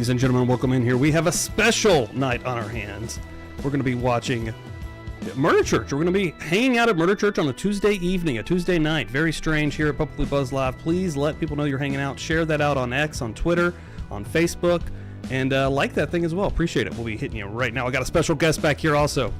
Ladies and gentlemen, welcome in here. We have a special night on our hands. We're going to be watching Murder Church. We're going to be hanging out at Murder Church on a Tuesday evening, a Tuesday night. Very strange here at Publicly Buzzed Live. Please let people know you're hanging out. Share that out on X, on Twitter, on Facebook, and like that thing as well. Appreciate it. We'll be hitting you right now. I got a special guest back here also.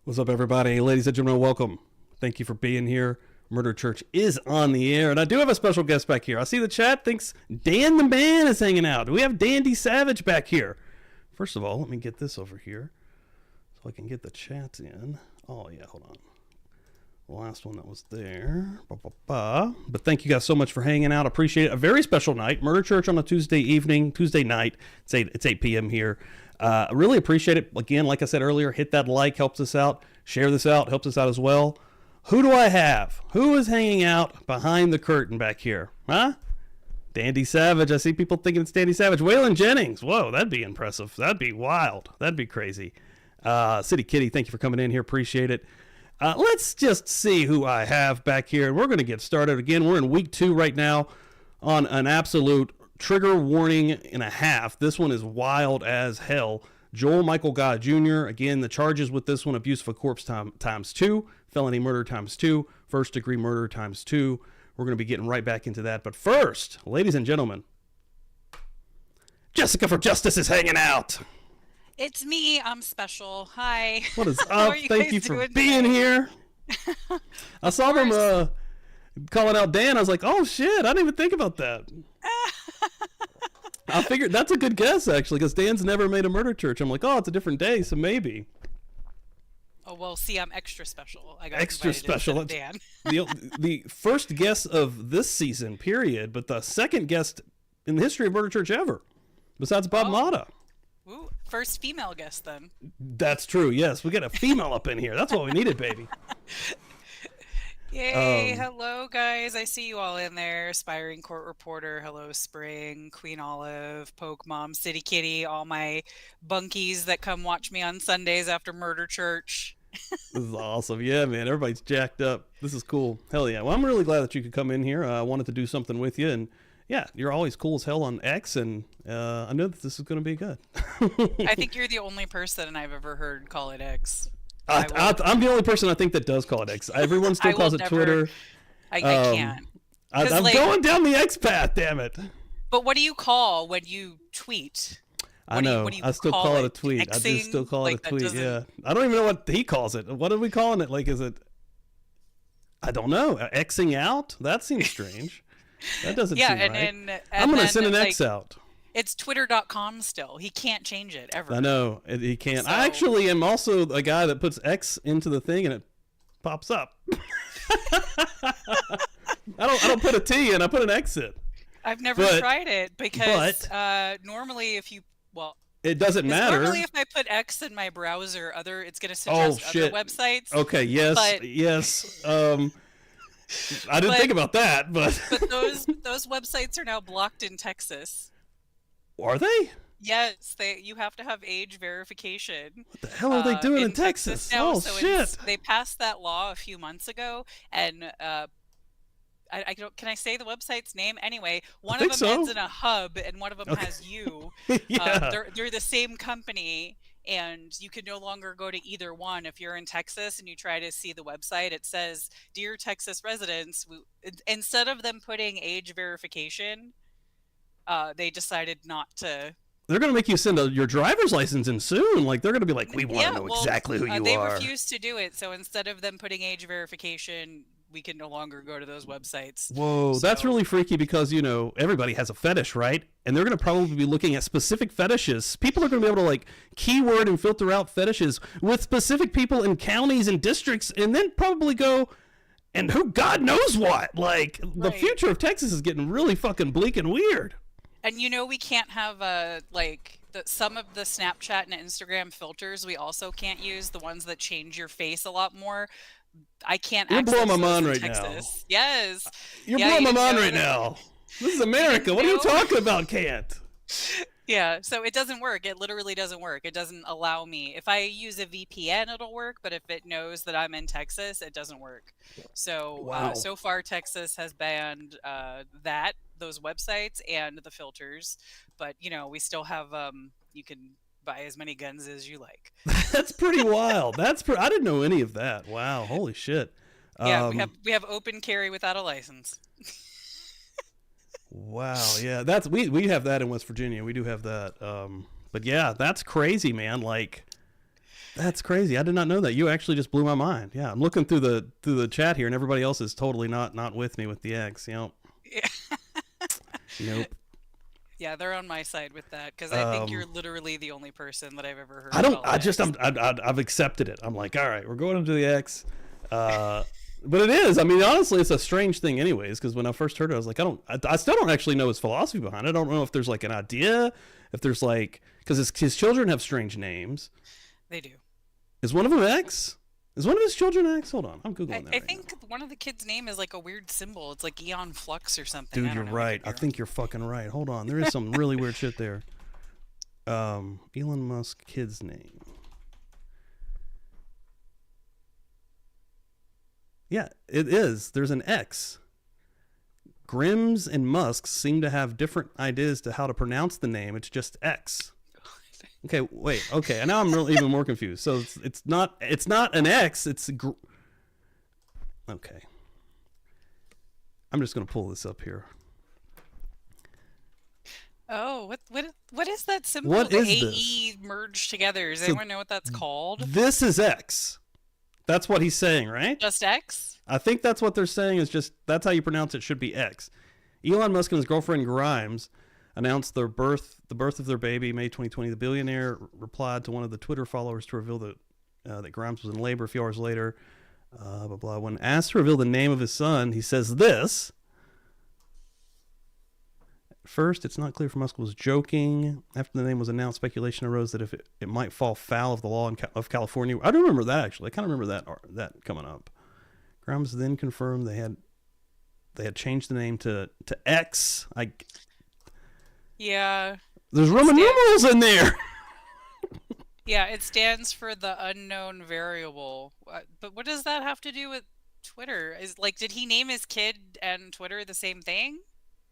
What's up, everybody? Ladies and gentlemen, welcome. Thank you for being here. Murder Church is on the air, and I do have a special guest back here. I see the chat thinks Dan the Man is hanging out. Do we have Dandy Savage back here? First of all, let me get this over here so I can get the chats in. Oh, yeah, hold on. The last one that was there. But thank you guys so much for hanging out. Appreciate it. A very special night. Murder Church on a Tuesday evening, Tuesday night. It's 8 p.m. here. I really appreciate it. Again, like I said earlier, hit that like, helps us out. Share this out, helps us out as well. Who do I have? Who is hanging out behind the curtain back here? Huh? Dandy Savage. I see people thinking it's Dandy Savage. Waylon Jennings. Whoa, that'd be impressive. That'd be wild. That'd be crazy. City Kitty, thank you for coming in here. Appreciate it. Let's just see who I have back here. We're going to get started. Again, we're in week 2 right now on an absolute trigger warning and a half. This one is wild as hell. Joel Michael God Jr. Again, the charges with this one: abuse of a corpse times 2, felony murder times 2, first degree murder times 2. We're going to be getting right back into that. But first, ladies and gentlemen, Jessica for Justice is hanging out. It's me. I'm special. Hi. What is up? Thank you for being here. I saw them calling out Dan. I was like, oh shit, I didn't even think about that. I figured that's a good guess, actually, because Dan's never made a Murder Church. I'm like, oh, it's a different day, so maybe. Oh, well, see, I'm extra special. I got extra special. Dan. the first guest of this season, period, but the second guest in the history of Murder Church ever, besides Bob Mata. Ooh, first female guest, then. That's true, yes. We got a female up in here. That's what we needed, baby. Yay, hello guys, I see you all in there. Aspiring court reporter, hello Spring, Queen Olive, Poke Mom, City Kitty, all my bunkies that come watch me on Sundays after Murder Church. This is awesome. Yeah, man, everybody's jacked up. This is cool. Hell yeah. Well, I'm really glad that you could come in here. I wanted to do something with you, and yeah, you're always cool as hell on X, and I know that this is going to be good. I think you're the only person I've ever heard call it X. I'm the only person I think that does call it X. Everyone still calls it Twitter. I can't. I'm going down the X path, damn it. But what do you call when you tweet? I know. I still call it a tweet. I just still call it a tweet, yeah. I don't even know what he calls it. What are we calling it? Like, is it... I don't know. Xing out? That seems strange. That doesn't seem right. I'm going to send an X out. It's twitter.com still. He can't change it ever. I know he can't. So, I actually am also a guy that puts X into the thing and it pops up. I don't put a T in. I put an X in. I've never tried it because normally it doesn't matter. Normally, if I put X in my browser, it's going to suggest other websites. Okay, yes. I didn't think about that, but those websites are now blocked in Texas. Are they? Yes, you have to have age verification. What the hell are they doing in Texas now? Oh, shit. They passed that law a few months ago, and can I say the website's name? Anyway, one of them ends in a hub, and one of them has you. Yeah. They're the same company, and you can no longer go to either one. If you're in Texas and you try to see the website, it says, "Dear Texas residents," instead of them putting age verification, they decided not to. They're going to make you send your driver's license in soon. Like, they're going to be like, we want to know exactly who you they are. They refused to do it, so instead of them putting age verification, we can no longer go to those websites. Whoa, that's really freaky because, everybody has a fetish, right? And they're going to probably be looking at specific fetishes. People are going to be able to, keyword and filter out fetishes with specific people in counties and districts, and then probably go, and who God knows what. The future of Texas is getting really fucking bleak and weird. And we can't have some of the Snapchat and Instagram filters we also can't use, the ones that change your face a lot more. I can't access You're blowing my mind right Texas. Now. Yes. You're blowing my mind right now. This is America. What are you talking about, can't? Yeah, so it doesn't work. It literally doesn't work. It doesn't allow me. If I use a VPN, it'll work, but if it knows that I'm in Texas, it doesn't work. So, so far, Texas has banned those websites and the filters, but we still have you can buy as many guns as you like. That's pretty wild. I didn't know any of that. Wow, holy shit. Yeah, we have open carry without a license. Wow, yeah, we have that in West Virginia. We do have that. But yeah, that's crazy, man. That's crazy. I did not know that. You actually just blew my mind. Yeah, I'm looking through the chat here, and everybody else is totally not with me with the X. Yep. Yeah. Nope. Yeah, they're on my side with that because I think you're literally the only person that I've ever heard. I've accepted it. I'm like, all right, we're going into the X. But it is. I mean, honestly, it's a strange thing, anyways. Because when I first heard it, I was like, I still don't actually know his philosophy behind it. I don't know if there's an idea, if there's because his children have strange names. They do. Is one of them X? Is one of his children X? Hold on, I'm googling that. I think one of the kids' name is a weird symbol. It's like Eon Flux or something. Dude, you're right. I think you're fucking right. Hold on, there is some really weird shit there. Elon Musk kid's name. Yeah, it is. There's an X. Grims and Musk seem to have different ideas to how to pronounce the name. It's just X. Okay, wait. Okay, and now I'm really even more confused. So it's not an X. It's okay. I'm just gonna pull this up here. Oh, what is that symbol? What is AE this? Merged together. Does anyone know what that's called? This is X. That's what he's saying, right? Just X? I think that's what they're saying is just, that's how you pronounce it, should be X. Elon Musk and his girlfriend Grimes announced the birth of their baby May 2020. The billionaire replied to one of the Twitter followers to reveal that Grimes was in labor a few hours later. Blah, blah. When asked to reveal the name of his son, he says this. First, it's not clear if Musk was joking. After the name was announced, speculation arose that if it might fall foul of the law of California. I do remember that, actually. I kind of remember that coming up. Grimes then confirmed they had changed the name to X. Yeah. There's Roman numerals in there. Yeah, it stands for the unknown variable. But what does that have to do with Twitter? Did he name his kid and Twitter the same thing?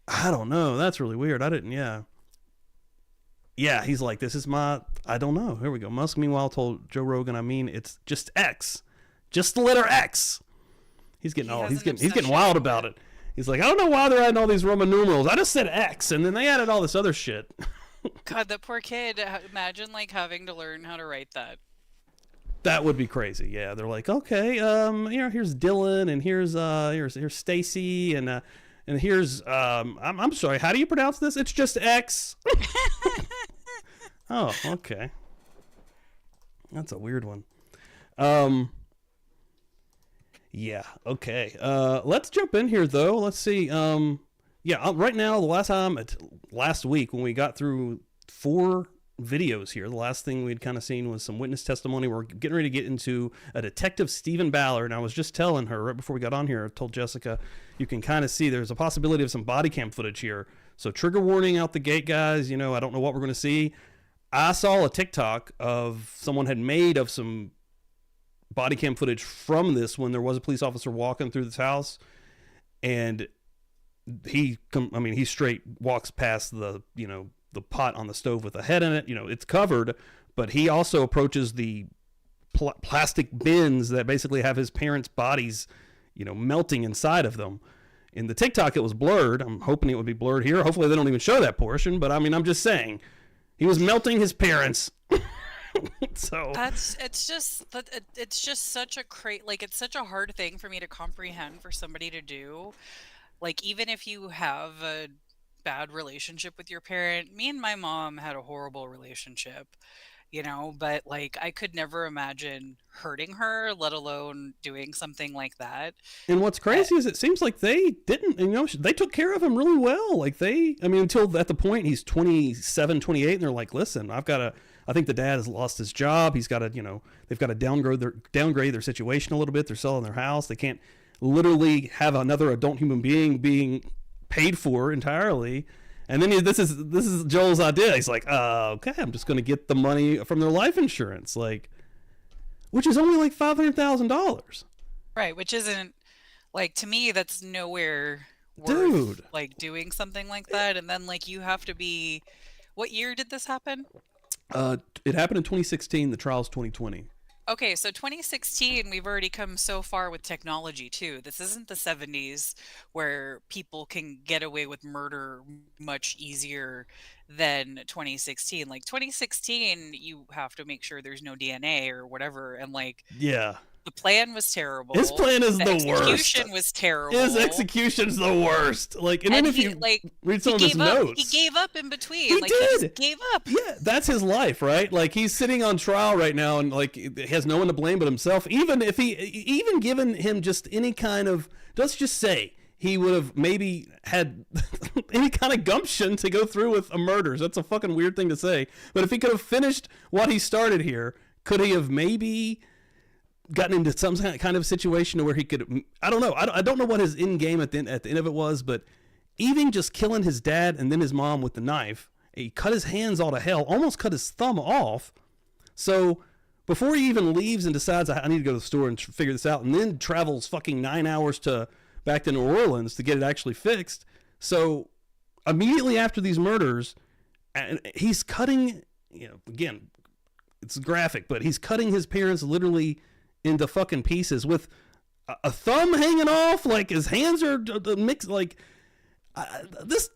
I don't know. That's really weird. I didn't, yeah. Yeah, he's like, this is I don't know. Here we go. Musk, meanwhile, told Joe Rogan, it's just X. Just the letter X. He's getting wild about it. He's like, I don't know why they're adding all these Roman numerals. I just said X, and then they added all this other shit. God, that poor kid. Imagine, having to learn how to write that. That would be crazy. Yeah, they're like, okay, here's Dylan, and here's Stacy, and here's I'm sorry, how do you pronounce this? It's just X. Oh, okay. That's a weird one. Yeah, okay. Let's jump in here though. Let's see. Right now, last week when we got through 4 videos here, the last thing we'd kind of seen was some witness testimony. We're getting ready to get into a detective, Stephen Ballard, and I was just telling her right before we got on here, I told Jessica, you can kind of see there's a possibility of some body cam footage here. So trigger warning out the gate, guys. I don't know what we're going to see. I saw a TikTok of someone had made of some body cam footage from this when there was a police officer walking through this house, and he straight walks past the pot on the stove with a head in it. It's covered, but he also approaches the plastic bins that basically have his parents' bodies, melting inside of them. In the TikTok, it was blurred. I'm hoping it would be blurred here. Hopefully they don't even show that portion, but I'm just saying he was melting his parents. So it's just such a it's such a hard thing for me to comprehend for somebody to do. Like, even if you have a bad relationship with your parent, me and my mom had a horrible relationship, but like I could never imagine hurting her, let alone doing something like that. And what's crazy is it seems like they didn't, they took care of him really well. Like until at the point he's 27, 28, and they're like, listen, I think the dad has lost his job. He's got to, they've got to downgrade their situation a little bit. They're selling their house. They can't literally have another adult human being paid for entirely. And then this is Joel's idea. He's like, okay, I'm just going to get the money from their life insurance, which is only like $500,000. Right, which isn't, to me, that's nowhere worth, dude, doing something like that. And then you have to be, what year did this happen? It happened in 2016. The trial's 2020. Okay, so 2016, we've already come so far with technology too. This isn't the 70s where people can get away with murder much easier than 2016. 2016, you have to make sure there's no DNA or whatever, and yeah. The plan was terrible. His plan is the worst. Execution was terrible. His execution's the worst. And then if you read some of his notes, he gave up in between. He did. He just gave up. Yeah, that's his life, right? He's sitting on trial right now, and he has no one to blame but himself. Even given him just any kind of, let's just say he would have maybe had any kind of gumption to go through with a murders. That's a fucking weird thing to say. But if he could have finished what he started here, could he have maybe gotten into some kind of situation where he could, I don't know. I don't know what his end game at the end of it was, but even just killing his dad and then his mom with the knife, he cut his hands all to hell, almost cut his thumb off. So before he even leaves and decides, I need to go to the store and figure this out, and then travels fucking 9 hours back to New Orleans to get it actually fixed. So immediately after these murders, he's cutting, again, it's graphic, but he's cutting his parents literally into fucking pieces with a thumb hanging off. His hands are mixed. This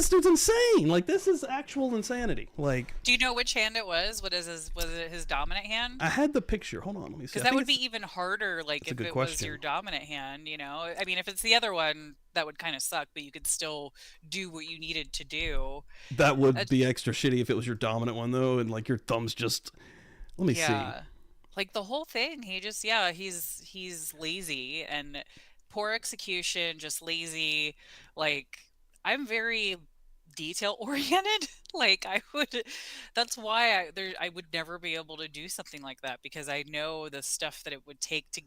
dude's insane. This is actual insanity. Do you know which hand it was? Was it his dominant hand? I had the picture. Hold on, let me see. Because that would be even harder. If it question. was your dominant hand, I mean, if it's the other one, that would kind of suck. But you could still do what you needed to do. That would be extra shitty if it was your dominant one though, and your thumb's just. Let me see. The whole thing, he's lazy and poor execution, just lazy. I'm very detail oriented. That's why I would never be able to do something like that, because I know the stuff that it would take to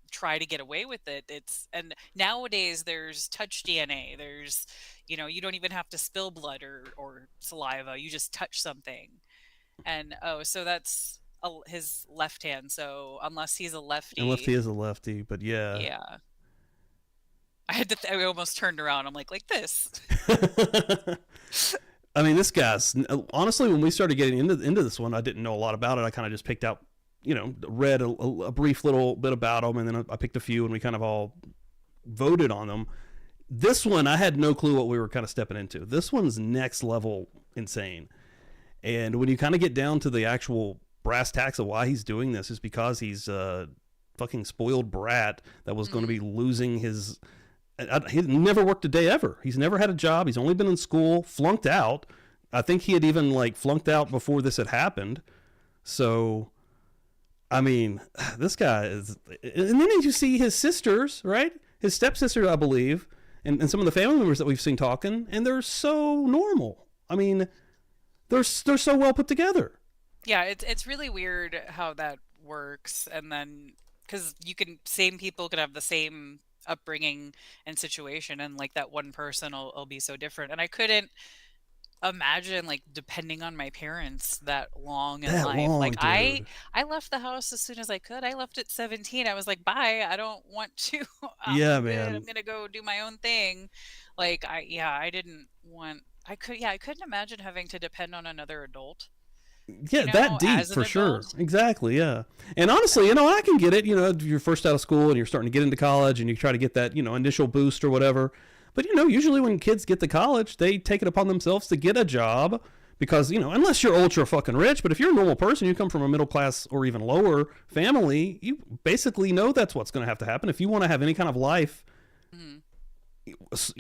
try to get away with it. And nowadays there's touch DNA. There's, you don't even have to spill blood or saliva. You just touch something. And so that's his left hand, so unless he's a lefty. Unless he is a lefty, but yeah. Yeah. I had to. I almost turned around. I'm like this. I mean, this guy's honestly. When we started getting into this one, I didn't know a lot about it. I kind of just picked out, read a brief little bit about him, and then I picked a few, and we kind of all voted on them. This one, I had no clue what we were kind of stepping into. This one's next level insane, and when you kind of get down to the actual brass tacks of why he's doing this, is because he's a fucking spoiled brat that was going to be losing his. He never worked a day ever. He's never had a job. He's only been in school, flunked out. I think he had even like flunked out before this had happened. So, I mean, this guy is, and then you see his sisters, right? His stepsister, I believe, and some of the family members that we've seen talking, and they're so normal. I mean, they're so well put together. Yeah, it's really weird how that works, and then because same people could have the same upbringing and situation, and like that one person will be so different. And I couldn't imagine like depending on my parents that long in life. Like dude. I left the house as soon as I could. I left at 17. I was like, bye, I don't want to. Yeah, man, man. I'm gonna go do my own thing. Like I didn't want. I couldn't imagine having to depend on another adult. Yeah, that deep for sure. Exactly, yeah. And honestly, I can get it. You're first out of school and you're starting to get into college and you try to get that, initial boost or whatever. But, usually when kids get to college, they take it upon themselves to get a job because, unless you're ultra fucking rich, but if you're a normal person, you come from a middle class or even lower family, you basically know that's what's going to have to happen. If you want to have any kind of life,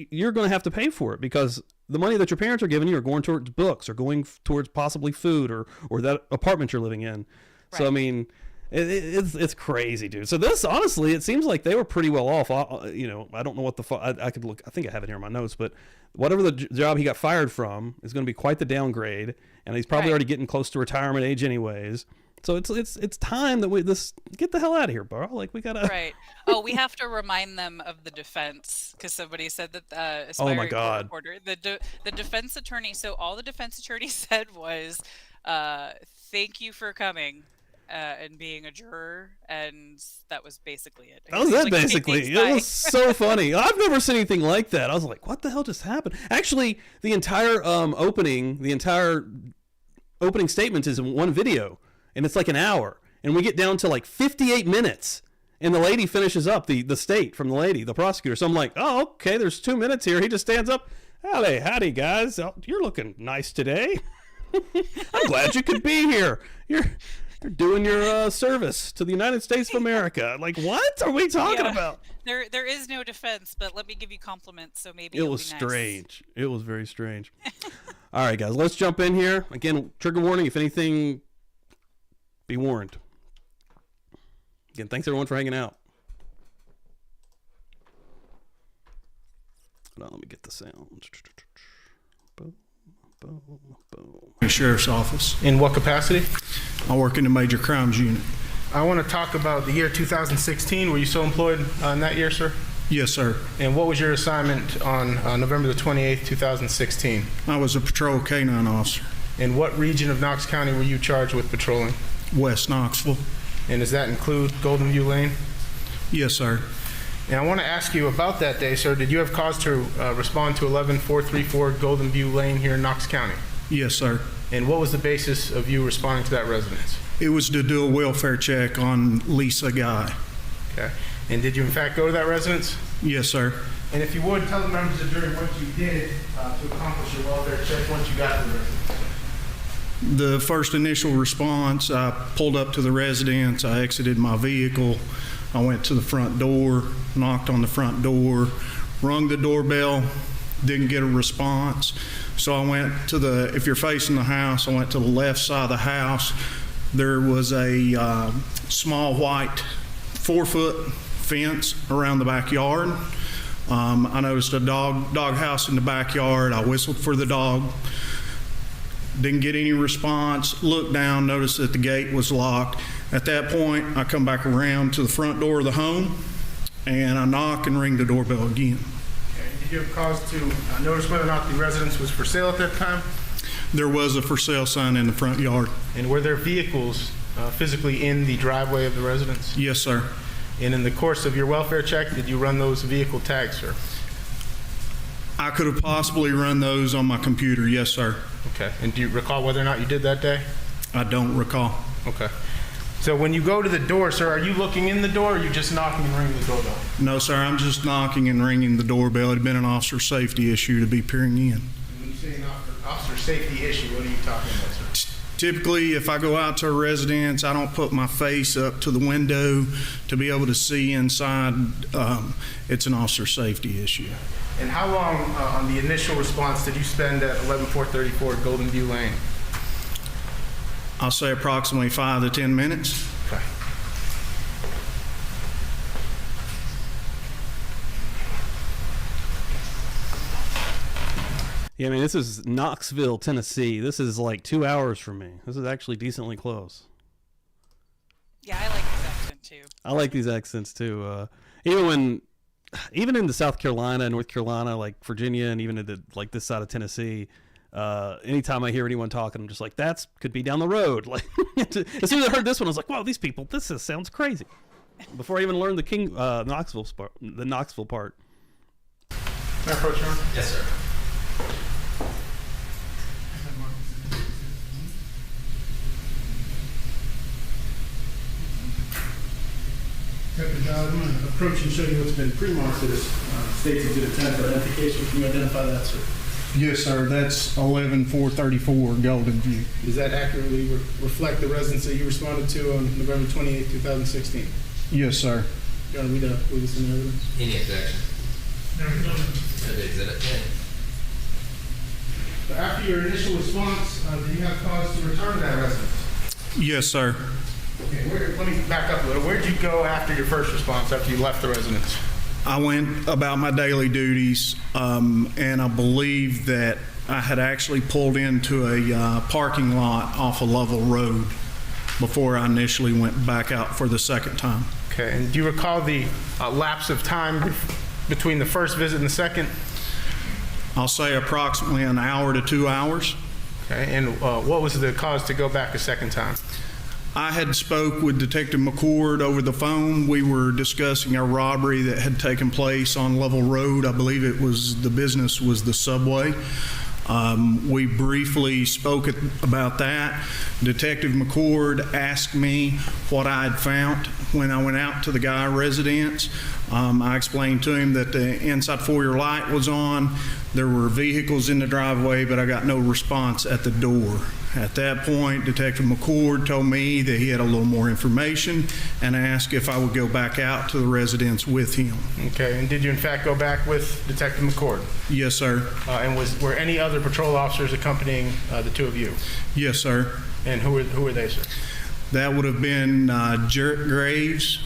you're going to have to pay for it because the money that your parents are giving you are going towards books or going towards possibly food or that apartment you're living in. Right. So, I mean, it's crazy, dude. So this, honestly, it seems like they were pretty well off. I don't know what I could look. I think I have it here in my notes, but whatever the job he got fired from is going to be quite the downgrade, and he's probably already getting close to retirement age anyways. So it's time that we get the hell out of here, bro. Like we gotta. Right. Oh, we have to remind them of the defense because somebody said that. Oh my God. Reporter, the defense attorney. So all the defense attorney said was, "Thank you for coming." And being a juror, and that was basically it. That was it, like, basically. It was so funny. I've never seen anything like that. I was like, what the hell just happened? Actually, the entire opening statement is in one video, and it's like an hour. And we get down to like 58 minutes, and the lady finishes up the state from the prosecutor. So I'm like, oh, okay, there's 2 minutes here. He just stands up. Howdy, guys. You're looking nice today. I'm glad you could be here. You're doing your service to the United States of America. Like, what are we talking about? There is no defense, but let me give you compliments, so maybe it was strange. It was very strange. All right, guys, let's jump in here. Again, trigger warning. If anything, be warned. Again, thanks everyone for hanging out. Hold on, let me get the sound. Boom, boom, boom. Sheriff's Office. In what capacity? I work in the Major Crimes Unit. I want to talk about the year 2016. Were you so employed in that year, sir? Yes, sir. And what was your assignment on November the 28th, 2016? I was a patrol canine officer. In what region of Knox County were you charged with patrolling? West Knoxville. And does that include Golden View Lane? Yes, sir. And I want to ask you about that day, sir. Did you have cause to respond to 11434 Golden View Lane here in Knox County? Yes, sir. And what was the basis of you responding to that residence? It was to do a welfare check on Lisa Guy. Okay. And did you in fact go to that residence? Yes, sir. And if you would, tell the members of the jury what you did to accomplish your welfare check once you got to the residence. The first initial response, I pulled up to the residence, I exited my vehicle, I went to the front door, knocked on the front door, rung the doorbell, didn't get a response. So I went to if you're facing the house, I went to the left side of the house. There was a small white 4-foot fence around the backyard. I noticed a dog house in the backyard. I whistled for the dog. Didn't get any response. Looked down, noticed that the gate was locked. At that point, I come back around to the front door of the home, and I knock and ring the doorbell again. Okay. Did you have cause to notice whether or not the residence was for sale at that time? There was a for sale sign in the front yard. And were there vehicles physically in the driveway of the residence? Yes, sir. And in the course of your welfare check, did you run those vehicle tags, sir? I could have possibly run those on my computer, yes, sir. Okay. And do you recall whether or not you did that day? I don't recall. Okay. So when you go to the door, sir, are you looking in the door or are you just knocking and ringing the doorbell? No, sir, I'm just knocking and ringing the doorbell. It had been an officer safety issue to be peering in. And when you say an officer safety issue, what are you talking about, sir? Typically, if I go out to a residence, I don't put my face up to the window to be able to see inside. It's an officer safety issue. And how long on the initial response did you spend at 11434 Golden View Lane? I'll say approximately 5 to 10 minutes. Okay. Yeah, I mean, this is Knoxville, Tennessee. This is like 2 hours from me. This is actually decently close. Yeah, I like his accent too. I like these accents too. Even in the South Carolina, North Carolina, like Virginia, and even in the, like this side of Tennessee, anytime I hear anyone talking, I'm just like, that's could be down the road. Like as soon as I heard this one, I was like, wow, these people, sounds crazy. Before I even learned the Knoxville part. Can I approach you? Yes, sir. Captain Dodd, I'm going to approach and show you what's been pre-marked as states exhibit 10 for identification. Can you identify that, sir? Yes, sir. That's 11434 Golden View. Does that accurately reflect the residence that you responded to on November 28, 2016? Yes, sir. You want to read this in evidence? Any objection? To exhibit 10. So after your initial response, did you have cause to return to that residence? Yes, sir. Okay, let me back up a little. Where did you go after your first response, after you left the residence? I went about my daily duties, and I believe that I had actually pulled into a parking lot off a level road before I initially went back out for the second time. Okay, and do you recall the lapse of time between the first visit and the second? I'll say approximately an hour to 2 hours. Okay, and what was the cause to go back a second time? I had spoke with Detective McCord over the phone. We were discussing a robbery that had taken place on Level Road. I believe the business was the Subway. We briefly spoke about that. Detective McCord asked me what I had found when I went out to the guy residence. I explained to him that the inside foyer light was on. There were vehicles in the driveway, but I got no response at the door. At that point, Detective McCord told me that he had a little more information and asked if I would go back out to the residence with him. Okay, and did you in fact go back with Detective McCord? Yes, sir. And were any other patrol officers accompanying the two of you? Yes, sir. And who were they, sir? That would have been Jarrett Graves,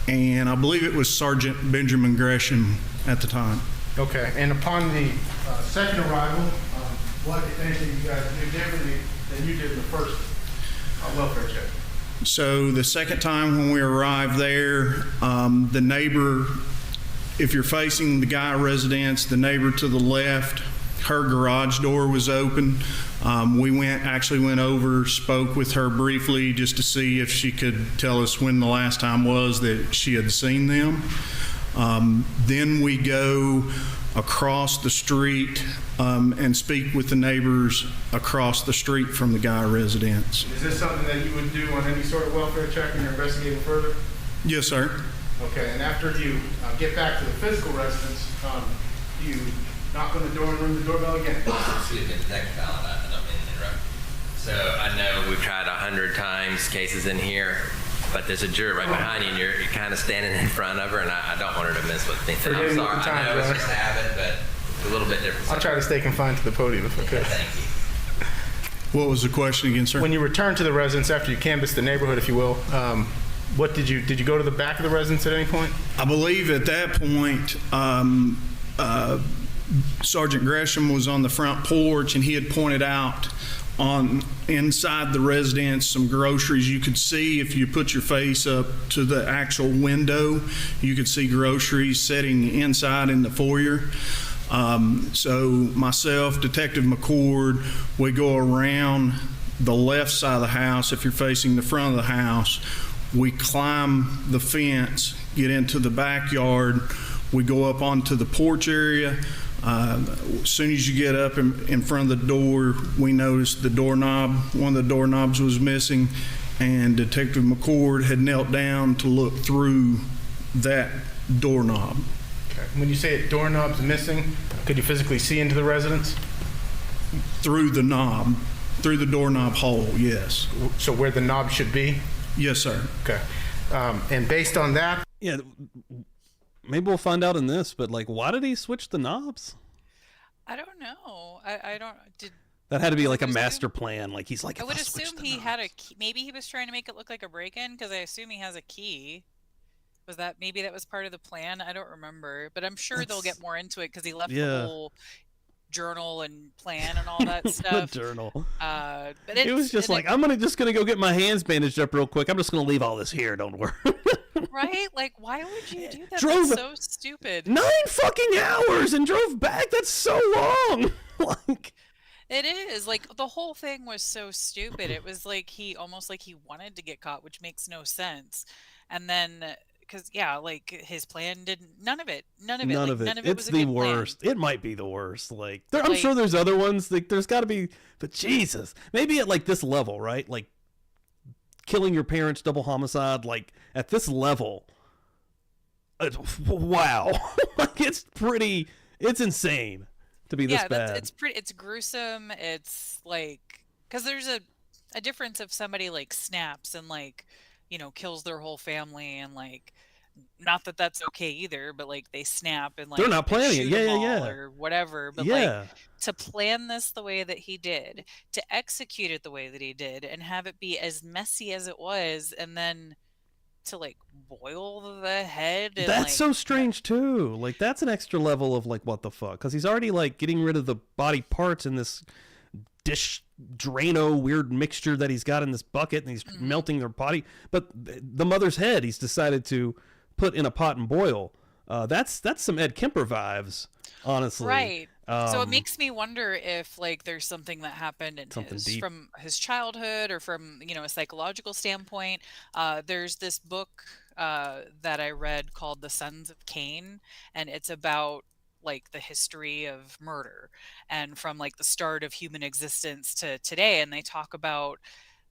and I believe it was Sergeant Benjamin Gresham at the time. Okay, and upon the second arrival, what, if anything, you guys did differently than you did in the first welfare check? So the second time when we arrived there, the neighbor, if you're facing the guy residence, the neighbor to the left, her garage door was open. We actually went over, spoke with her briefly just to see if she could tell us when the last time was that she had seen them. Then we go across the street and speak with the neighbors across the street from the guy residence. Is this something that you would do on any sort of welfare check when you're investigating further? Yes, sir. Okay, and after you get back to the physical residence, do you knock on the door and ring the doorbell again? Excuse me, Detective Allen, I don't mean to interrupt. So I know we've tried 100 times cases in here, but there's a juror right behind you, and you're kind of standing in front of her, and I don't want her to miss what's thinking. I'm sorry, I know it's just habit, but it's a little bit different. I'll try to stay confined to the podium if I could. Thank you. What was the question again, sir? When you returned to the residence after you canvassed the neighborhood, if you will, what did you go to the back of the residence at any point? I believe at that point, Sergeant Gresham was on the front porch, and he had pointed out on inside the residence some groceries. You could see if you put your face up to the actual window, you could see groceries sitting inside in the foyer. So myself, Detective McCord, we go around the left side of the house. If you're facing the front of the house, we climb the fence, get into the backyard. We go up onto the porch area. As soon as you get up in front of the door, we noticed the doorknob. One of the doorknobs was missing, and Detective McCord had knelt down to look through that doorknob. Okay. When you say a doorknob's missing, could you physically see into the residence? Through the knob Through the doorknob hole, yes. So where the knob should be? Yes, sir. Okay. And based on that, Yeah, maybe we'll find out in this, but like, why did he switch the knobs? I don't know. I don't did. That had to be like a would assume- master plan. Like he's like, I if would switch assume the he had a knobs- key. Maybe he was trying to make it look like a break-in because I assume he has a key. Was that maybe that was part of the plan? I don't remember, but I'm sure they'll That's- get more into it because he left Yeah. the whole journal and plan and all that the stuff. journal. But It was just like, I'm just gonna go get my hands bandaged up real quick. I'm just gonna leave all this here. Don't worry. right? Like, why would you do that? Drove- That's so stupid. 9 fucking hours and drove back. That's so long. Like, It is like the whole thing was so stupid. It was like he almost like he wanted to get caught, which makes no sense. And then because yeah, like his plan didn't. None of it. None of it. none like, of it. None of it It's was a the good plan. worst. It might be the worst. Like, I'm Like- sure there's other ones. Like, there's got to be. But Jesus, maybe at like this level, right? Like, killing your parents, double homicide. Like at this level. Wow. Like it's pretty. It's insane to be this Yeah, bad. it's pretty. It's gruesome. It's like because there's a difference if somebody like snaps and like kills their whole family and like. Not that that's okay either, but like they snap and like They're not they planning it. shoot Yeah, them yeah, all yeah. or whatever. But yeah. like to plan this the way that he did, to execute it the way that he did, and have it be as messy as it was, and then to like boil the head. And, That's like, so strange too. Like that's an extra level of like what the fuck? Because he's already like getting rid of the body parts in this dish Drano weird mixture that he's got in this bucket, and he's melting their body. But the mother's head, he's decided to put in a pot and boil. That's some Ed Kemper vibes, honestly. Right. So it Um, makes me wonder if like there's something that happened in Something his deep. from his childhood or from a psychological standpoint. There's this book that I read called The Sons of Cain, and it's about like the history of murder and from like the start of human existence to today, and they talk about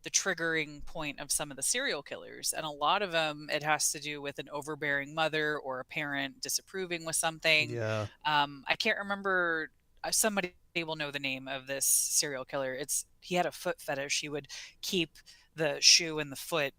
the triggering point of some of the serial killers, and a lot of them it has to do with an overbearing mother or a parent disapproving with something. Yeah. I can't remember. Somebody will know the name of this serial killer. He had a foot fetish. He would keep the shoe in the foot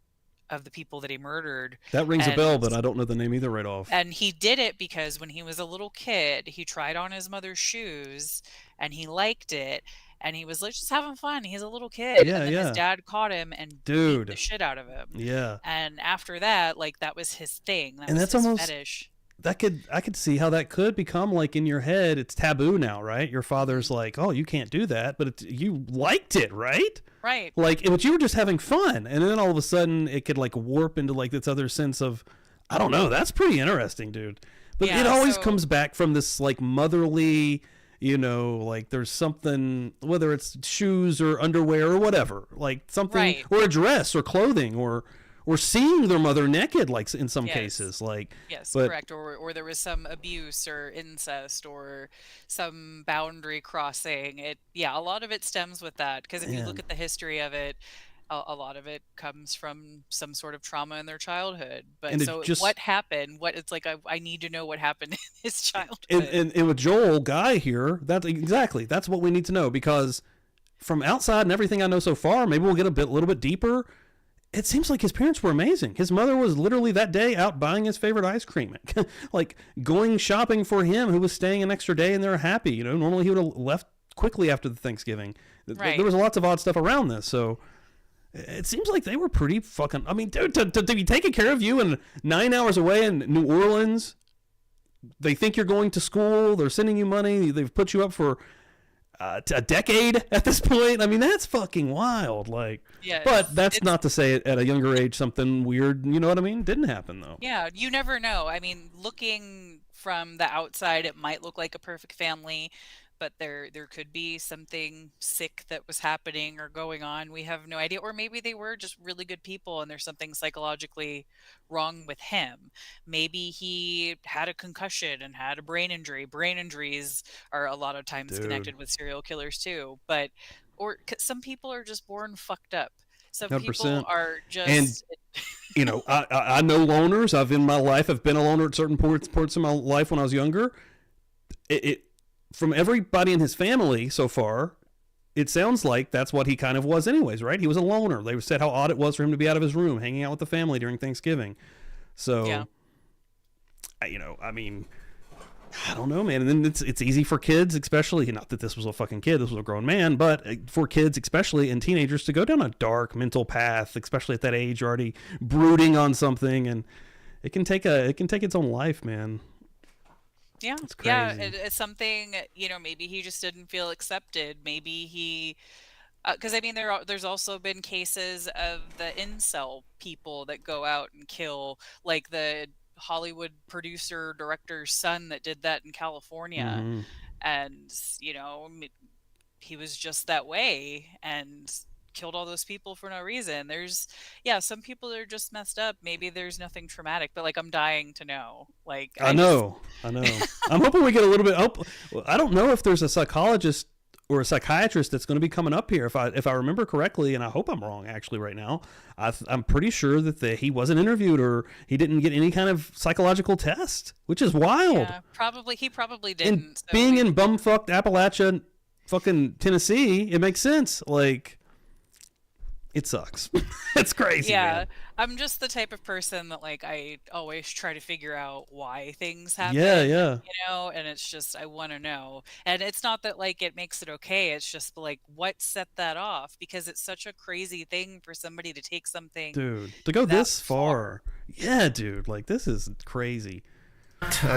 of the people that he murdered. That rings a And- bell, but I don't know the name either right off. And he did it because when he was a little kid, he tried on his mother's shoes and he liked it. And he was like just having fun. He's a little kid. Yeah, and then yeah. his dad caught him and beat Dude. the shit out of him. Yeah. And after that, like that was his thing. That And was that's his almost- fetish. I could see how that could become like in your head. It's taboo now, right? Your father's like, "Oh, you can't do that," but you liked it, right? Right. Like, but you were just having fun, and then all of a sudden it could like warp into like this other sense of, I don't know. That's pretty interesting, dude. But Yeah, it always so- comes back from this like motherly, like there's something, whether it's shoes or underwear or whatever, like something, Right. or a dress or clothing or seeing their mother naked, like in some Yes. cases, like. Yes, But- correct. Or there was some abuse or incest or some boundary crossing. A lot of it stems with that because if you look Man. at the history of it, a lot of it comes from some sort of trauma in their childhood. But And it so just- what happened? It's like I need to know what happened in his childhood. And with Joel Guy here, that's what we need to know, because from outside and everything I know so far, maybe we'll get a little bit deeper. It seems like his parents were amazing. His mother was literally that day out buying his favorite ice cream, like going shopping for him, who was staying an extra day, and they're happy. Normally he would have left quickly after the Thanksgiving. Right. There was lots of odd stuff around this, so it seems like they were pretty fucking. I mean, dude, to be taking care of you and 9 hours away in New Orleans, they think you're going to school. They're sending you money. They've put you up for a decade at this point. I mean, that's fucking wild. Like, Yes, but that's it's- not to say at a younger age something weird. You know what I mean? Didn't happen though. Yeah, you never know. I mean, looking from the outside, it might look like a perfect family, but there could be something sick that was happening or going on. We have no idea. Or maybe they were just really good people and there's something psychologically wrong with him. Maybe he had a concussion and had a brain injury. Brain injuries are a lot of times Dude. connected with serial killers too. But some people are just born fucked up. Some 100%. people are just I know loners. I've in my life, I've been a loner at certain parts of my life when I was younger. It from everybody in his family so far, it sounds like that's what he kind of was anyways, right? He was a loner. They said how odd it was for him to be out of his room, hanging out with the family during Thanksgiving. So, Yeah. I mean, I don't know, man. And then it's easy for kids, especially, not that this was a fucking kid, this was a grown man, but for kids, especially, and teenagers, to go down a dark mental path, especially at that age, you're already brooding on something, and it can take its own life, man. Yeah. It's Yeah. crazy. It's something, maybe he just didn't feel accepted. Maybe he, because I mean, there's also been cases of the incel people that go out and kill, like the Hollywood producer director's son that did that in California. Mm-hmm. And, he was just that way and killed all those people for no reason. Some people are just messed up. Maybe there's nothing traumatic, but like, I'm dying to know. Like, I know. I'm hoping we get a little bit. I don't know if there's a psychologist or a psychiatrist that's going to be coming up here. If I remember correctly, and I hope I'm wrong actually right now, I'm pretty sure that he wasn't interviewed or he didn't get any kind of psychological test, which is wild. Yeah, he probably didn't. And being in bumfucked Appalachia, fucking Tennessee, it makes sense. Like, it sucks. It's crazy. Yeah, man. I'm just the type of person that like I always try to figure out why things happen. Yeah. And it's just I want to know. And it's not that like it makes it okay. It's just like what set that off, because it's such a crazy thing for somebody to take something. Dude, to go that this far. Yeah, dude. Like, this is crazy.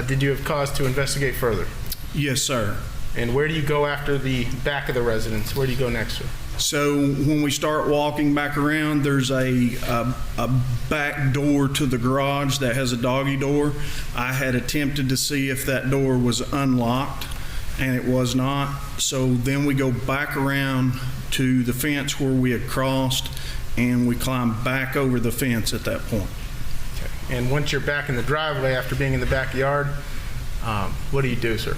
Did you have cause to investigate further? Yes, sir. And where do you go after the back of the residence? Where do you go next, sir? So when we start walking back around, there's a back door to the garage that has a doggy door. I had attempted to see if that door was unlocked, and it was not. So then we go back around to the fence where we had crossed, and we climb back over the fence at that point. Okay. And once you're back in the driveway after being in the backyard, what do you do, sir?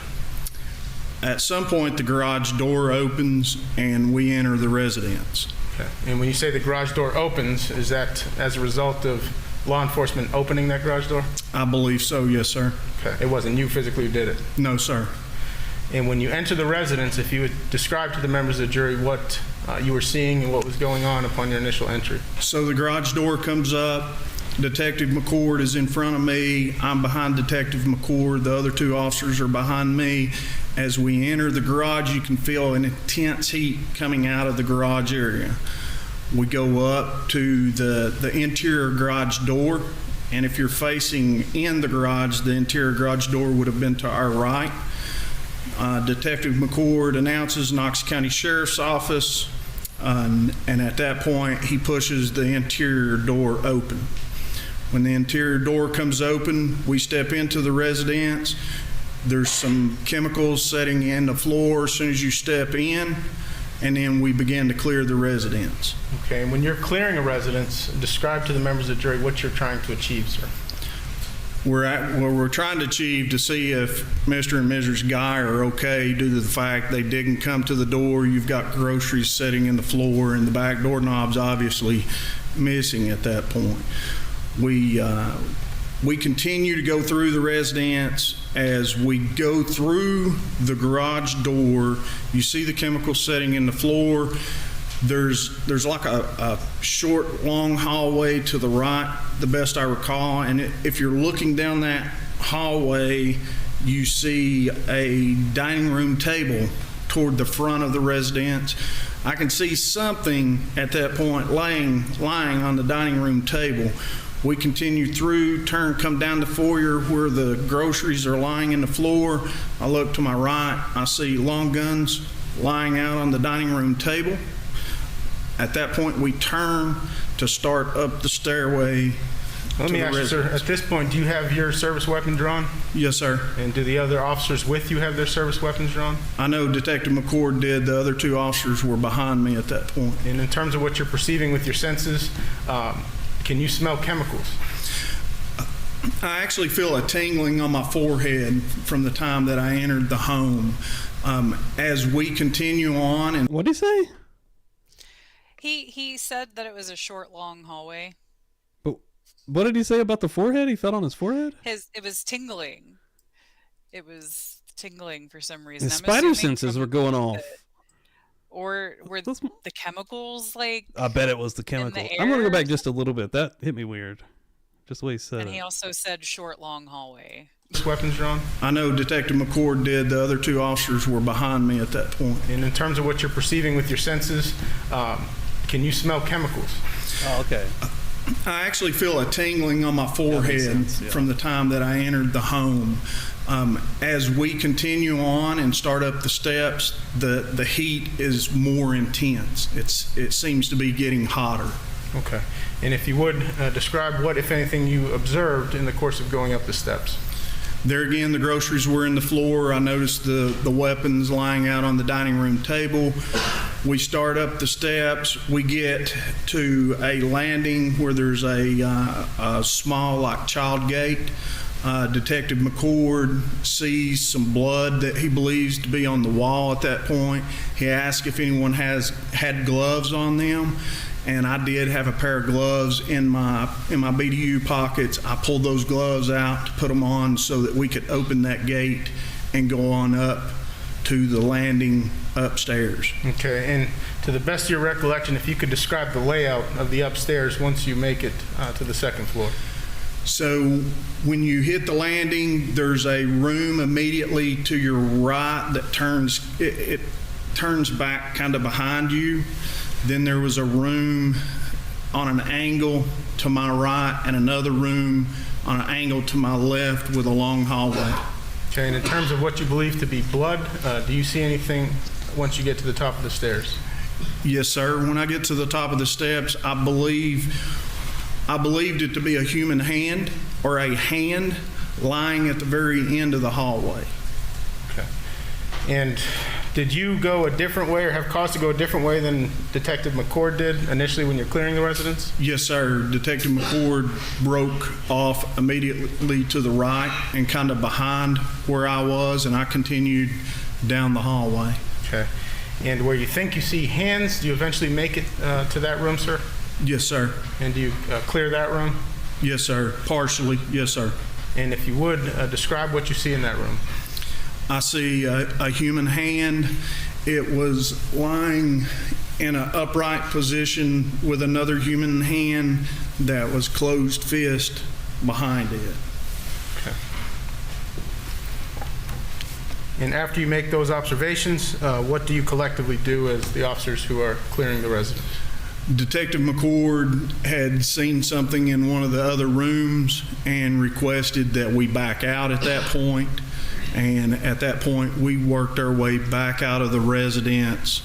At some point, the garage door opens, and we enter the residence. Okay. And when you say the garage door opens, is that as a result of law enforcement opening that garage door? I believe so, yes, sir. Okay. It wasn't you physically who did it? No, sir. And when you enter the residence, if you would describe to the members of the jury what you were seeing and what was going on upon your initial entry. So the garage door comes up. Detective McCord is in front of me. I'm behind Detective McCord. The other two officers are behind me. As we enter the garage, you can feel an intense heat coming out of the garage area. We go up to the interior garage door, and if you're facing in the garage, the interior garage door would have been to our right. Detective McCord announces Knox County Sheriff's Office, and at that point, he pushes the interior door open. When the interior door comes open, we step into the residence. There's some chemicals setting in the floor as soon as you step in, and then we begin to clear the residence. Okay, and when you're clearing a residence, describe to the members of the jury what you're trying to achieve, sir. We're trying to achieve to see if Mr. and Mrs. Guy are okay due to the fact they didn't come to the door. You've got groceries sitting in the floor, and the back doorknob's obviously missing at that point. We continue to go through the residence. As we go through the garage door, you see the chemical setting in the floor. There's like a short, long hallway to the right, the best I recall. And if you're looking down that hallway, you see a dining room table toward the front of the residence. I can see something at that point lying on the dining room table. We continue through, come down the foyer where the groceries are lying in the floor. I look to my right, I see long guns lying out on the dining room table. At that point, we turn to start up the stairway. Let me ask you, sir, at this point, do you have your service weapon drawn? Yes, sir. And do the other officers with you have their service weapons drawn? I know Detective McCord did. The other two officers were behind me at that point. And in terms of what you're perceiving with your senses, can you smell chemicals? I actually feel a tingling on my forehead from the time that I entered the home. As we continue on, and What did he say? He said that it was a short, long hallway. But what did he say about the forehead? He felt on his forehead? It was tingling. It was tingling for some reason. His I'm spider assuming senses from were going off. Or were Those- the chemicals like? I bet it was the chemical. the I'm gonna go air? back just a little bit. That hit me weird. Just the way he said And he it. also said short, long hallway. Weapons drawn? I know Detective McCord did. The other two officers were behind me at that point. And in terms of what you're perceiving with your senses, can you smell chemicals? Oh, okay. I actually feel a tingling on my forehead sense, yeah. from the time that I entered the home. As we continue on and start up the steps, the heat is more intense. It seems to be getting hotter. Okay. And if you would, describe what, if anything, you observed in the course of going up the steps. There again, the groceries were in the floor. I noticed the weapons lying out on the dining room table. We start up the steps. We get to a landing where there's a small, like, child gate. Detective McCord sees some blood that he believes to be on the wall at that point. He asks if anyone has had gloves on them. And I did have a pair of gloves in my BDU pockets. I pulled those gloves out to put them on so that we could open that gate and go on up to the landing upstairs. Okay. And to the best of your recollection, if you could describe the layout of the upstairs once you make it to the second floor. So when you hit the landing, there's a room immediately to your right that it turns back kind of behind you. Then there was a room on an angle to my right and another room on an angle to my left with a long hallway. Okay. And in terms of what you believe to be blood, do you see anything once you get to the top of the stairs? Yes, sir. When I get to the top of the steps, I believed it to be a human hand or a hand lying at the very end of the hallway. Okay. And did you go a different way or have cause to go a different way than Detective McCord did initially when you're clearing the residence? Yes, sir. Detective McCord broke off immediately to the right and kind of behind where I was, and I continued down the hallway. Okay. And where you think you see hands, do you eventually make it to that room, sir? Yes, sir. And do you clear that room? Yes, sir. Partially. Yes, sir. And if you would, describe what you see in that room. I see a human hand. It was lying in an upright position with another human hand that was closed fist behind it. Okay. And after you make those observations, what do you collectively do as the officers who are clearing the residence? Detective McCord had seen something in one of the other rooms and requested that we back out at that point. And at that point, we worked our way back out of the residence.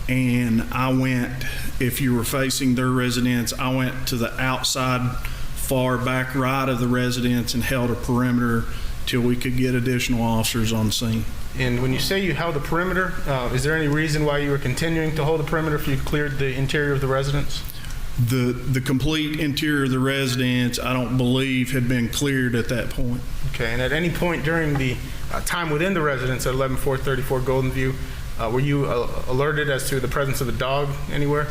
And I went, if you were facing their residence, I went to the outside, far back right of the residence and held a perimeter till we could get additional officers on scene. And when you say you held the perimeter, is there any reason why you were continuing to hold the perimeter if you cleared the interior of the residence? The complete interior of the residence, I don't believe, had been cleared at that point. Okay, and at any point during the time within the residence at 11434 Golden View, were you alerted as to the presence of a dog anywhere?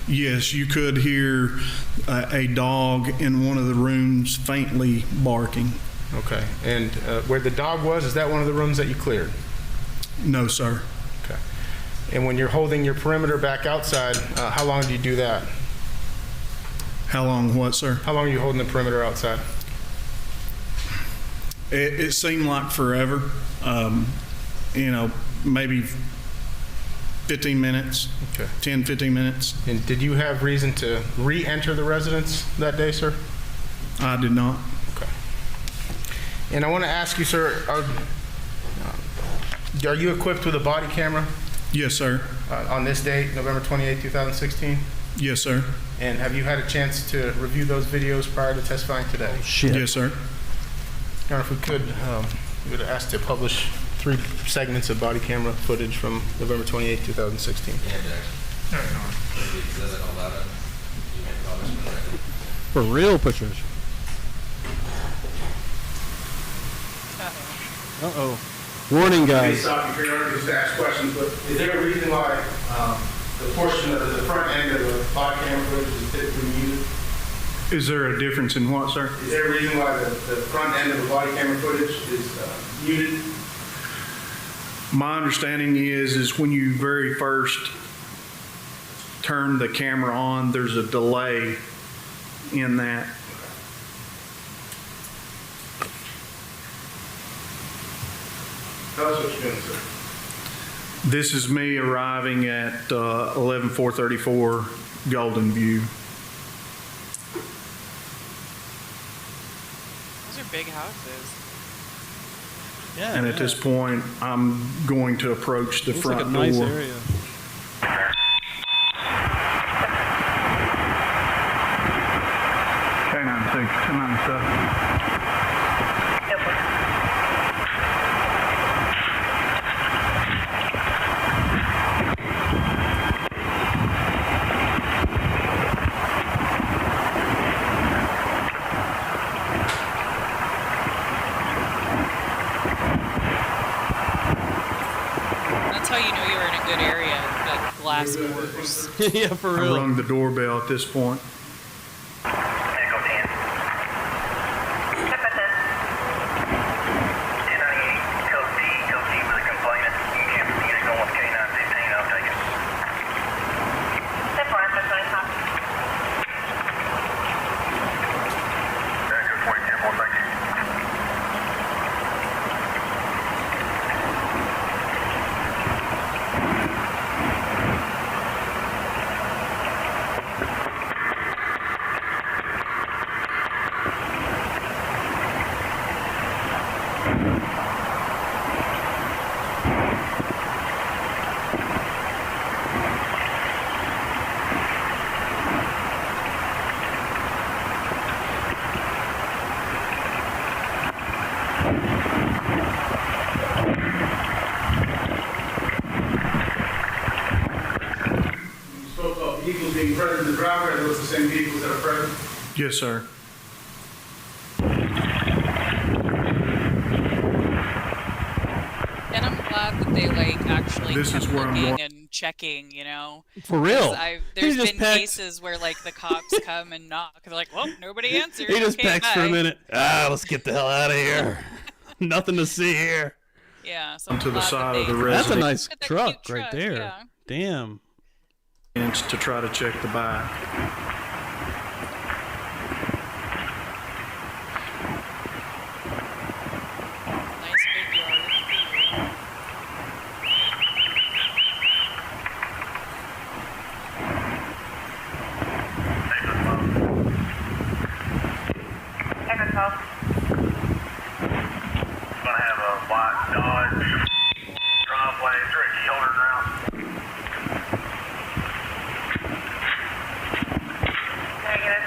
Yes, you could hear a dog in one of the rooms faintly barking. Okay, and where the dog was, is that one of the rooms that you cleared? No, sir. Okay. And when you're holding your perimeter back outside, how long do you do that? How long what, sir? How long are you holding the perimeter outside? It seemed like forever. Maybe 15 minutes, Okay. 10, 15 minutes. And did you have reason to re-enter the residence that day, sir? I did not. Okay. And I want to ask you, sir, are you equipped with a body camera Yes, sir. on this date, November 28, 2016? Yes, sir. And have you had a chance to review those videos prior to testifying today? Yes, sir. Your Honor, if we could, we would ask to publish 3 segments of body camera footage from November 28, 2016. For real, Patricia. Uh-oh. Warning, May guys. stop you here, just to ask questions, but is there a reason why the portion of the front end of the body camera footage is typically muted? Is there a difference in what, sir? Is there a reason why the front end of the body camera footage is muted? My understanding is when you very first turn the camera on, there's a delay in that. Tell us what you're doing, sir. This is me arriving at 11434 Golden View. Those are big houses. Yeah. And at this point, I'm going to approach the looks front like a nice door. area. K96, 297. That's how you know you're in a good area. The glass doors. Yeah, for I real. rung the doorbell at this point. Echo 10. Step at this. 1098, code D for the complainant. You can have the unit going with K915, I'll take it. Step 1, that's 25. Echo 20, 10, 4, thank you. You spoke about vehicles being present in the driveway. Are those the same vehicles that are present? Yes, sir. And I'm glad that they actually This kept is where I'm looking wa- and checking, you know. For real. 'Cause He there's just been packed- cases where the cops come and knock. They're like, well, nobody answered. He just Okay, packs for a bye." minute. Let's get the hell out of here. Nothing to see here. Yeah, so I'm To the glad that side of they- the That's a resident nice Look at that truck cute right truck, there. yeah. Damn. to try to check the back. Nice big yard. Echo 12. Gonna have a white Dodge driveway, is there a key holder around? Negative.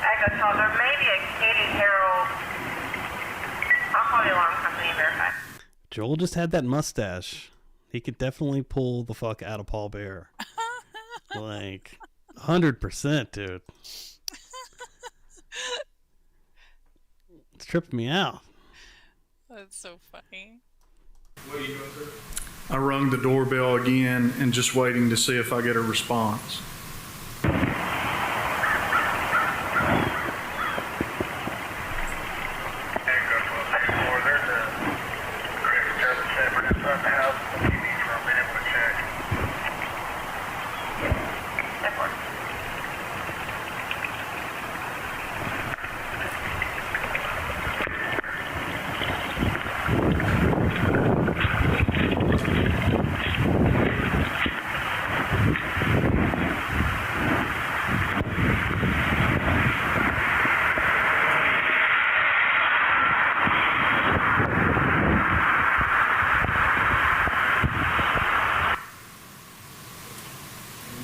Echo 12, there may be a Katie Harold. I'll call the alarm company and verify. Joel just had that mustache. He could definitely pull the fuck out of Paul Bear. 100%, dude. It's tripping me out. That's so funny. What are you doing, sir? I rung the doorbell again and just waiting to see if I get a response. There's a Chris German Shepherd in front of the house. What do you need for a minute to check? That one.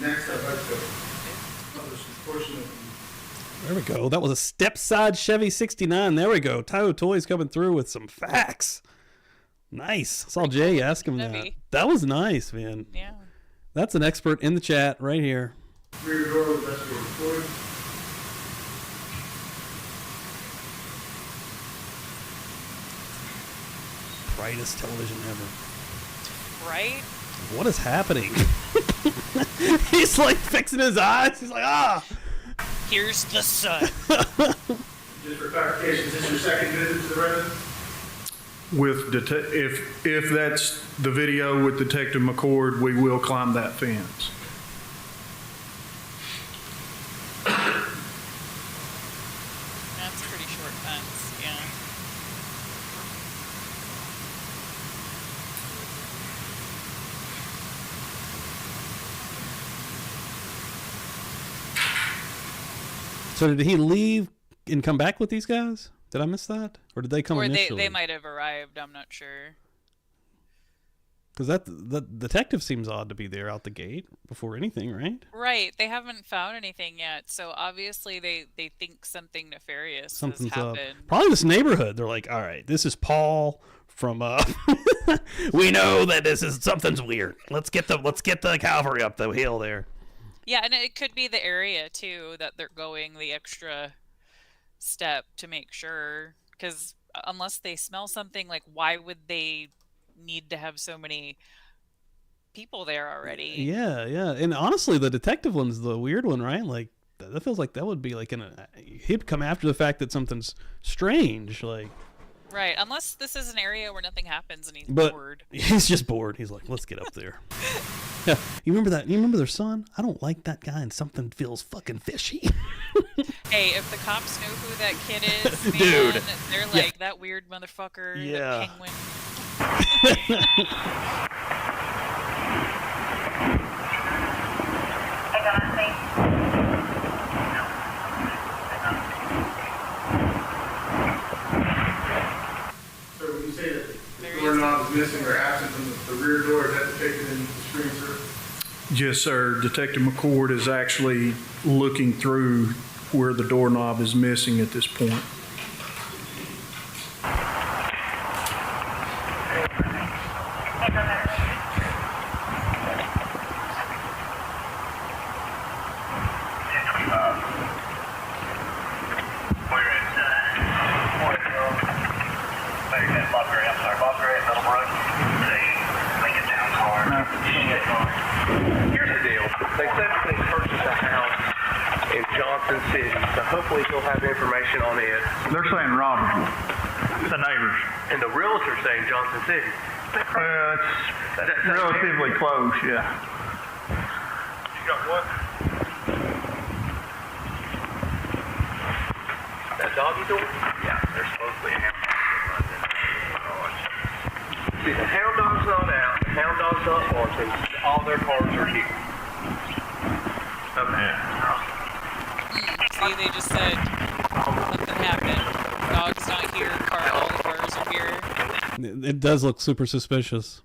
Next up, let's go. Unfortunately, There we go. That was a step-side Chevy 69. There we go. Tayo Toys coming through with some facts. Nice. I saw Jay ask him that. Chevy. That was nice, man. Yeah. That's an expert in the chat right here. rear door was best recorded. Brightest television ever. Right? What is happening? He's like fixing his eyes. He's like, ah. Here's the sun. Just for clarification, is this your second visit to the residence? With if that's the video with Detective McCord, we will climb that fence. That's a pretty short fence, yeah. So did he leave and come back with these guys? Did I miss that? Or did they come Or initially? they might have arrived, I'm not sure. Because the detective seems odd to be there out the gate before anything, right? Right, they haven't found anything yet, so obviously they think something nefarious Something's has up. happened. Probably this neighborhood. They're like, all right, this is Paul from we know that something's weird. Let's get the cavalry up the hill there. Yeah, and it could be the area too that they're going the extra step to make sure, because unless they smell something, like why would they need to have so many people there already? Yeah. And honestly, the detective one's the weird one, right? Like that feels like that would be like he'd come after the fact that something's strange, like. Right, unless this is an area where nothing happens and he's But bored. he's just bored. He's like, let's get up there. Yeah, you remember that? You remember their son? I don't like that guy, and something feels fucking fishy. Hey, if the cops know who that kid is, man, Dude. they're like, that weird motherfucker, Yeah. the penguin. Hang on, thanks. So when you say that the doorknob is missing or absent from the rear door, is that depicted in the screen, sir? Yes, sir. Detective McCord is actually looking through where the doorknob is missing at this point. Here's the deal. They said that they purchased a house in Johnson City, so hopefully he'll have information on it. They're saying Robertsville, the neighbors. And the realtor's saying Johnson City. Well, it's relatively close, yeah. You got what? That doggy door? Yeah, there's supposedly a hound dog that runs in the garage. See, the hound dog's not out. The hound dog's not wanted. All their cars are here. Okay. See, they just said something happened. Dog's not here, all the cars are here. It does look super suspicious.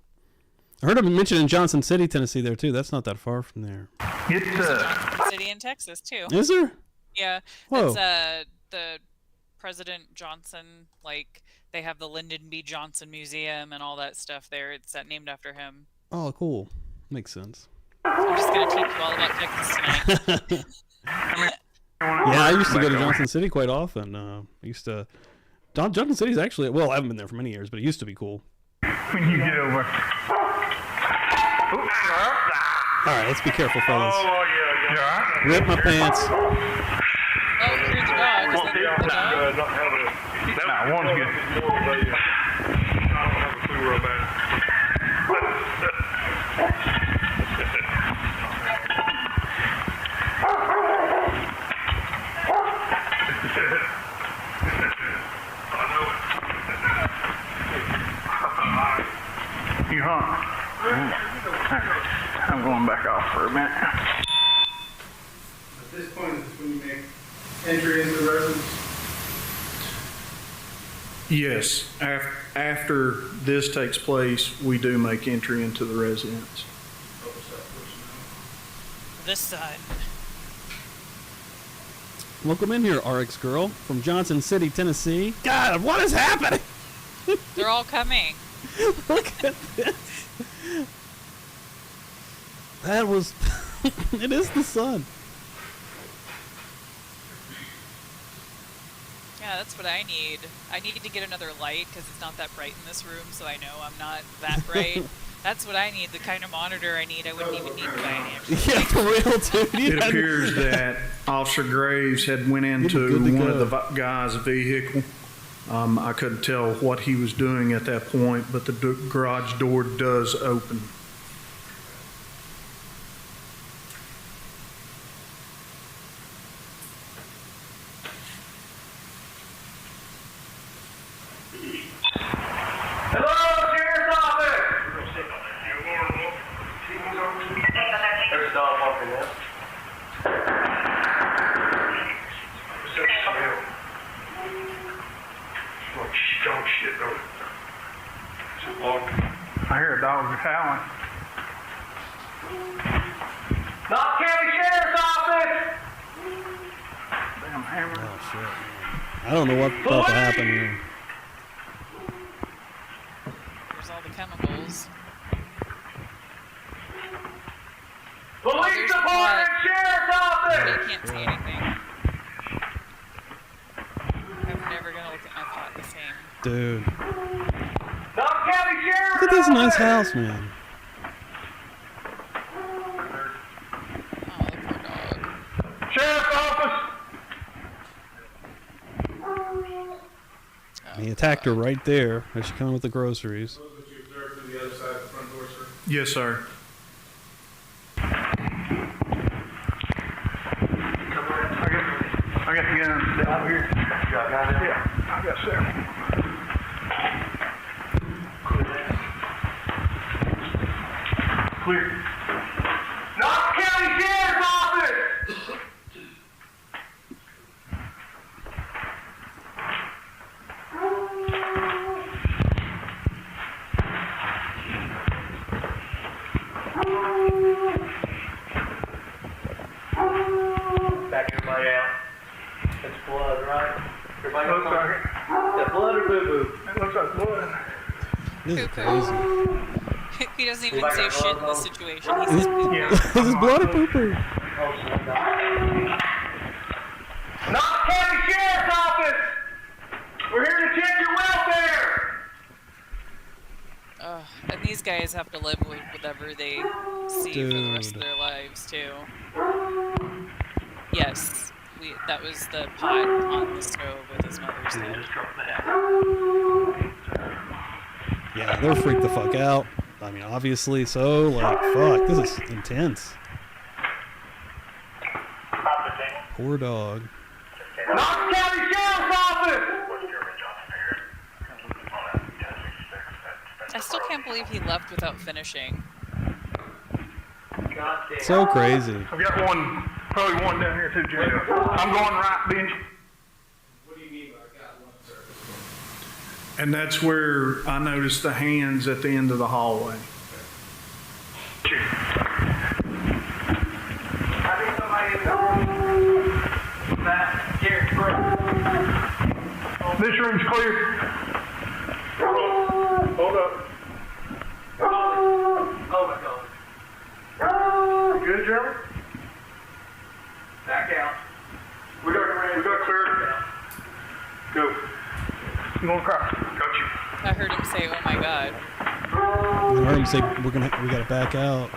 I heard him mentioned in Johnson City, Tennessee, there too. That's not that far from there. It's Johnson City in Texas, too. Is there? Yeah, Whoa. that's the President Johnson, like, they have the Lyndon B. Johnson Museum and all that stuff there. It's named after him. Oh, cool. Makes sense. I'm just going to teach you all about Texas tonight. Yeah, I used to go to Johnson City quite often. I used to. Johnson City's actually, well, I haven't been there for many years, but it used to be cool. when you get over. All right, let's be careful, fellas. Oh, yeah. You all right? Rip my pants. Oh, here's the dog. Is that the dog? Nah, one's good. You hung. I'm going back off for a minute. At this point, is when you make entry into the residence? Yes, after this takes place, we do make entry into the residence. This side. Welcome in here, RX girl from Johnson City, Tennessee. God, what is happening? They're all coming. Look at this. That was. It is the sun. Yeah, that's what I need. I need to get another light because it's not that bright in this room, so I know I'm not that bright. That's what I need, the kind of monitor I need. I wouldn't even need mine, actually. Yeah, for real, dude. It appears that Officer Graves had went into good to one go. of the guy's vehicle I couldn't tell what he was doing at that point, but the garage door does open. Hello, Sheriff's Office! There's a dog walking now. Dog shit, bro. I hear a dog howling. Knox County Sheriff's Office! Damn hammer. Oh shit. Man. I don't know what about to happen here. There's all the chemicals. Police there's Department, blood. Sheriff's Office! I can't see anything. I'm never gonna look at my pot the same. Dude. Knox County Sheriff's Look at this nice Office! house, man. Oh, the poor dog. Sheriff's office! He attacked her right there as she came with the groceries. Yes, sir. I got the gun out here. Yeah, I got several. Clear. Knox County Sheriff's Office! Back everybody out. That's blood, right? Everybody Looks got like it. that blood or boo-boo? It looks like blood. This is crazy. He doesn't even say shit in this situation. He This, says poo-poo. Yeah. this is blood or poo-poo? Knox County Sheriff's Office! We're here to check your welfare! And these guys have to live with whatever they see for the rest of Dude. their lives too. Yes, that was the pot on the stove with his mother's head. Yeah, they're freaked the fuck out. I mean, obviously so. Like, fuck, this is intense. Poor dog. Knox County Sheriff's Office! I still can't believe he left without finishing. So crazy. I've got one, probably one down here too, Jimmy. I'm going right, Benji. And that's where I noticed the hands at the end of the hallway. This room's clear. Hold up. Oh my God. You good, Jeremy? Back out. We got clear. Go. I'm going across. Got you. I heard him say, "Oh my God." I heard him say we gotta back out.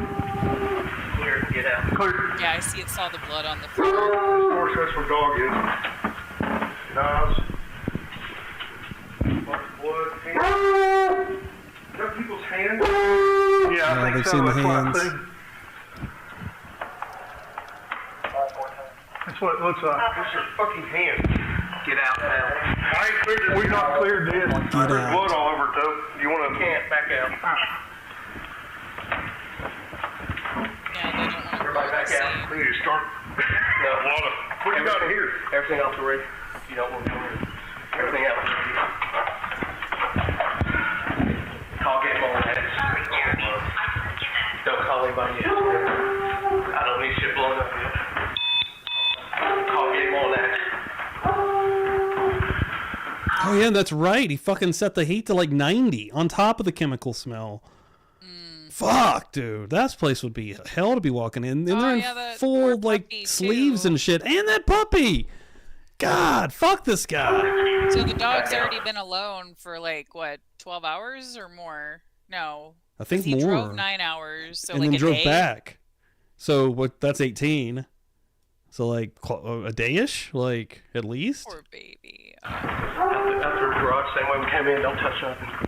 Clear. Get out. Clear. Yeah, I saw the blood on the floor. Of course, that's where dog is. Dogs. Blood. Hands. Is that people's hands? Yeah, Yeah, I think they've so. seen the That's what I hands. think. That's what it looks like. What's your fucking hands? Get out now. I ain't cleared. We're not cleared yet. Get There's out. blood all over it, though. You want to? Can't back out. Yeah, they don't want to Everybody back out. We need to start. No. A lot of. What you got here? Everything else already. You don't want to go in. Everything else. Call game on that. Don't call anybody else. I don't need shit blown up yet. Call game on that. Oh yeah, that's right. He fucking set the heat to like 90 on top of the chemical smell. Fuck, dude. That place would be hell to be walking in. And Oh, they're in yeah, the full poor like puppy, sleeves too. and shit. And that puppy. God, fuck this guy. So the dog's already been alone for like what, 12 hours or more? No, I think he more. drove 9 hours, so and like then a drove day. back. So what? That's 18. So like a day-ish, like at least. Poor baby. After the garage, same way we came in, don't touch nothing.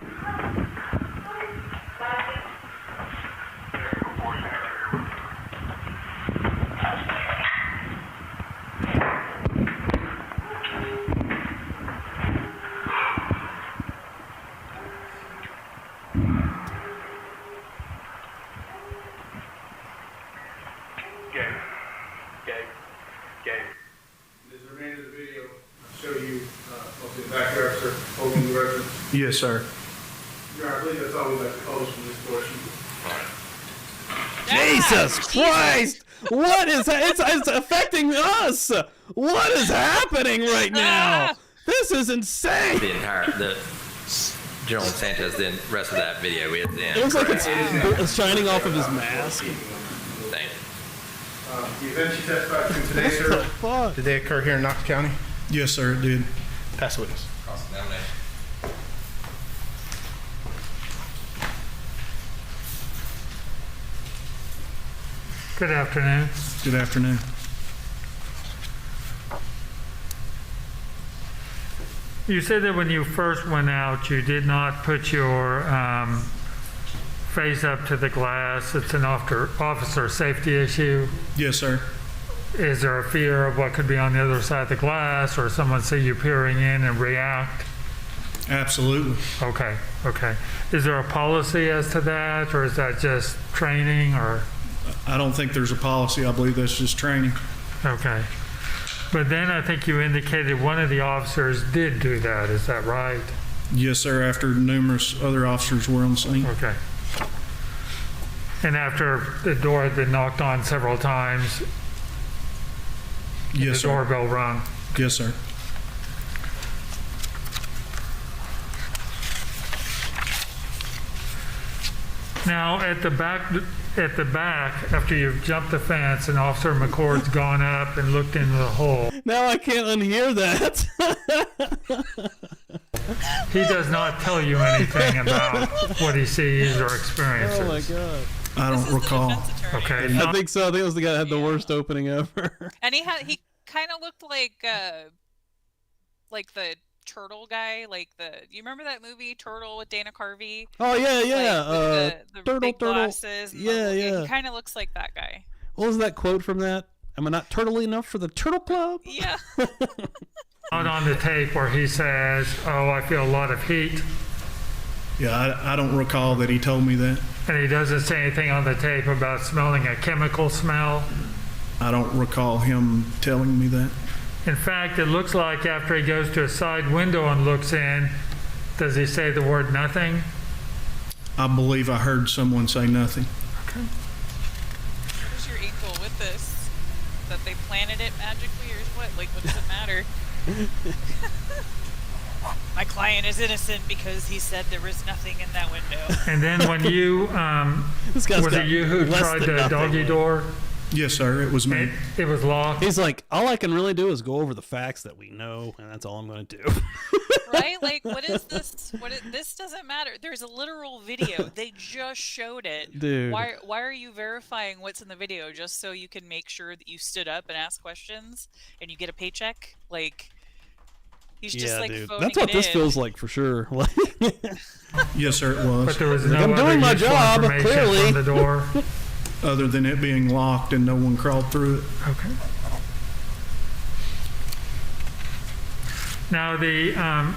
Yes, sir. I believe that's all we'd like to close from this portion. Jesus Christ! What is that? It's affecting us. What is happening right now? This is insane. The General Sanchez, the rest of that video we had then. It looks like it's shining off of his mask. Thank you. The events you testified to today, sir, Fuck. did they occur here in Knox County? Yes, sir, it did. Pass the witness. Cross-examination. Good afternoon. Good afternoon. You said that when you first went out, you did not put your face up to the glass. It's an officer safety issue. Yes, sir. Is there a fear of what could be on the other side of the glass, or someone see you peering in and react? Absolutely. Okay, okay. Is there a policy as to that, or is that just training, or? I don't think there's a policy. I believe that's just training. Okay. But then I think you indicated one of the officers did do that. Is that right? Yes, sir, after numerous other officers were on the scene. Okay. And after the door had been knocked on several times, Yes, the sir. doorbell rung. Yes, sir. Now, at the back, after you've jumped the fence and Officer McCord's gone up and looked into the hole, Now I can't unhear that. he does not tell you anything about what he sees or experiences. Oh my god. I This don't is the recall. defense attorney. Okay. I think so. I think it was the guy that had the worst opening ever. And he kind of looked like the turtle guy, you remember that movie Turtle with Dana Carvey? Oh yeah, yeah. Like, with the turtle, big turtle. glasses. And Yeah, yeah. He kind of looks like that guy. What was that quote from that? Am I not turtly enough for the Turtle Club? Yeah. Not on the tape where he says, "Oh, I feel a lot of heat," Yeah, I don't recall that he told me that. and he doesn't say anything on the tape about smelling a chemical smell. I don't recall him telling me that. In fact, it looks like after he goes to a side window and looks in, does he say the word nothing? I believe I heard someone say nothing. Okay. What is your angle with this? That they planted it magically, or what? Like, what does it matter? My client is innocent because he said there was nothing in that window. And then when you, This guy's was got it you who less tried than the nothing doggy left. door? Yes, sir, it was me. It was locked. He's like, all I can really do is go over the facts that we know, and that's all I'm going to do. Right? Like, what is this? This doesn't matter. There's a literal video. They just showed it. Dude. Why are you verifying what's in the video just so you can make sure that you stood up and asked questions and you get a paycheck? Like, he's just like dude. phoning That's what it this in. feels like for sure. Like, Yes, sir, it was. But there was Like, no I'm other doing my useful job, information clearly. from the door. Other than it being locked and no one crawled through it. Okay. Now the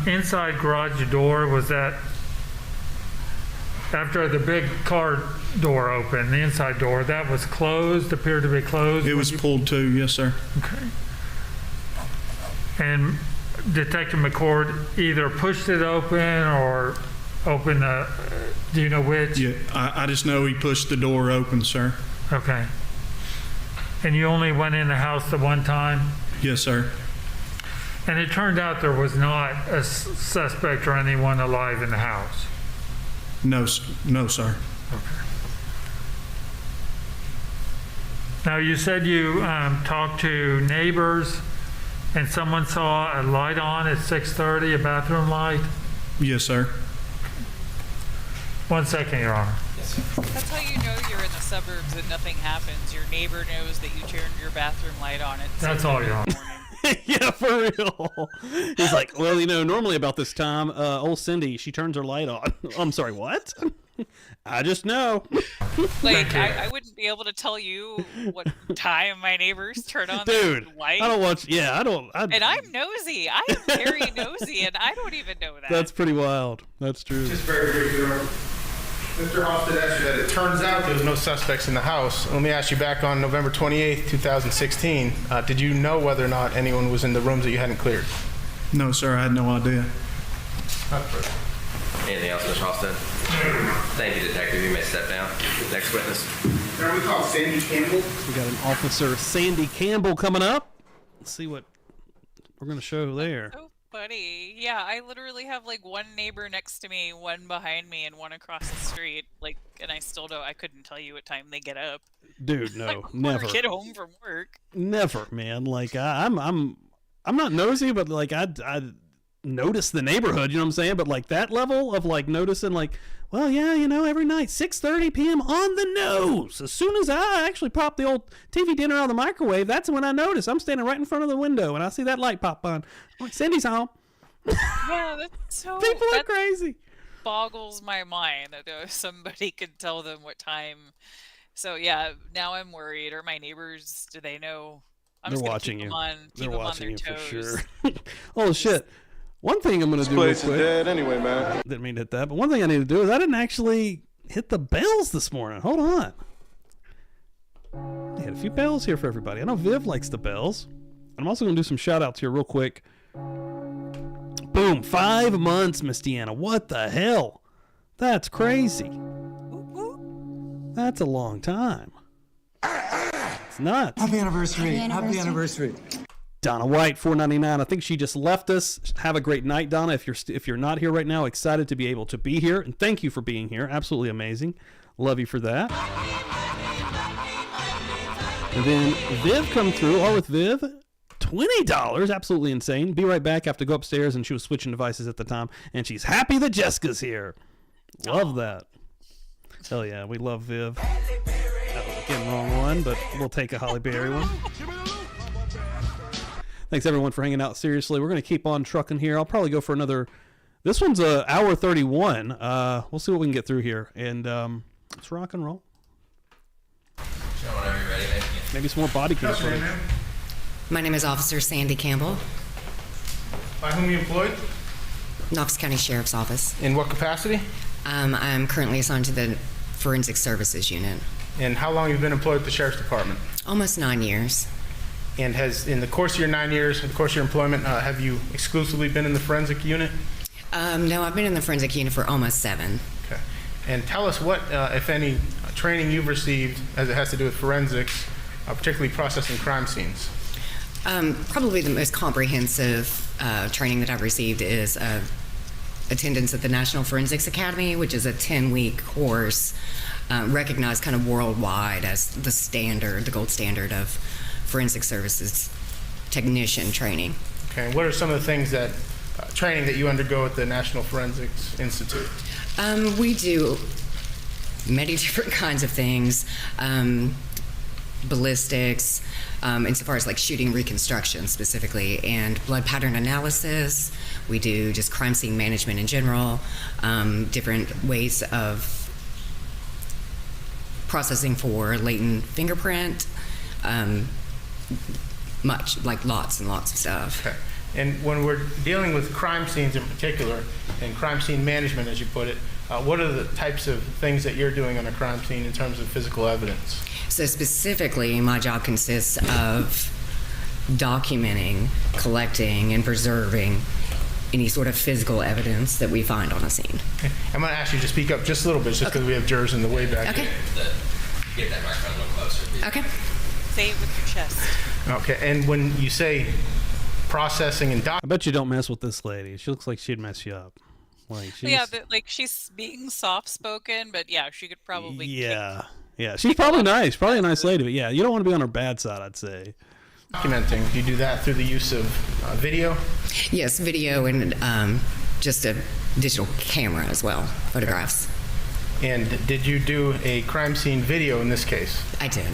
inside garage door, was that after the big car door opened, the inside door, that was closed, appeared to be closed? It was pulled to, yes, sir. Okay. And Detective McCord either pushed it open or opened the, do you know which? Yeah, I just know he pushed the door open, sir. Okay. And you only went in the house the one time? Yes, sir. And it turned out there was not a suspect or anyone alive in the house? No, no, sir. Now, you said you talked to neighbors and someone saw a light on at 6:30, a bathroom light. Yes, sir. 1 second, Your Honor. That's how you know you're in the suburbs and nothing happens. Your neighbor knows that you turned your bathroom light on at That's all, Your Honor. Yeah, for real. He's like, well, normally about this time, old Cindy, she turns her light on. I'm sorry, what? I just know. Like, I wouldn't be able to tell you what time my neighbors turn on their light. I don't watch. Yeah, I don't. And I'm nosy. I am very nosy, and I don't even know that. That's pretty wild. That's true. Just very briefly, Mr. Hoffman asked you that it turns out there was no suspects in the house. Let me ask you, back on November 28th, 2016, did you know whether or not anyone was in the rooms that you hadn't cleared? No, sir, I had no idea. Anything else, Mr. Halsted? Thank you, Detective. You may step down. Next witness. We call Sandy Campbell. We got an Officer Sandy Campbell coming up. Let's see what we're going to show there. So funny. Yeah, I literally have like one neighbor next to me, one behind me, and one across the street. Like, and I still don't. I couldn't tell you what time they get up. Dude, no, like, never. Or get home from work. Never, man. Like I'm not nosy, but like I notice the neighborhood. You know what I'm saying? But like that level of like noticing, like, well, yeah, every night 6:30 p.m. on the nose. As soon as I actually pop the old TV dinner out of the microwave, that's when I notice. I'm standing right in front of the window and I see that light pop on. I'm like, Cindy's home. Yeah, that's so. People are crazy. Boggles my mind that somebody could tell them what time. So yeah, now I'm worried. Are my neighbors? Do they know? They're watching you. They're watching you for sure. Oh shit. One thing I'm going to do real quick. Dead anyway, man. Didn't mean to hit that, but one thing I need to do is I didn't actually hit the bells this morning. Hold on. I had a few bells here for everybody. I know Viv likes the bells. I'm also going to do some shout outs here real quick. Boom. 5 months, Miss Deanna. What the hell? That's crazy. That's a long time. It's nuts. Happy anniversary. Happy anniversary. Donna White, $4.99. I think she just left us. Have a great night, Donna. If you're not here right now, excited to be able to be here, and thank you for being here. Absolutely amazing. Love you for that. And then Viv come through. All with Viv, $20. Absolutely insane. Be right back. Have to go upstairs, and she was switching devices at the time, and she's happy that Jessica's here. Love that. Hell yeah, we love Viv. Again, wrong one, but we'll take a Holly Berry one. Thanks everyone for hanging out. Seriously, we're going to keep on trucking here. I'll probably go for another. This one's hour 31. We'll see what we can get through here, and let's rock and roll. Whenever you're ready, maybe some more body cam footage. My name is Officer Sandy Campbell. By whom are you employed? Knox County Sheriff's Office. In what capacity? I'm currently assigned to the Forensic Services Unit. And how long have you been employed at the Sheriff's Department? Almost 9 years. And in the course of your 9 years, in the course of your employment, have you exclusively been in the forensic unit? No, I've been in the forensic unit for almost 7. Okay. And tell us what, if any, training you've received as it has to do with forensics, particularly processing crime scenes. Probably the most comprehensive training that I've received is attendance at the National Forensics Academy, which is a 10-week course recognized kind of worldwide as the standard, the gold standard of forensic services technician training. Okay, and what are some of the things that training that you undergo at the National Forensics Institute? We do many different kinds of things, ballistics, insofar as like shooting reconstruction specifically, and blood pattern analysis. We do just crime scene management in general, different ways of processing for latent fingerprint, lots and lots of stuff. Okay. And when we're dealing with crime scenes in particular, and crime scene management, as you put it, what are the types of things that you're doing on a crime scene in terms of physical evidence? So specifically, my job consists of documenting, collecting, and preserving any sort of physical evidence that we find on a scene. Okay. I'm going to ask you to speak up just a little bit, just because we have jurors in the way back. Okay. Get that microphone a little closer, please. Okay. Say it with your chest. Okay, and when you say processing and I bet you don't mess with this lady. She looks like she'd mess you up. Like she's, yeah, she's being soft-spoken, but yeah, she could probably. Yeah, she's probably nice, probably a nice lady, but yeah, you don't want to be on her bad side, I'd say. Documenting, do you do that through the use of video? Yes, video and just a digital camera as well, photographs. And did you do a crime scene video in this case? I did.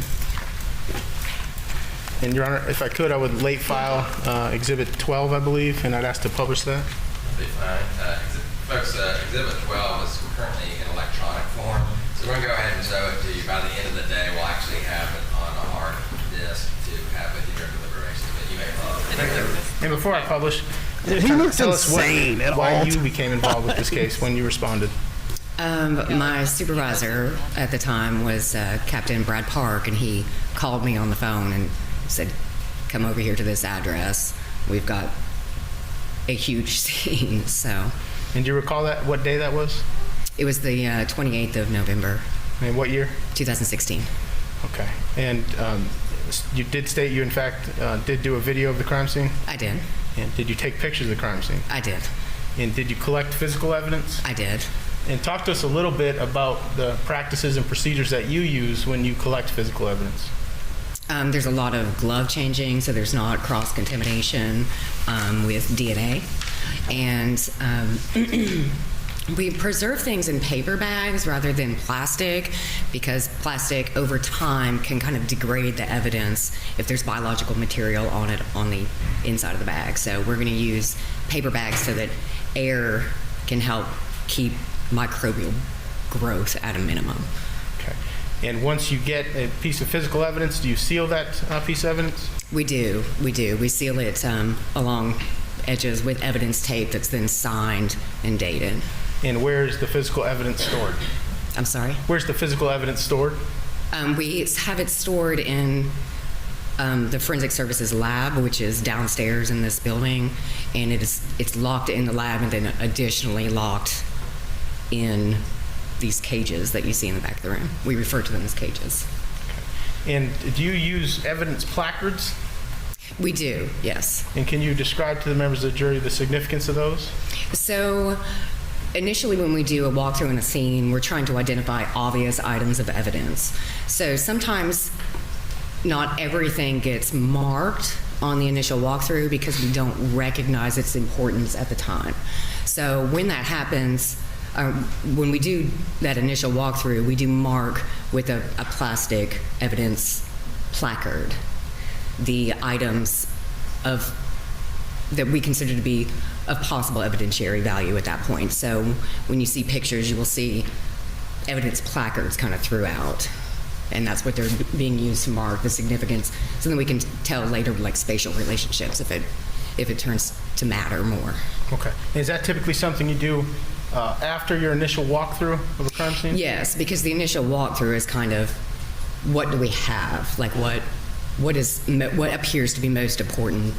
And Your Honor, if I could, I would late file Exhibit 12, I believe, and I'd ask to publish that. Be fine. Folks, Exhibit 12 is currently in electronic form, so we're going to go ahead and show it to you. By the end of the day, we'll actually have it on a hard disk to have with you during deliberation, but you may follow. And before I publish, Dude, he looks tell us insane at why all you became involved with this case, when you responded. My supervisor at the time was Captain Brad Park, and he called me on the phone and said, come over here to this address. We've got a huge scene, so. And do you recall what day that was? It was the 28th of November. And what year? 2016. Okay. And you did state you, in fact, did do a video of the crime scene? I did. And did you take pictures of the crime scene? I did. And did you collect physical evidence? I did. And talk to us a little bit about the practices and procedures that you use when you collect physical evidence. There's a lot of glove changing, so there's not cross-contamination with DNA. And we preserve things in paper bags rather than plastic, because plastic over time can kind of degrade the evidence if there's biological material on it on the inside of the bag. So we're going to use paper bags so that air can help keep microbial growth at a minimum. Okay. And once you get a piece of physical evidence, do you seal that piece of evidence? We do. We seal it along edges with evidence tape that's then signed and dated. And where is the physical evidence stored? I'm sorry? Where's the physical evidence stored? We have it stored in the Forensic Services lab, which is downstairs in this building, and it's locked in the lab and then additionally locked in these cages that you see in the back of the room. We refer to them as cages. Okay. And do you use evidence placards? We do, yes. And can you describe to the members of the jury the significance of those? So initially when we do a walkthrough in a scene, we're trying to identify obvious items of evidence. So sometimes not everything gets marked on the initial walkthrough because we don't recognize its importance at the time. So when that happens, when we do that initial walkthrough, we do mark with a plastic evidence placard the items that we consider to be of possible evidentiary value at that point. So when you see pictures, you will see evidence placards kind of throughout, and that's what they're being used to mark the significance, so then we can tell later like spatial relationships if it turns to matter more. Okay. Is that typically something you do after your initial walkthrough of a crime scene? Yes, because the initial walkthrough is kind of what do we have, like what appears to be most important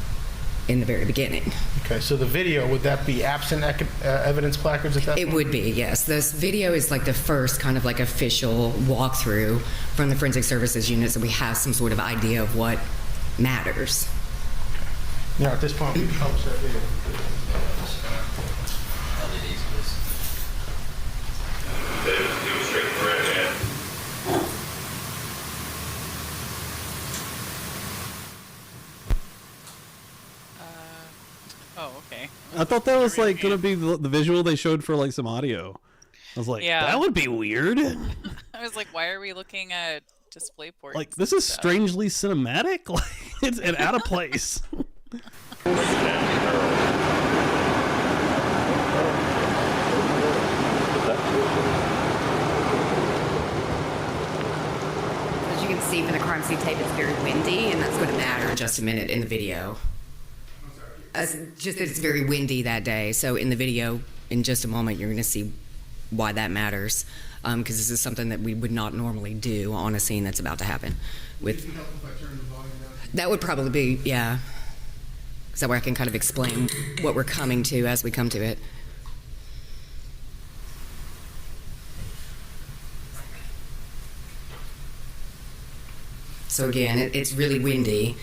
in the very beginning. Okay, so the video, would that be absent evidence placards at that point? It would be, yes. This video is like the first kind of like official walkthrough from the Forensic Services unit, so we have some sort of idea of what matters. Okay. Now, at this point, we can publish that video. Oh, okay. I thought that was like going to be the visual they showed for like some audio. I was like, Yeah. that would be weird. I was like, why are we looking at display ports? Like, this is strangely cinematic. Like, it's and out of place. As you can see from the crime scene tape, it's very windy, and that's going to matter in just a minute in the video. Just that it's very windy that day, so in the video, in just a moment, you're going to see why that matters, because this is something that we would not normally do on a scene that's about to happen. That would probably be, yeah. Is that where I can kind of explain what we're coming to as we come to it? So again, it's really windy.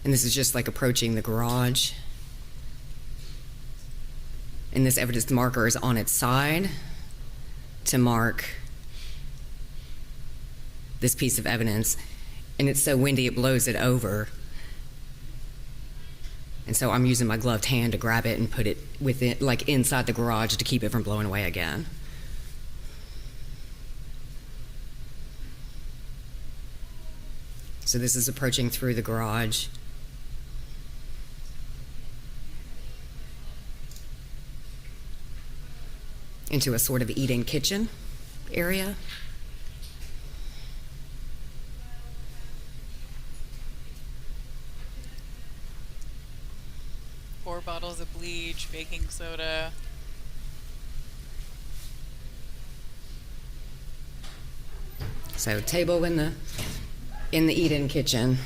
And this is just like approaching the garage. And this evidence marker is on its side to mark this piece of evidence. And it's so windy it blows it over. And so I'm using my gloved hand to grab it and put it within, like inside the garage, to keep it from blowing away again. So this is approaching through the garage. Into a sort of eat-in kitchen area. 4 bottles of bleach, baking soda. So table in the eat-in kitchen.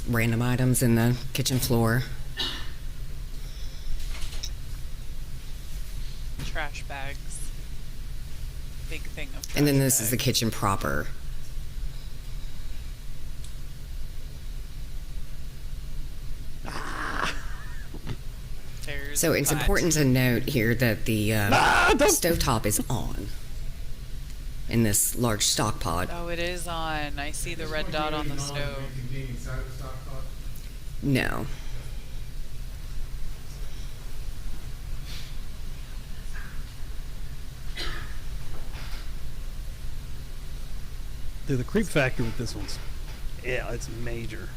Random items in the kitchen floor. Trash bags. Big thing of trash And then this bags. is the kitchen proper. There's So it's butt. important to note here that the stovetop is on in this large stock pod. Oh, it is on. I see the red dot on the stove. No. Dude, the creep factor with this one's, yeah, it's major.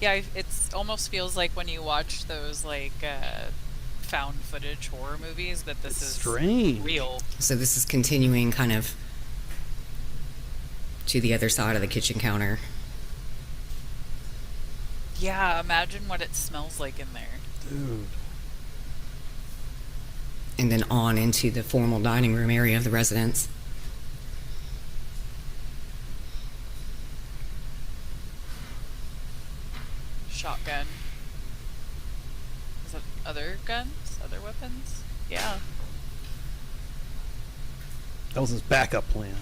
Yeah, it's almost feels like when you watch those like found footage horror movies, but this is Strange. real. So this is continuing kind of to the other side of the kitchen counter. Yeah, imagine what it smells like in there. Dude. And then on into the formal dining room area of the residence. Shotgun. Is that other guns? Other weapons? Yeah. That was his backup plan.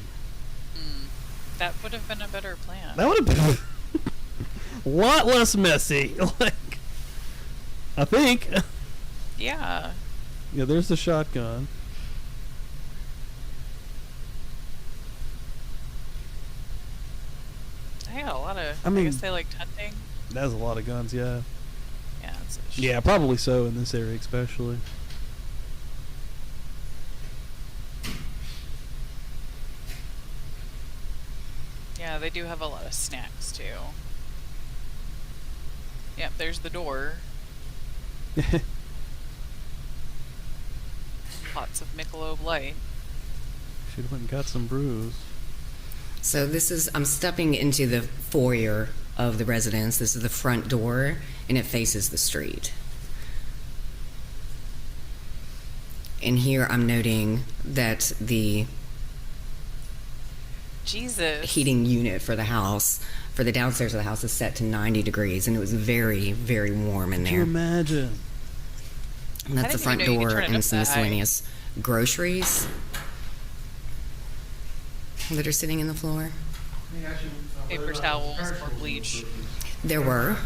That would have been a better plan. That would have been a lot less messy. Like, I think. Yeah. Yeah, there's the shotgun. I got a lot of. I mean- guess they liked hunting. That's a lot of guns, yeah. Yeah. It's a Yeah, probably so in this area, especially. Yeah, they do have a lot of snacks too. Yep, there's the door. Lots of Michelob Light. Should have went and got some brews. So this is, I'm stepping into the foyer of the residence. This is the front door, and it faces the street. And here I'm noting that the Jesus. heating unit for the house, for the downstairs of the house, is set to 90 degrees, and it was very, very warm in Can you there. imagine? And that's I the didn't front even know you could door turn it and up some that high. miscellaneous groceries that are sitting in the floor. Paper towels, more bleach. There were.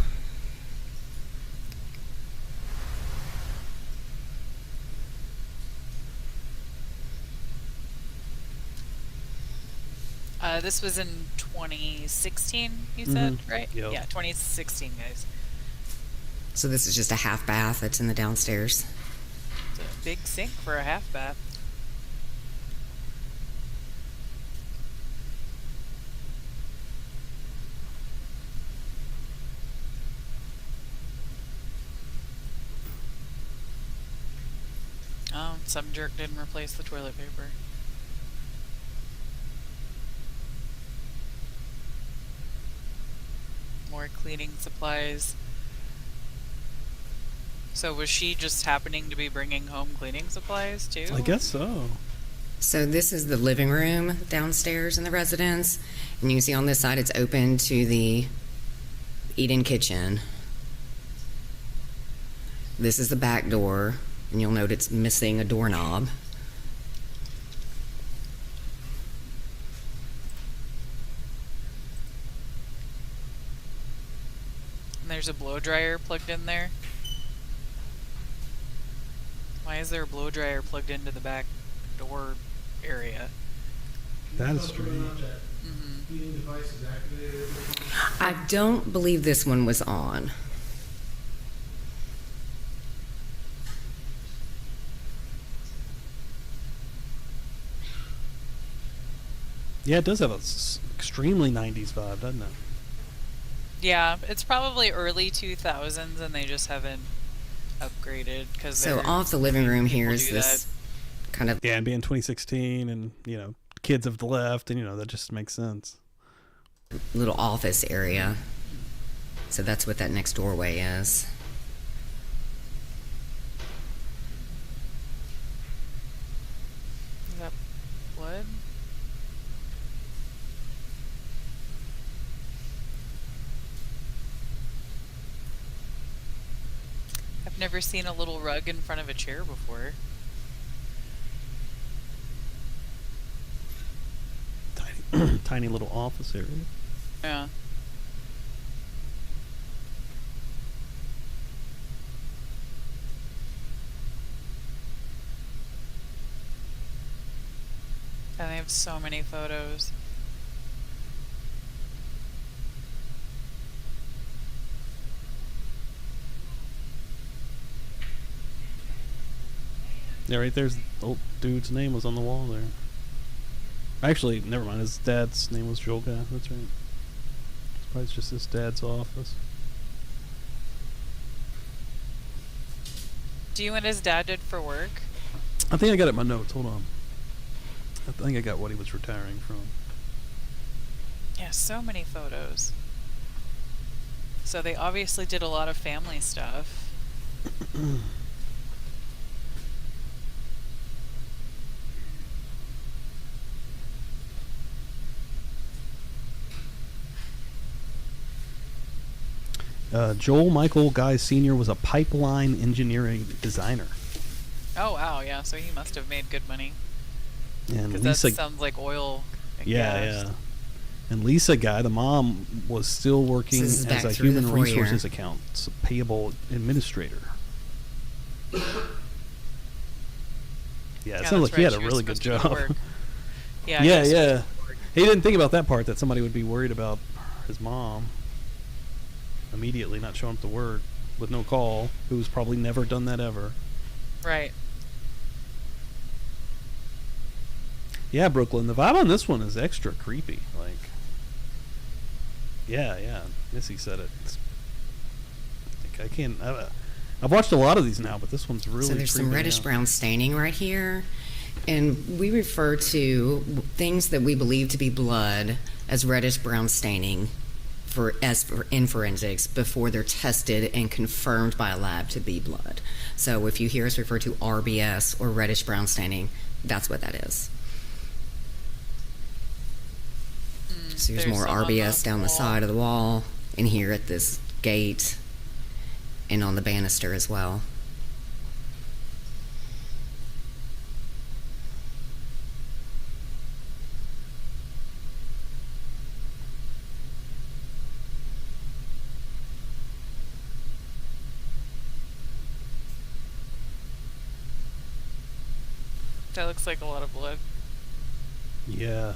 This was in 2016, you said, right? Yep. Yeah, 2016, guys. So this is just a half bath that's in the downstairs. It's a big sink for a half bath. Oh, some jerk didn't replace the toilet paper. More cleaning supplies. So was she just happening to be bringing home cleaning supplies too? I guess so. So this is the living room downstairs in the residence, and you can see on this side it's open to the eat-in kitchen. This is the back door, and you'll note it's missing a doorknob. there's a blow dryer plugged in there. Why is there a blow dryer plugged into the back door area? That is strange. Heating device is activated. I don't believe this one was on. Yeah, it does have a extremely 90s vibe, doesn't it? Yeah, it's probably early 2000s, and they just haven't upgraded because. So off the living room here is this kind of Yeah, and being 2016, and kids have left, and that just makes sense. little office area. So that's what that next doorway is. Is that blood? I've never seen a little rug in front of a chair before. Tiny little office area. Yeah. And they have so many photos. Yeah, right there's the old dude's name was on the wall there. Actually, never mind. His dad's name was Joel Guy. That's right. It's probably just his dad's office. Do you know what his dad did for work? I think I got it in my notes. Hold on. I think I got what he was retiring from. Yeah, so many photos. So they obviously did a lot of family stuff. Joel Michael Guy Sr. was a pipeline engineering designer. Oh wow, yeah. So he must have made good money. And Because Lisa, that sounds like oil. And yeah, gas. yeah. And Lisa Guy, the mom, was still working This is as back a through the human foyer. resources accounts payable administrator. Yeah, it Yeah, sounds like that's he had right, a she was really good supposed to go to job. work. Yeah, Yeah, he was yeah. supposed to work. He didn't think about that part, that somebody would be worried about his mom immediately not showing up to work with no call, who's probably never done that ever. Right. Yeah, Brooklyn. The vibe on this one is extra creepy. Like, yeah. Missy said it. I can't. I've watched a lot of these now, but this one's really. So there's some creeping me reddish out. brown staining right here. And we refer to things that we believe to be blood as reddish brown staining in forensics before they're tested and confirmed by a lab to be blood. So if you hear us refer to RBS or reddish brown staining, that's what that is. So there's more some on RBS the down the wall. side of the wall, and here at this gate, and on the banister as well. That looks like a lot of blood. Yeah.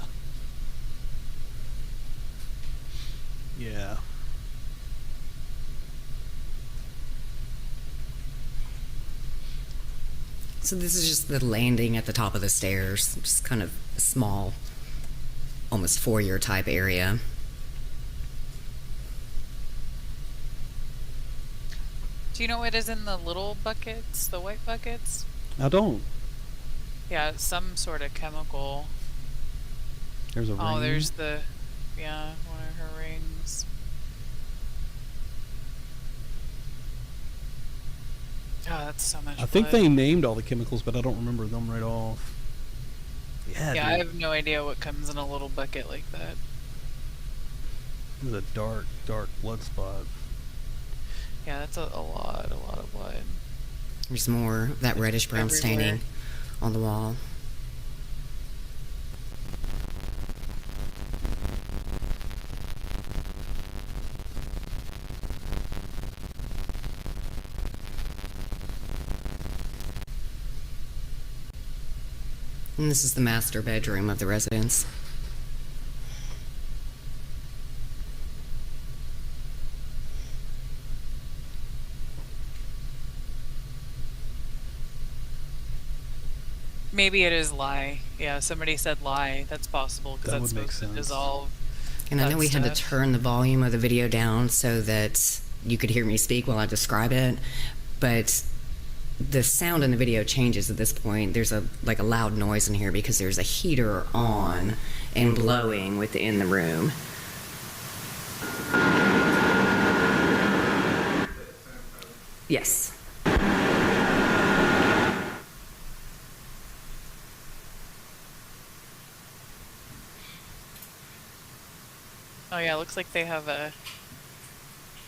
Yeah. So this is just the landing at the top of the stairs, just kind of a small, almost foyer type area. Do you know what is in the little buckets, the white buckets? I don't. Yeah, it's some sort of chemical. There's a ring. Oh, there's one of her rings. Oh, that's so much I think blood. they named all the chemicals, but I don't remember them right off. Yeah, Yeah, I dude. have no idea what comes in a little bucket like that. This is a dark, dark blood spot. Yeah, that's a lot of blood. There's more of that reddish brown Everywhere. staining on the wall. And this is the master bedroom of the residence. Maybe it is lie. Yeah, somebody said lie. That's possible because That that's would make supposed to sense. dissolve. And I that know we had to stuff. turn the volume of the video down so that you could hear me speak while I describe it, but the sound in the video changes at this point. There's a loud noise in here because there's a heater on and blowing within the room. Yes. Oh yeah, looks like they have a.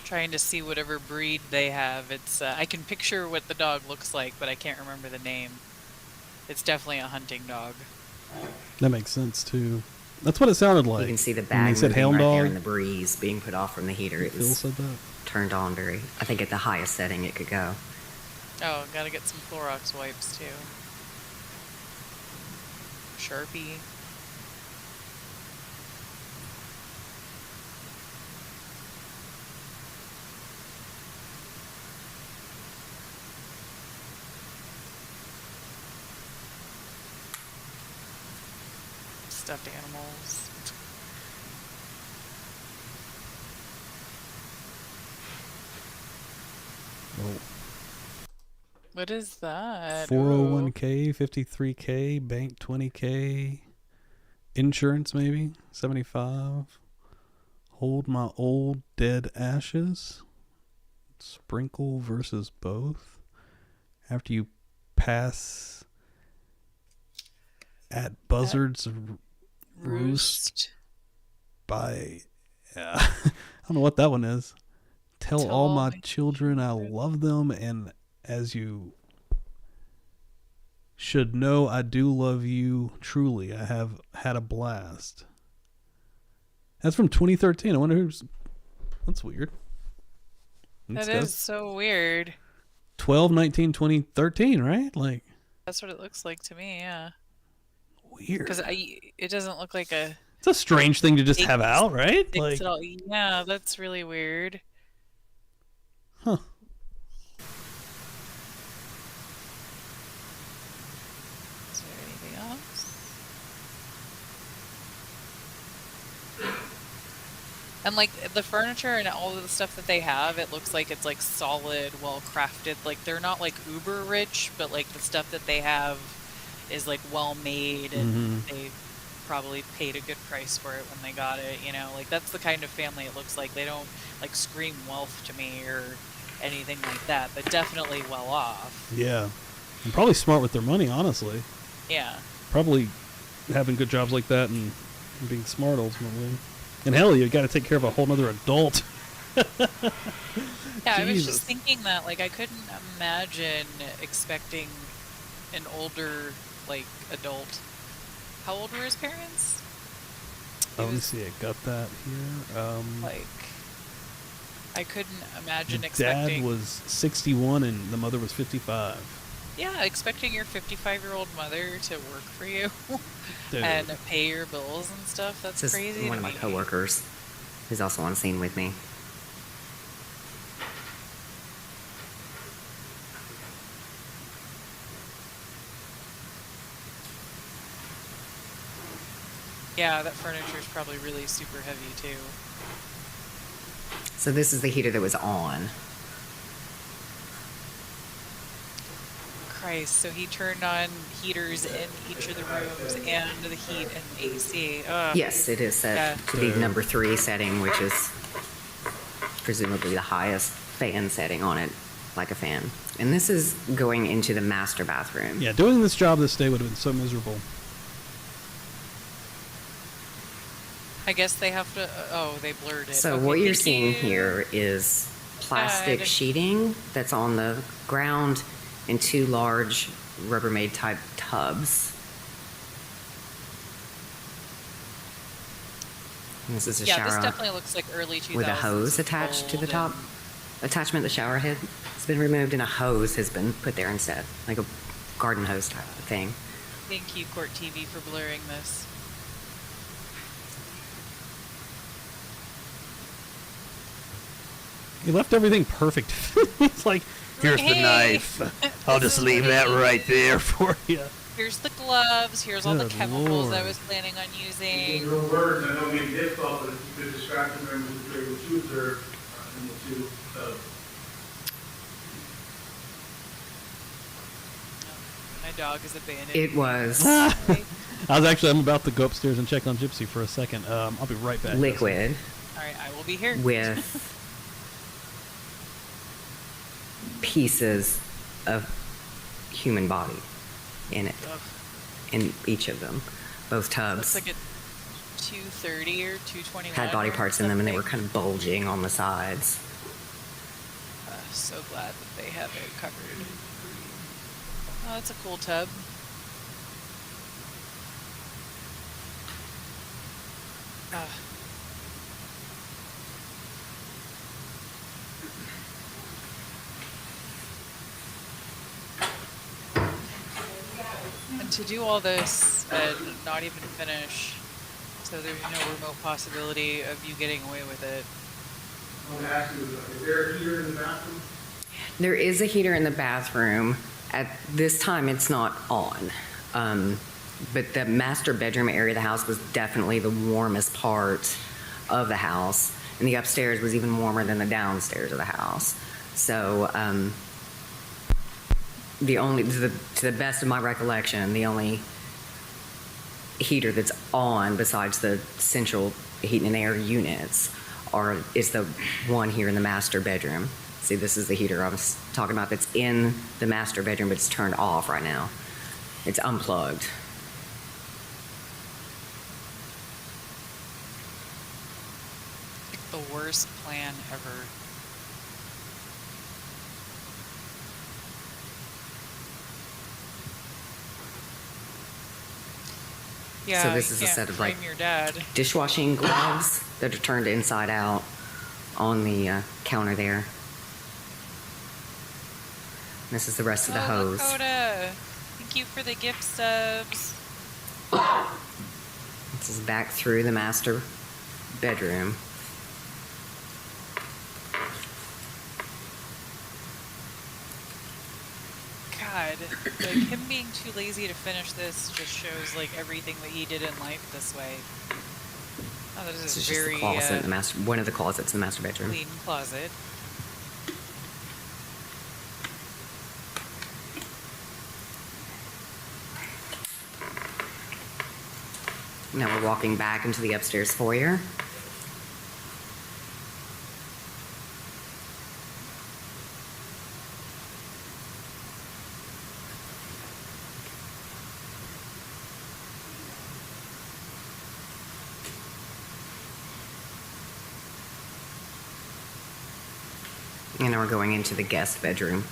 Trying to see whatever breed they have. It's I can picture what the dog looks like, but I can't remember the name. It's definitely a hunting dog. That makes sense too. That's what it sounded like. You can see the When bag they said moving hound right there dog. and the breeze being put off from the heater. It Phil was said that. turned on I think at the highest setting it could go. Oh, gotta get some Clorox wipes too. Sharpie. Stuffed animals. Oh. What is that? 401k, 53k, bank 20k, insurance maybe 75. Hold my old dead ashes. Sprinkle versus both. After you pass at Buzzard's Roost by I don't know what that one is. Tell all my children I love them, and as you should know, I do love you truly. I have had a blast. That's from 2013. I wonder who's. That's weird. That is so weird. 12, 19, 20, 13, right? Like, That's what it looks like to me, yeah. weird. Because it doesn't look like a. It's a strange thing to just have out, right? Like, Yeah, that's really weird. huh. Is there anything else? And like the furniture and all of the stuff that they have, it looks like it's like solid, well crafted. Like they're not like uber rich, but like the stuff that they have is like well made, and they probably paid a good price for it when they got it. You know, like that's the kind of family it looks like. They don't like scream wealth to me or anything like that, but definitely well off. Yeah. And probably smart with their money, honestly. Yeah. Probably having good jobs like that and being smart ultimately. And hell, you got to take care of a whole nother adult. Yeah, I was Jesus. just thinking that, like, I couldn't imagine expecting an older, like, adult. How old were his parents? Oh, let me see. I got that here. Like, I couldn't imagine the expecting. dad was 61 and the mother was 55. Yeah, expecting your 55-year-old mother to work for you Dude. and pay your bills and stuff. That's This is crazy. one to of my me. coworkers who's also on scene with me. Yeah, that furniture is probably really super heavy too. So this is the heater that was on. Christ, so he turned on heaters in each of the rooms and the heat and the AC. Ugh. Yes, it is set Yeah. to the number 3 setting, which is presumably the highest fan setting on it, like a fan. And this is going into the master bathroom. Yeah, doing this job this day would have been so miserable. I guess they have to. Oh, they blurred it. So Okay, what you're thank seeing you. here is plastic God. sheeting that's on the ground in 2 large Rubbermaid type tubs. And this is a Yeah, shower this definitely looks like early 2000s. with a hose attached to the top. Attachment, the shower head has been removed and a hose has been put there instead, like a garden hose type of thing. Thank you, Court TV, for blurring this. He left everything perfect. It's like, here's the knife. I'll just leave that right there for you. Here's the gloves. Here's all the Good chemicals I Lord. was planning on In using. your words, I know it may be difficult, but if you could describe the members of the jury what you observed in the two My dog is abandoned. It was I'm about to go upstairs and check on Gypsy for a second. I'll be right back. liquid All right, I will be here. with pieces of human body in it, Ugh. in each of them. Both Looks tubs like a 230 or 221. had body or parts in them, and they were something. kind of bulging on the sides. So glad that they have it covered. Oh, that's a cool tub. Ah. And to do all this and not even finish, so there's no remote possibility of you getting away with it. I want to ask you, is there a heater in the bathroom? There is a heater in the bathroom. At this time, it's not on. But the master bedroom area of the house was definitely the warmest part of the house. And the upstairs was even warmer than the downstairs of the house. So, to the best of my recollection, the only heater that's on besides the central heat and air units is the one here in the master bedroom. See, this is the heater I was talking about that's in the master bedroom, but it's turned off right now. It's unplugged. The worst plan ever. Yeah, So this you is a can't set of, blame like, your dad. Dishwashing gloves that are turned inside out on the counter there. This is the rest of the hose. Lakota, thank you for the gift subs. This is back through the master bedroom. God, like him being too lazy to finish this just shows like everything that he did in life this way. Oh, that This is is a just very the closet in the master, one of the closets in the master bedroom. clean closet. Now we're walking back into the upstairs foyer. And now we're going into the guest bedroom.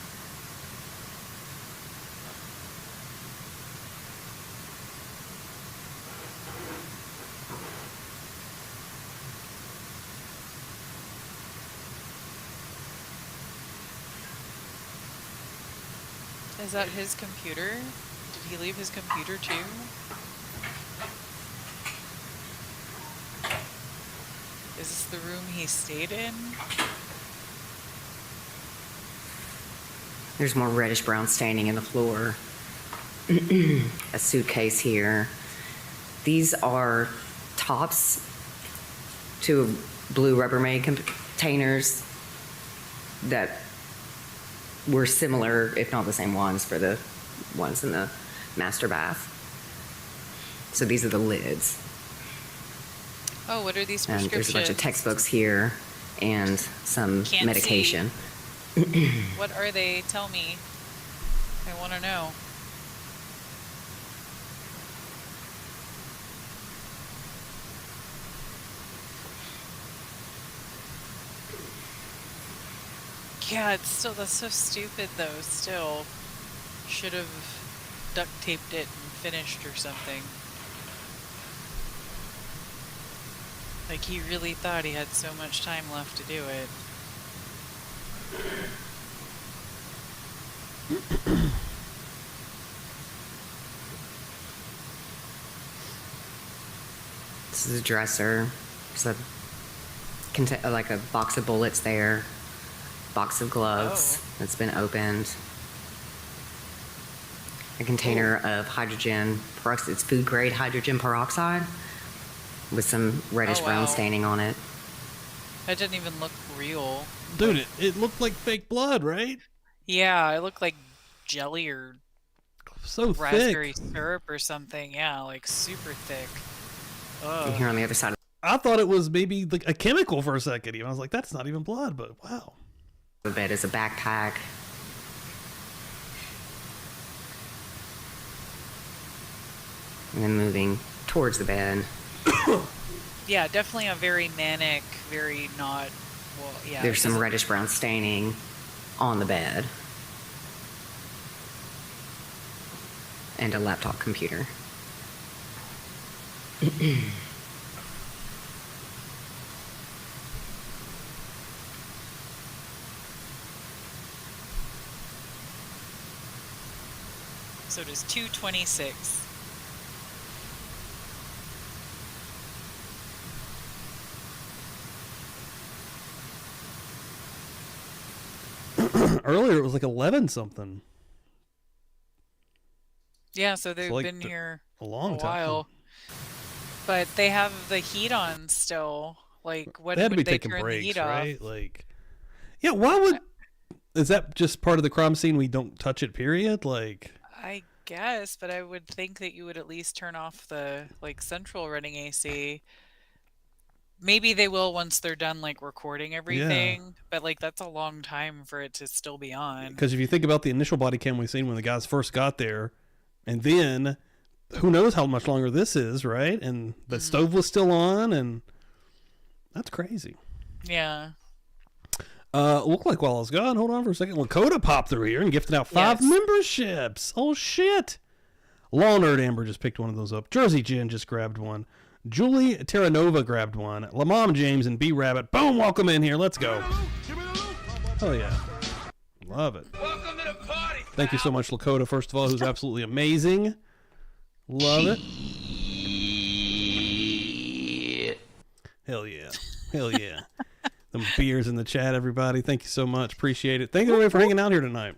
Is that his computer? Did he leave his computer too? Is this the room he stayed in? There's more reddish brown staining in the floor. A suitcase here. These are tops to blue Rubbermaid containers that were similar, if not the same ones, for the ones in the master bath. So these are the lids. Oh, what are these And prescriptions? there's a bunch of textbooks here and some Can't medication. What are they? Tell me. I want to know. Yeah, it's still, that's so stupid though, still. Should have duct taped it and finished or something. Like he really thought he had so much time left to do it. This is a dresser. There's like a box of bullets there. Box of gloves that's been opened. A container of hydrogen peroxide. It's food grade hydrogen peroxide with some reddish brown staining on it. That didn't even look real. Dude, it looked like fake blood, right? Yeah, it looked like jelly or so raspberry thick. syrup or something. Yeah, like super thick. And here on the other side. I thought it was maybe like a chemical for a second. Even I was like, that's not even blood, but wow. The bed is a backpack. And then moving towards the bed. Yeah, definitely a very manic, very not. Well, yeah. There's some reddish brown staining on the bed. And a laptop computer. So does 226. Earlier it was like 11 something. Yeah, so they've like been here a long while. But they have the heat on still. Like, when They had to be would they taking turn breaks, the heat off? right? Like, yeah, why would... Is that just part of the crime scene? We don't touch it, period? Like... I guess, but I would think that you would at least turn off the, like, central running AC. Maybe they will once they're done, like, recording everything. But, like, that's a long time for it to still be on. Because if you think about the initial body cam we seen when the guys first got there, and then who knows how much longer this is, right? And the stove was still on, and that's crazy. Yeah. Looked like while I was gone, hold on for a second. Lakota popped through here and gifted out 5 memberships. Oh, shit. Law Nerd Amber just picked one of those up. Jersey Jen just grabbed one. Julie Terranova grabbed one. Lamom James and B Rabbit. Boom, welcome in here. Let's go. Oh, yeah. Love it. Welcome to the party. Thank you so much, Lakota, first of all, who's absolutely amazing. Love it. Hell yeah. Hell yeah. Them beers in the chat, everybody. Thank you so much. Appreciate it. Thank you everybody for hanging out here tonight.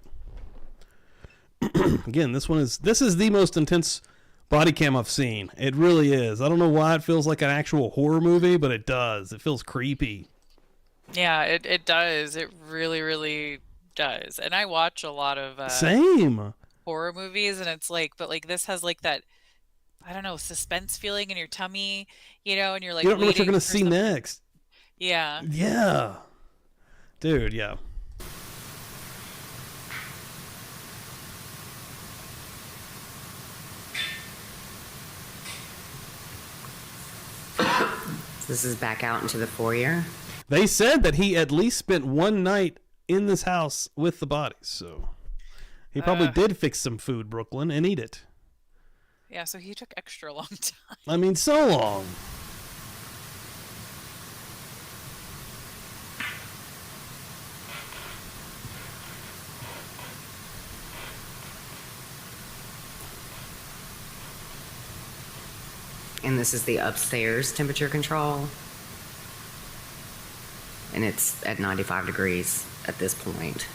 Again, this is the most intense body cam I've seen. It really is. I don't know why it feels like an actual horror movie, but it does. It feels creepy. Yeah, it does. It really, really does. And I watch a lot of Same horror movies, and it's like, but like this has like that, I don't know, suspense feeling in your tummy, you know, and you're like, you don't know what you're waiting gonna for see something. next. Yeah. Yeah. Dude, yeah. This is back out into the foyer. They said that he at least spent one night in this house with the bodies, so he probably did fix some food, Brooklyn, and eat it. Yeah, so he took extra long time. I mean, so long. And this is the upstairs temperature control. And it's at 95 degrees at this point.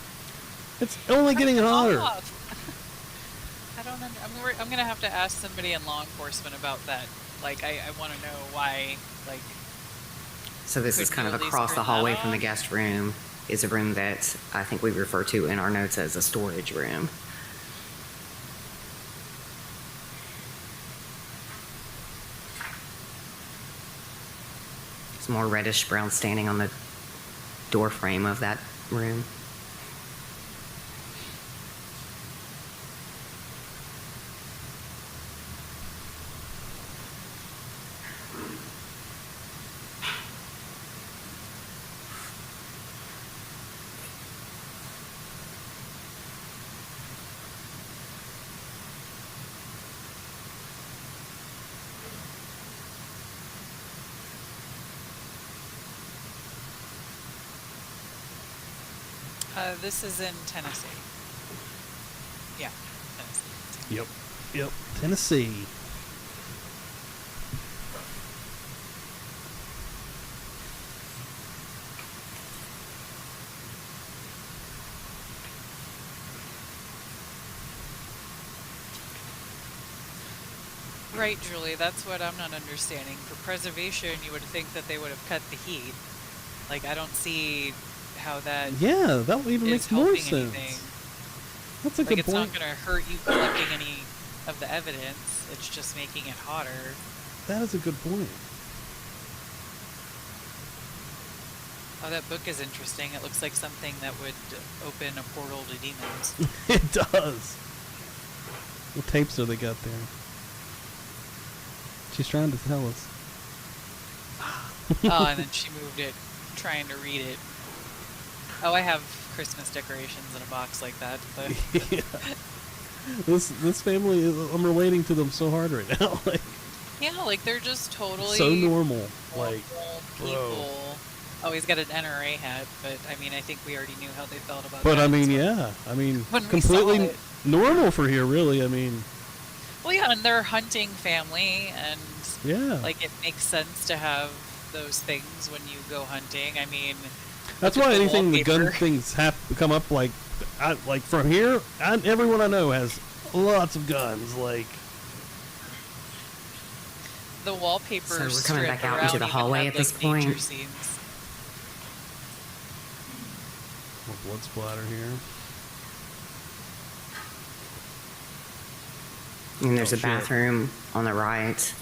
It's only getting hotter. I don't know. I'm going to have to ask somebody in law enforcement about that. Like, I want to know why, like... So this is kind of across the hallway from the guest room is a room that I think we refer to in our notes as a storage room. Some more reddish brown staining on the door frame of that room. This is in Tennessee. Yeah, Tennessee. Yep. Tennessee. Right, Julie, that's what I'm not understanding. For preservation, you would think that they would have cut the heat. Like, I don't see how that Yeah, that even is makes more helping sense. anything. That's a Like, good it's point. not going to hurt you collecting any of the evidence. It's just making it hotter. That is a good point. Oh, that book is interesting. It looks like something that would open a portal to demons. It does. What tapes do they got there? She's trying to tell us. Oh, and then she moved it, trying to read it. Oh, I have Christmas decorations in a box like that. But Yeah. This family, I'm relating to them so hard right now. Like, yeah, like they're just totally so normal. Like, people. Oh, he's got an NRA hat, but I mean, I think we already knew how they felt about but that. I mean, yeah. I mean, When we saw completely it. normal for here, really. I mean, Well, yeah, and they're a hunting family, and yeah. like it makes sense to have those things when you go hunting. I mean, That's look at why the anything the gun wallpaper. things have come up like from here. Everyone I know has lots of guns. Like, The wallpaper. So we're coming strip back out around into the even hallway had, at this like, nature point. scenes. a blood splatter here. And there's Oh, a shit. bathroom on the right,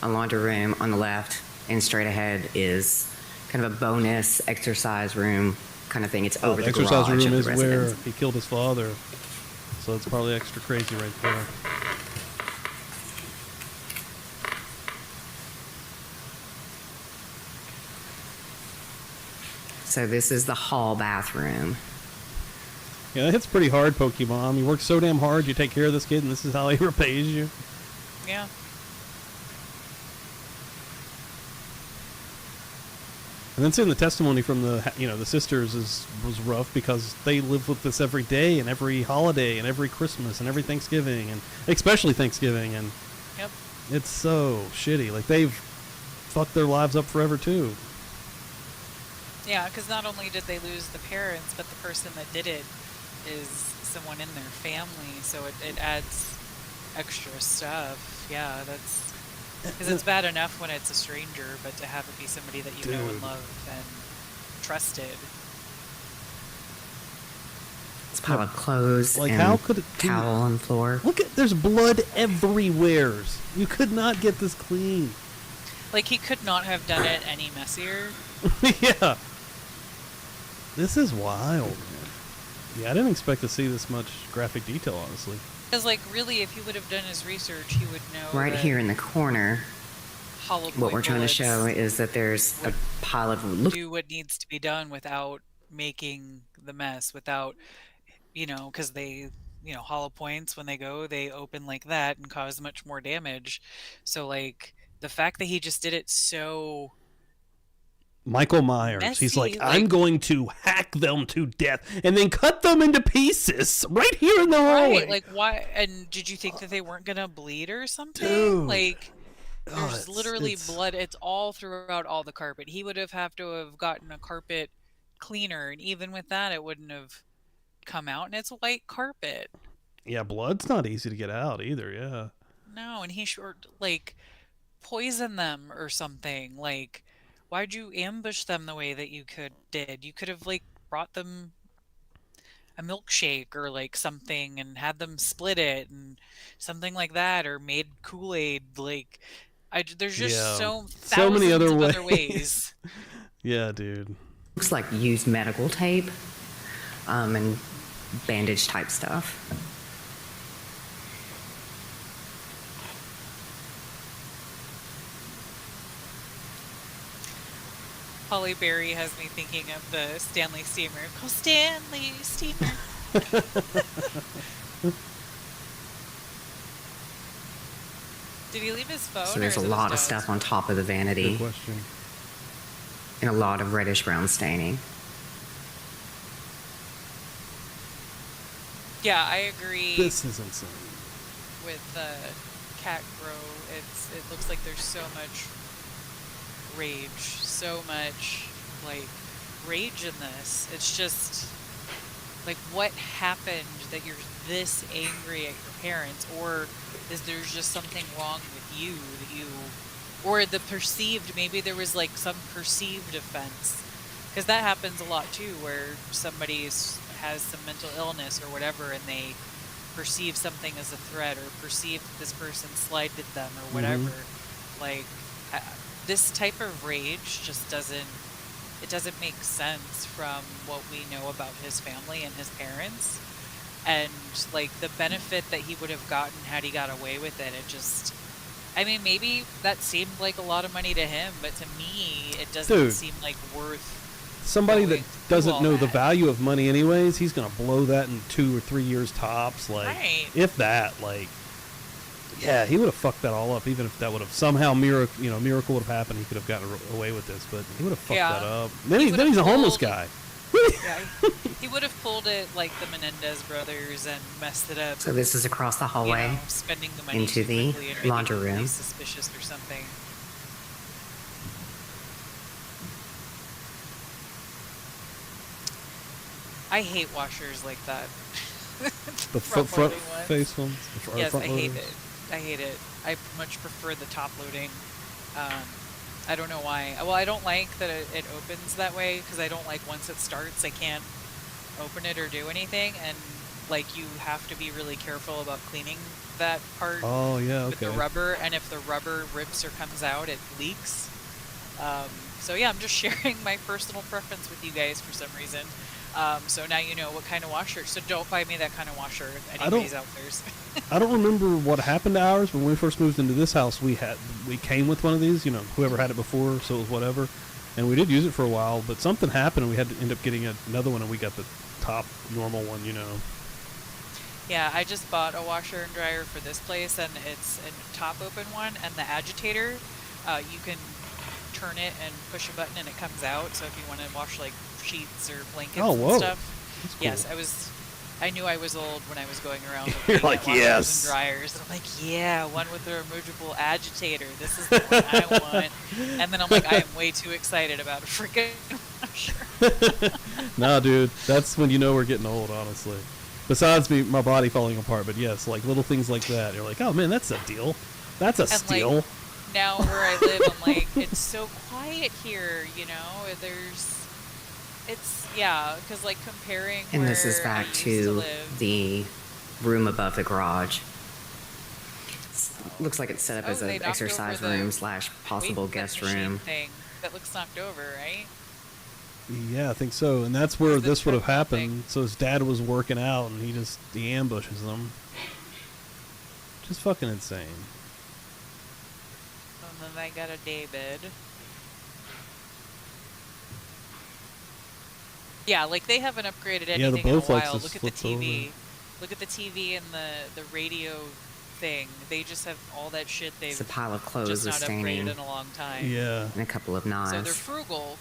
a laundry room on the left, and straight ahead is kind of a bonus exercise room kind of thing. It's over the exercise garage room of is the where residence. he killed his father, so it's probably extra crazy right there. So this is the hall bathroom. Yeah, it's pretty hard, Pokemon. You work so damn hard, you take care of this kid, and this is how he repays you. Yeah. And then seeing the testimony from the sisters was rough because they live with this every day and every holiday and every Christmas and every Thanksgiving and especially Thanksgiving, and Yep. it's so shitty. Like, they've fucked their lives up forever too. Yeah, because not only did they lose the parents, but the person that did it is someone in their family, so it adds extra stuff. Yeah, that's because it's bad enough when it's a stranger, but to have it be somebody that you know and Dude. love and trusted. It's a pile of clothes Like, and how could it be- towel on the floor. Look at, there's blood everywhere. You could not get this clean. Like, he could not have done it any messier. Yeah. This is wild, man. Yeah, I didn't expect to see this much graphic detail, honestly. Because, like, really, if he would have done his research, he would know. Right that here in the corner, hollow what we're point trying to show bullets is that there's a pile of do what needs to be done without making the mess, without, because they, hollow points, when they go, they open like that and cause much more damage. So, like, the fact that he just did it so Michael Myers, he's like, messy, I'm going to hack them to death and then cut them into pieces right here in the hallway. right, like, why? And did you think that they weren't gonna bleed or something? Dude. Like, Oh, there's literally blood. It's all throughout all the carpet. He would have to have gotten a carpet cleaner, and even with that, it wouldn't have come out. And it's white carpet. Yeah, blood's not easy to get out either, yeah. No, and he like poison them or something. Like, why'd you ambush them the way that you did? You could have, like, brought them a milkshake or like something and had them split it and something like that, or made Kool-Aid. Like, there's just Yeah. so many other of ways. other ways. Yeah, dude. looks like used medical tape and bandage type stuff. Holly Berry has me thinking of the Stanley Steamer. Call Stanley Steamer. Did he leave his phone? So there's or a is it lot of his stuff dog's on top of the vanity Good question. and a lot of reddish brown staining. Yeah, I agree This is insane. with Cat Grow. It looks like there's so much rage, so much like rage in this. It's just like, what happened that you're this angry at your parents, or is there's just something wrong with you that you, or the perceived, maybe there was like some perceived offense. Because that happens a lot too, where somebody has some mental illness or whatever, and they perceive something as a threat, or perceive that this person slighted them or whatever. Like, this type of rage just doesn't make sense from what we know about his family and his parents. And like the benefit that he would have gotten had he got away with it, it just, I mean, maybe that seemed like a lot of money to him, but to me, it doesn't seem like worth somebody that doesn't know the that. value of money anyways. He's gonna blow that in 2 or 3 years tops, like Right. if that. Like, yeah, he would have fucked that all up, even if that would have somehow miracle would have happened. He could have gotten away with this, but he would have fucked that up. Then he's a homeless guy. Yeah, he would have pulled it like the Menendez brothers and messed it up. So this is across the hallway, you know, spending the money into too the quickly and making laundry everybody room. suspicious or something. I hate washers like that. The front face ones. Yes, I hate loaders. it. I hate it. I much prefer the top loading. I don't know why. Well, I don't like that it opens that way, because I don't like once it starts, I can't open it or do anything, and like you have to be really careful about cleaning that part with the rubber, and if the rubber rips or comes out, it leaks. So yeah, I'm just sharing my personal preference with you guys for some reason. So now you know what kind of washer. So don't buy me that kind of washer if anybody's out there. I don't remember what happened to ours, but when we first moved into this house, we came with one of these, whoever had it before, so it was whatever. And we did use it for a while, but something happened and we had to end up getting another one, and we got the top normal one, Yeah, I just bought a washer and dryer for this place, and it's a top open one, and the agitator, you can turn it and push a button and it comes out. So if you want to wash like sheets or blankets and stuff. That's cool. Yes, I knew I was old when I was going around with You're like, washers and dryers. And I'm like, yeah, one with a removable agitator. This is the one I want. And then I'm like, I am way too excited about a freaking washer. Nah, dude, that's when you know we're getting old, honestly. Besides my body falling apart, but yes, like little things like that. You're like, oh man, that's a deal. That's a steal. Like, now where I live, I'm like, it's so quiet here, because like comparing And where this is back I used to live, the room above the garage. Looks like it's set up as they an knocked exercise over the room / possible weight guest machine room. thing that looks knocked over, right? Yeah, I think so. And that's where this would have happened. So his dad was working out, and he ambushes them. Just fucking insane. And then I got a David. Yeah, like they haven't upgraded anything the in a Bowflex while. is Look at the flipped TV. over. Look at the TV and the radio thing. They just have all that shit they've It's a pile of clothes just with not staining. upgraded in a long time. Yeah. And a couple of knives. So they're frugal.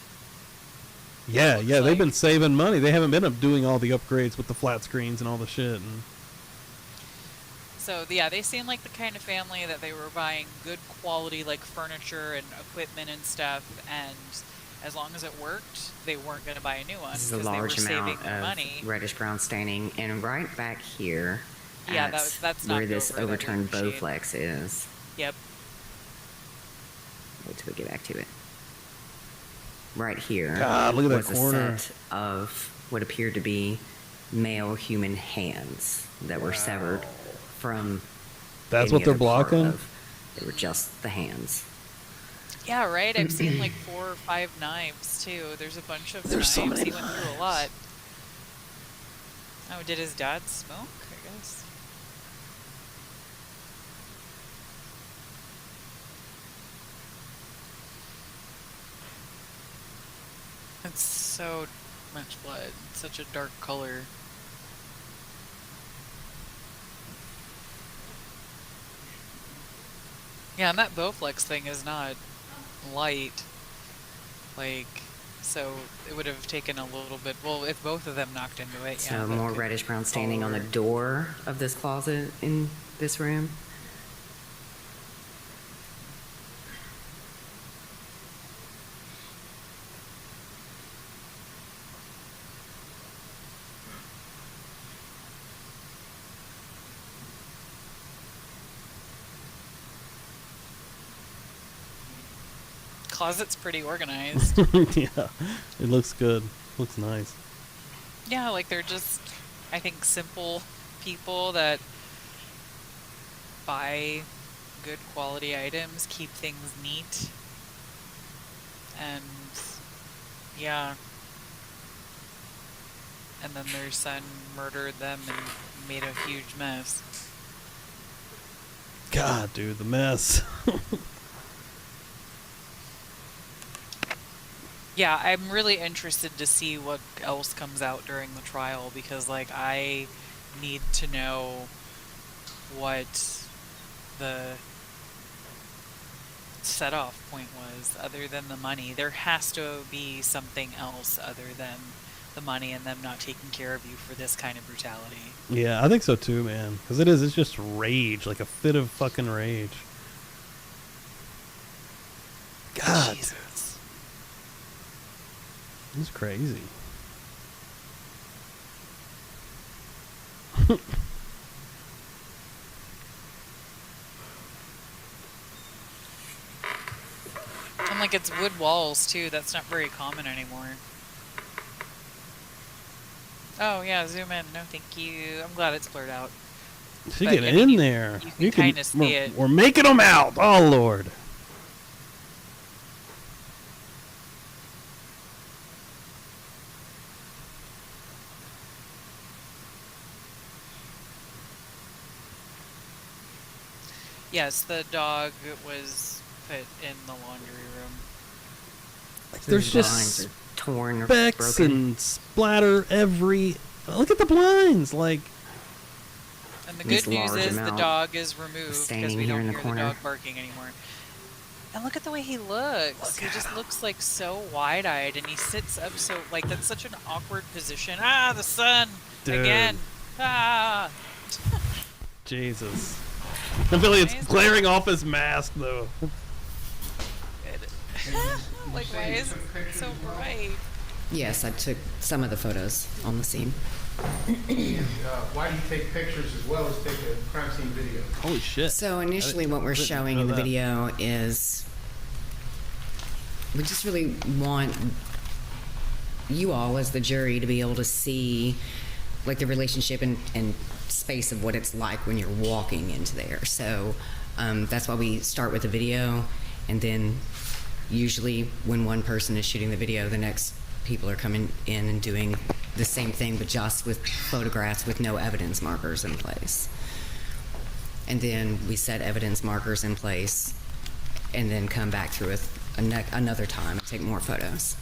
Yeah, they've been saving money. They haven't been doing all the upgrades with the flat screens and all the shit. And So yeah, they seem like the kind of family that they were buying good quality like furniture and equipment and stuff, and as long as it worked, they weren't going to buy a new one This is a because they were large saving amount the of money. reddish brown staining, and right back here, Yeah, at that's where knocked this over, that overturned weird shade. Bowflex is. Yep. Wait till we get back to it. Right here God, look at that was corner. a set of what appeared to be male human hands that were severed from. That's any what they're other part blocking? of- They were just the hands. Yeah, right. I've seen like 4 or 5 knives too. There's a bunch of There's knives. so many He went through a lot. Oh, did his dad smoke? I guess. It's so much blood. It's such a dark color. Yeah, and that Bowflex thing is not light. Like, so it would have taken a little bit. Well, if both of them knocked into it, So yeah. that more could reddish brown staining on the over. door of this closet in this room. closet's pretty organized. Yeah, it looks good. Looks nice. Yeah, like they're just, I think, simple people that buy good quality items, keep things neat, and yeah. And then their son murdered them and made a huge mess. God, dude, the mess. Yeah, I'm really interested to see what else comes out during the trial because, like, I need to know what the set-off point was other than the money. There has to be something else other than the money and them not taking care of you for this kind of brutality. Yeah, I think so too, man. Because it's just rage, like a fit of fucking rage. God. Jesus. It's crazy. And like it's wood walls too. That's not very common anymore. Oh yeah, zoom in. No, thank you. I'm glad it's blurred out. She But, get I mean, in there. You can kind of see it. We're making them out. Oh Lord. Yes, the dog was put in the laundry room. There's blinds just are torn or specks broken. and splatter every. Look at the blinds. Like, And the This good news large is the amount dog is removed because staining we here don't in the hear the corner. dog barking anymore. And look at the way he looks. He just looks like so wide-eyed, and he sits up so like that's such an awkward position. Ah, the sun Dude. again. Ah. Jesus. I feel like it's Amazing. glaring off his mask though. Like why is it so bright? Yes, I took some of the photos on the scene. Why do you take pictures as well as take a crime scene video? Holy shit. So initially what we're didn't showing know in the that. video is we just really want you all as the jury to be able to see like the relationship and space of what it's like when you're walking into there. So that's why we start with the video, and then usually when one person is shooting the video, the next people are coming in and doing the same thing, but just with photographs with no evidence markers in place. And then we set evidence markers in place and then come back through with another time and take more photos.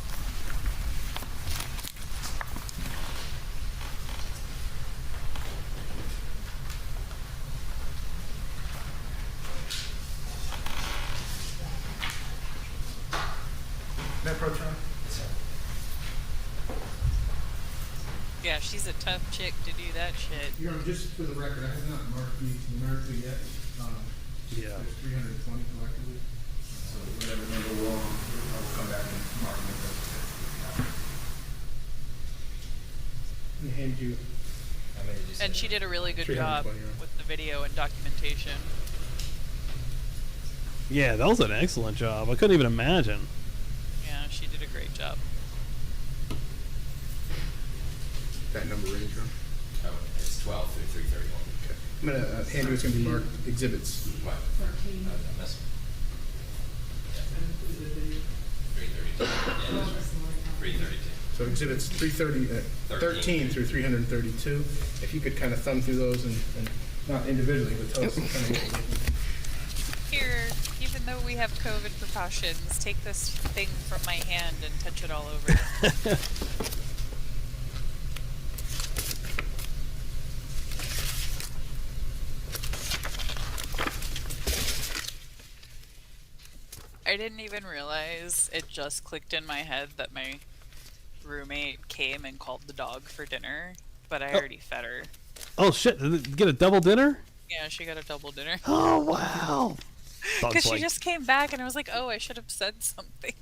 Matt Protron? Yeah, she's a tough chick to do that shit. You know, just for the record, I have not marked these numerically yet. Yeah. There's 320 collectively. So whatever number we're on, I'll come back and mark them. Let me hand you. And she did a really good job 320, right. with the video and documentation. Yeah, that was an excellent job. I couldn't even imagine. Yeah, she did a great job. That number range, right? Oh, it's 12 through 331. Okay. I'm gonna hand you what's gonna be marked exhibits. What? 13. I missed one. Yeah. 332. Yeah, that's right. 332. So exhibits 13 through 332. If you could kind of thumb through those and not individually, but tell us kind of what we're looking at. Here, even though we have COVID precautions, take this thing from my hand and touch it all over. I didn't even realize it just clicked in my head that my roommate came and called the dog for dinner, but I already fed her. Oh shit! Did it get a double dinner? Yeah, she got a double dinner. Oh wow! Because she just came back and I was like, oh, I should have said something.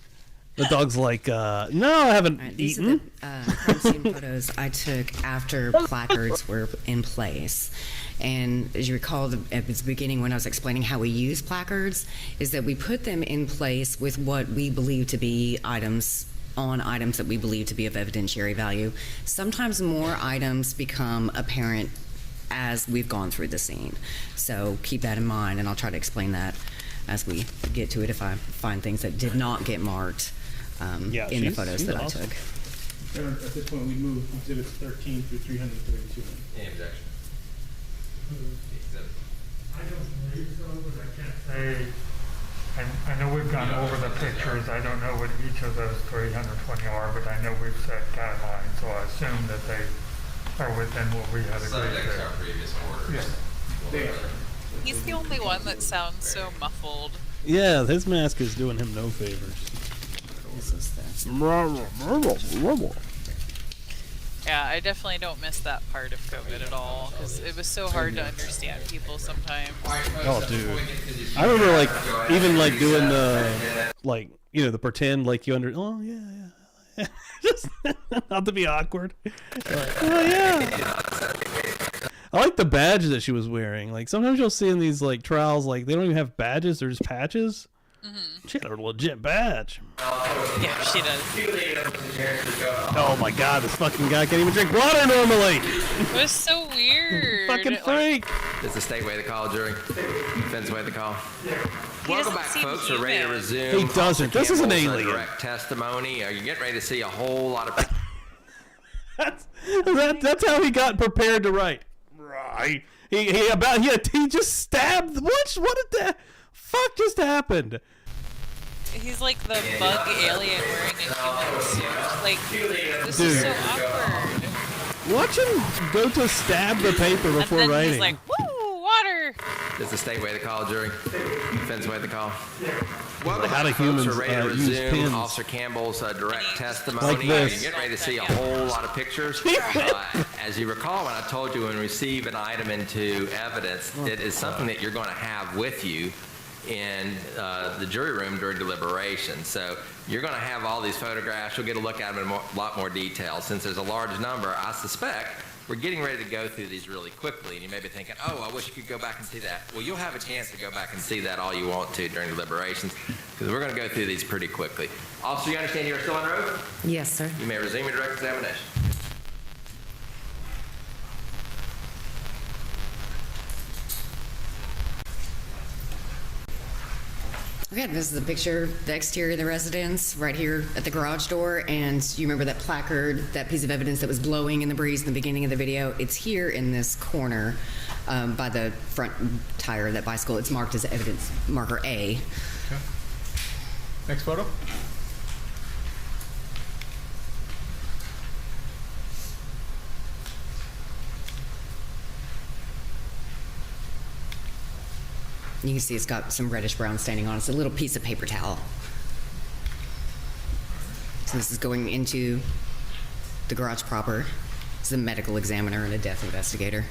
The dog's like, no, I haven't These are eaten. the crime scene photos I took after placards were in place. And as you recall at the beginning when I was explaining how we use placards, is that we put them in place with what we believe to be items that we believe to be of evidentiary value. Sometimes more items become apparent as we've gone through the scene. So keep that in mind, and I'll try to explain that as we get to it if I find things that did not get marked in the photos that awesome. I took. At this point, we move exhibits 13 through 332. Any objection? I don't believe so, but I can't say. I know we've gone over the pictures. I don't know what each of those 320 are, but I know we've set guidelines, so I assume that they are within what we had agreed Subject to to. our previous orders. Yeah. He's the only one that sounds so muffled. Yeah, his mask is doing him no favors. This is the Yeah, I definitely don't miss that part of COVID at all because it was so hard to understand people sometimes. Oh, dude. I remember, like, even, like, doing the, like, you know, the pretend, like, you oh, yeah. Just not to be awkward. Like, oh, yeah. I like the badge that she was wearing. Like, sometimes you'll see in these, like, trials, like, they don't even have badges. They're just patches. Mm-hmm. She had a legit badge. Yeah, she does. Oh, my God. This fucking guy can't even drink water normally. It was so weird. Fucking freak. Does the state weigh the call, jury? Defense weigh the call? He Welcome doesn't back, seem folks. We're ready to human. resume. He doesn't. This is an Campbell's, alien. Direct testimony. Are you getting ready to see a whole lot of... That's how he got prepared to write. Right. He just stabbed. What did that fuck just happened? He's like the bug alien wearing a human suit. Like, this is so awkward. Watch him go to stab the paper before and then writing. he's like, woo, water. Does the state weigh the call, jury? Defense weigh the call? Welcome How do back, folks. humans We're ready to use resume pins? Officer Campbell's direct testimony. Like this. Are you getting ready to see a whole lot of pictures? As you recall, when I told you when we receive an item into evidence, it is something that you're going to have with you in the jury room during deliberation. So you're going to have all these photographs. You'll get a look at them in a lot more detail. Since there's a large number, I suspect we're getting ready to go through these really quickly. And you may be thinking, oh, I wish you could go back and see that. Well, you'll have a chance to go back and see that all you want to during deliberations because we're going to go through these pretty quickly. Officer, you understand you are still under oath? Yes, sir. You may resume your direct examination. Okay, this is a picture of the exterior of the residence right here at the garage door. And you remember that placard, that piece of evidence that was blowing in the breeze in the beginning of the video? It's here in this corner by the front tire of that bicycle. It's marked as evidence marker A. Okay. Next photo. You can see it's got some reddish brown staining on it. It's a little piece of paper towel. So this is going into the garage proper. It's a medical examiner and a death investigator.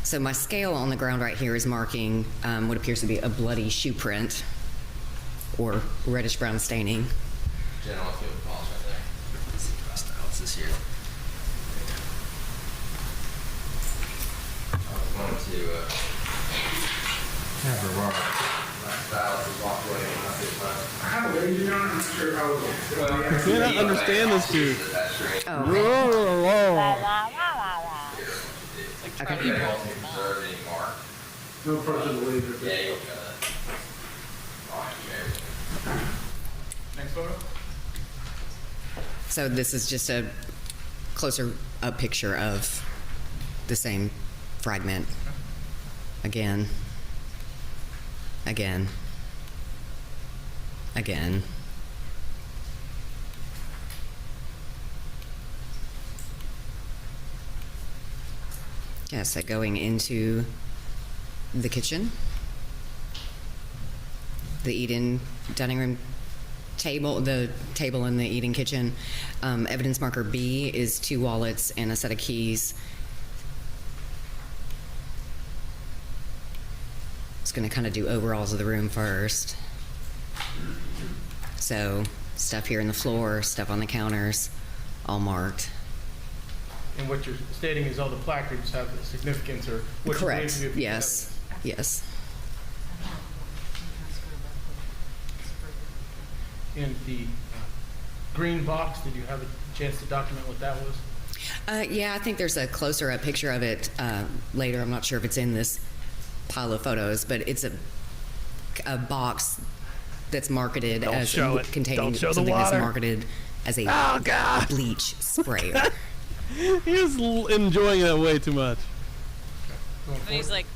So my scale on the ground right here is marking what appears to be a bloody shoe print or reddish brown staining. General, let's do a pause right there. Let's see the rest of else is here. I wanted to have a remark. My stylist has walked away and not this much. I have a lady on, I'm not sure how I cannot understand this dude. Oh, Okay. You won't observe any mark. No person will leave it. Yeah, you'll feel it. All right, you may. Next photo. so this is just a closer up picture of the same fragment. Again. Again. Again. Yeah, so going into the kitchen, the eat-in dining room table, the table in the eating kitchen. Evidence marker B is 2 wallets and a set of keys. Just going to kind of do overalls of the room first. So stuff here on the floor, stuff on the counters, all marked. And what you're stating is all the placards have a significance, or what you believe Correct. to be a piece of Yes. Yes. evidence. And the green box, did you have a chance to document what that was? Yeah, I think there's a closer up picture of it later. I'm not sure if it's in this pile of photos, but it's a box that's marketed Don't as show it. containing Don't show the something that's water. marketed as a Oh, God. bleach sprayer. He was enjoying it way too much. Going And he's forward? like,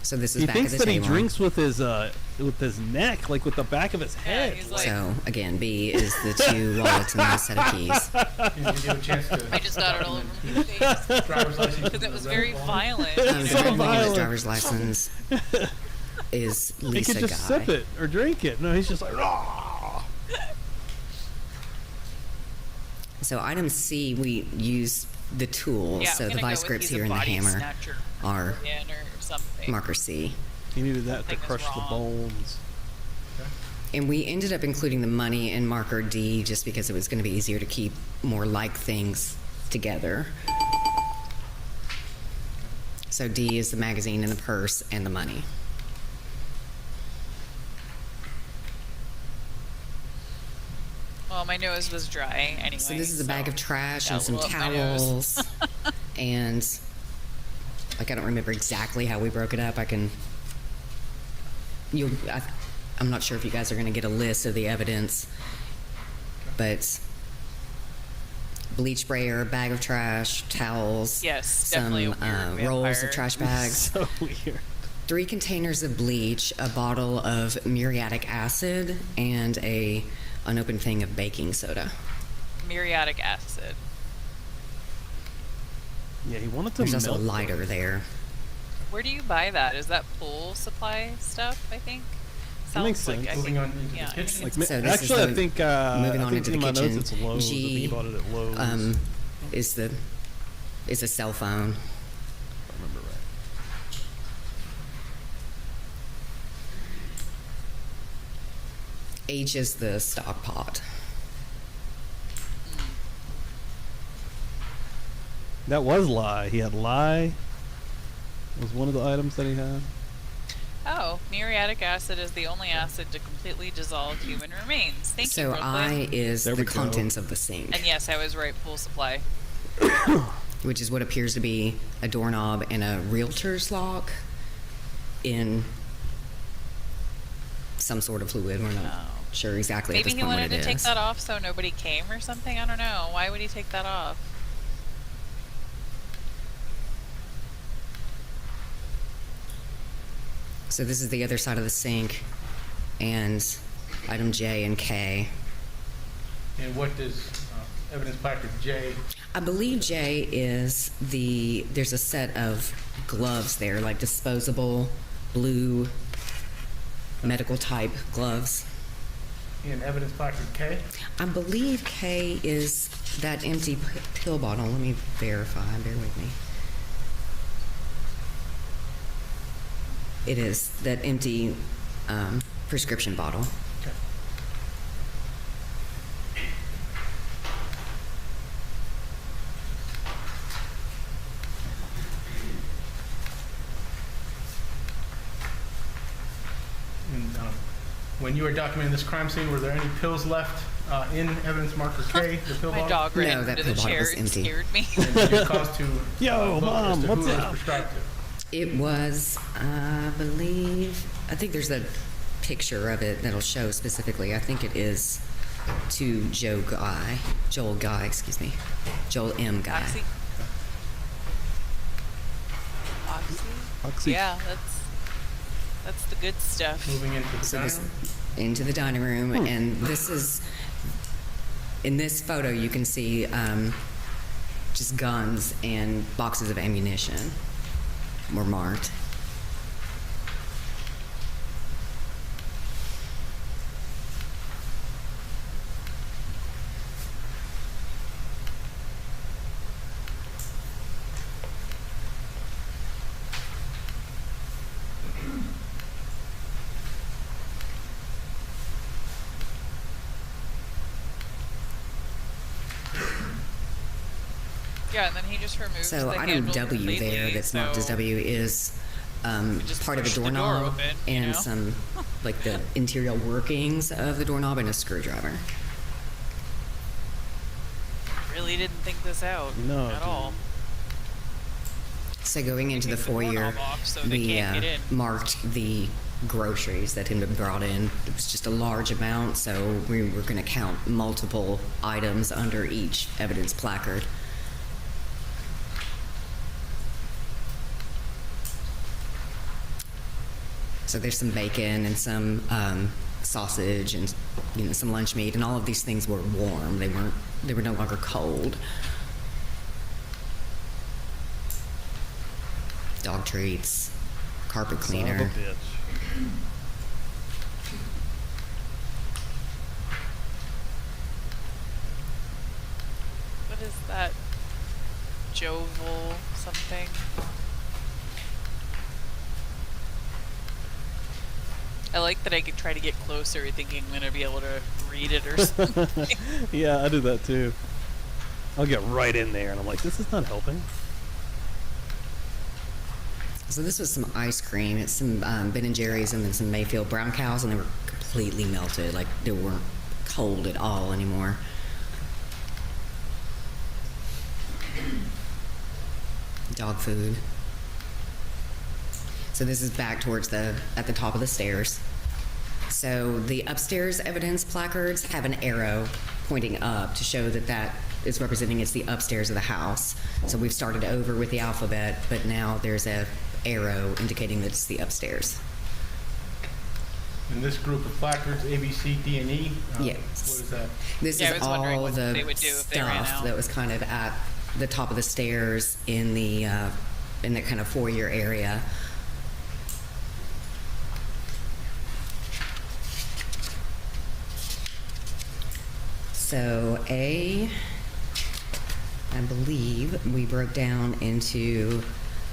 So this is He back of thinks the that he table. drinks with his neck, like with the back of his head. he's like, So again, B is the 2 wallets and the set of keys. And did you have a chance to I just got it all over my face driver's license? because it was very violent. The So red one on his violent. driver's license is He Lisa could just Guy. sip it or drink it. No, he's just like, "Raw." So item C, we use the tool. Yeah, so I'm the gonna vice go with grips he's a here and the body hammer snatcher are in or something. marker C. He needed that Something to is crush the wrong. bones. And we ended up including the money in marker D just because it was going to be easier to keep more like things together. So D is the magazine and the purse and the money. Well, my nose was dry anyway. So this is a bag of trash and that some blew up my nose. towels. And like I don't remember exactly how we broke it up. I'm not sure if you guys are going to get a list of the evidence, but bleach sprayer, bag of trash, towels, Yes, some definitely a weird rolls vampire. of trash bags, So weird. 3 containers of bleach, a bottle of muriatic acid, and a unopened thing of baking soda. Muriatic acid. Yeah, he wanted to There's also a melt lighter there. Where do you buy that? Is that pool supply stuff? I think. That makes Sounds like- sense. I Moving think- on into yeah, the kitchen. Like, So this is actually, I the- think moving I on think into in the my kitchen. notes it's Lowe's. I think he G bought it at Lowe's. is a cell phone. If I remember right. H is the stock pot. That was lye. He had lye. Was one of the items that he had. Oh, muriatic acid is the only acid to completely dissolve human remains. Thank you, So Brooklyn. I is There the we go. contents of the sink, And yes, I was right. Pool supply. which is what appears to be a doorknob and a realtor's lock in some sort of fluid. We're not Oh. sure exactly at Maybe this he point wanted what it to take is. that off so nobody came or something. I don't know. Why would he take that off? So this is the other side of the sink, and item J and K. And what does evidence placard J? I believe J is there's a set of gloves there, like disposable blue medical type gloves. And evidence placard K? I believe K is that empty pill bottle. Let me verify. Bear with me. It is that empty prescription bottle. Okay. And when you were documenting this crime scene, were there any pills left in evidence marker K, the pill My bottle? dog ran No, that into the pill bottle chair was and empty. scared me. And did you cause to Yo, vote Mom, as to what's who it was up? prescribed to? It was, I think there's a picture of it that'll show specifically. I think it is to Joel Guy, excuse me. Joel M. Guy. Oxy. Oxy. Oxy. Yeah, that's the good stuff. Moving into the So dining this, room? into the dining room, and this is, in this photo you can see just guns and boxes of ammunition were marked. Yeah, and then he just removes So the I know handle W completely, there that's marked as so W is just part of a push the door doorknob open, you and know? some like the interior workings of the doorknob and a screwdriver. Really didn't think this out No, at all. So going into the Take the foyer, doorknob off so they we can't get in. marked the groceries that had been brought in. It was just a large amount, so we were going to count multiple items under each evidence placard. So there's some bacon and some sausage and some lunch meat, and all of these things were warm. They were no longer cold. Dog treats, carpet cleaner. Son of a bitch. What is that? Jovel something? I like that I could try to get closer thinking I'm going to be able to read it or something. Yeah, I do that too. I'll get right in there and I'm like, this is not helping. So this was some ice cream. It's some Ben & Jerry's and then some Mayfield Brown Cows, and they were completely melted. Like, they weren't cold at all anymore. Dog food. So this is back towards at the top of the stairs. So the upstairs evidence placards have an arrow pointing up to show that is representing it's the upstairs of the house. So we've started over with the alphabet, but now there's a arrow indicating that it's the upstairs. In this group of placards, A, B, C, D, and E, Yes. what is that? This Yeah, I is was wondering all what the they would do if they ran stuff out. that was kind of at the top of the stairs in the kind of foyer area. So A, I believe we broke down into,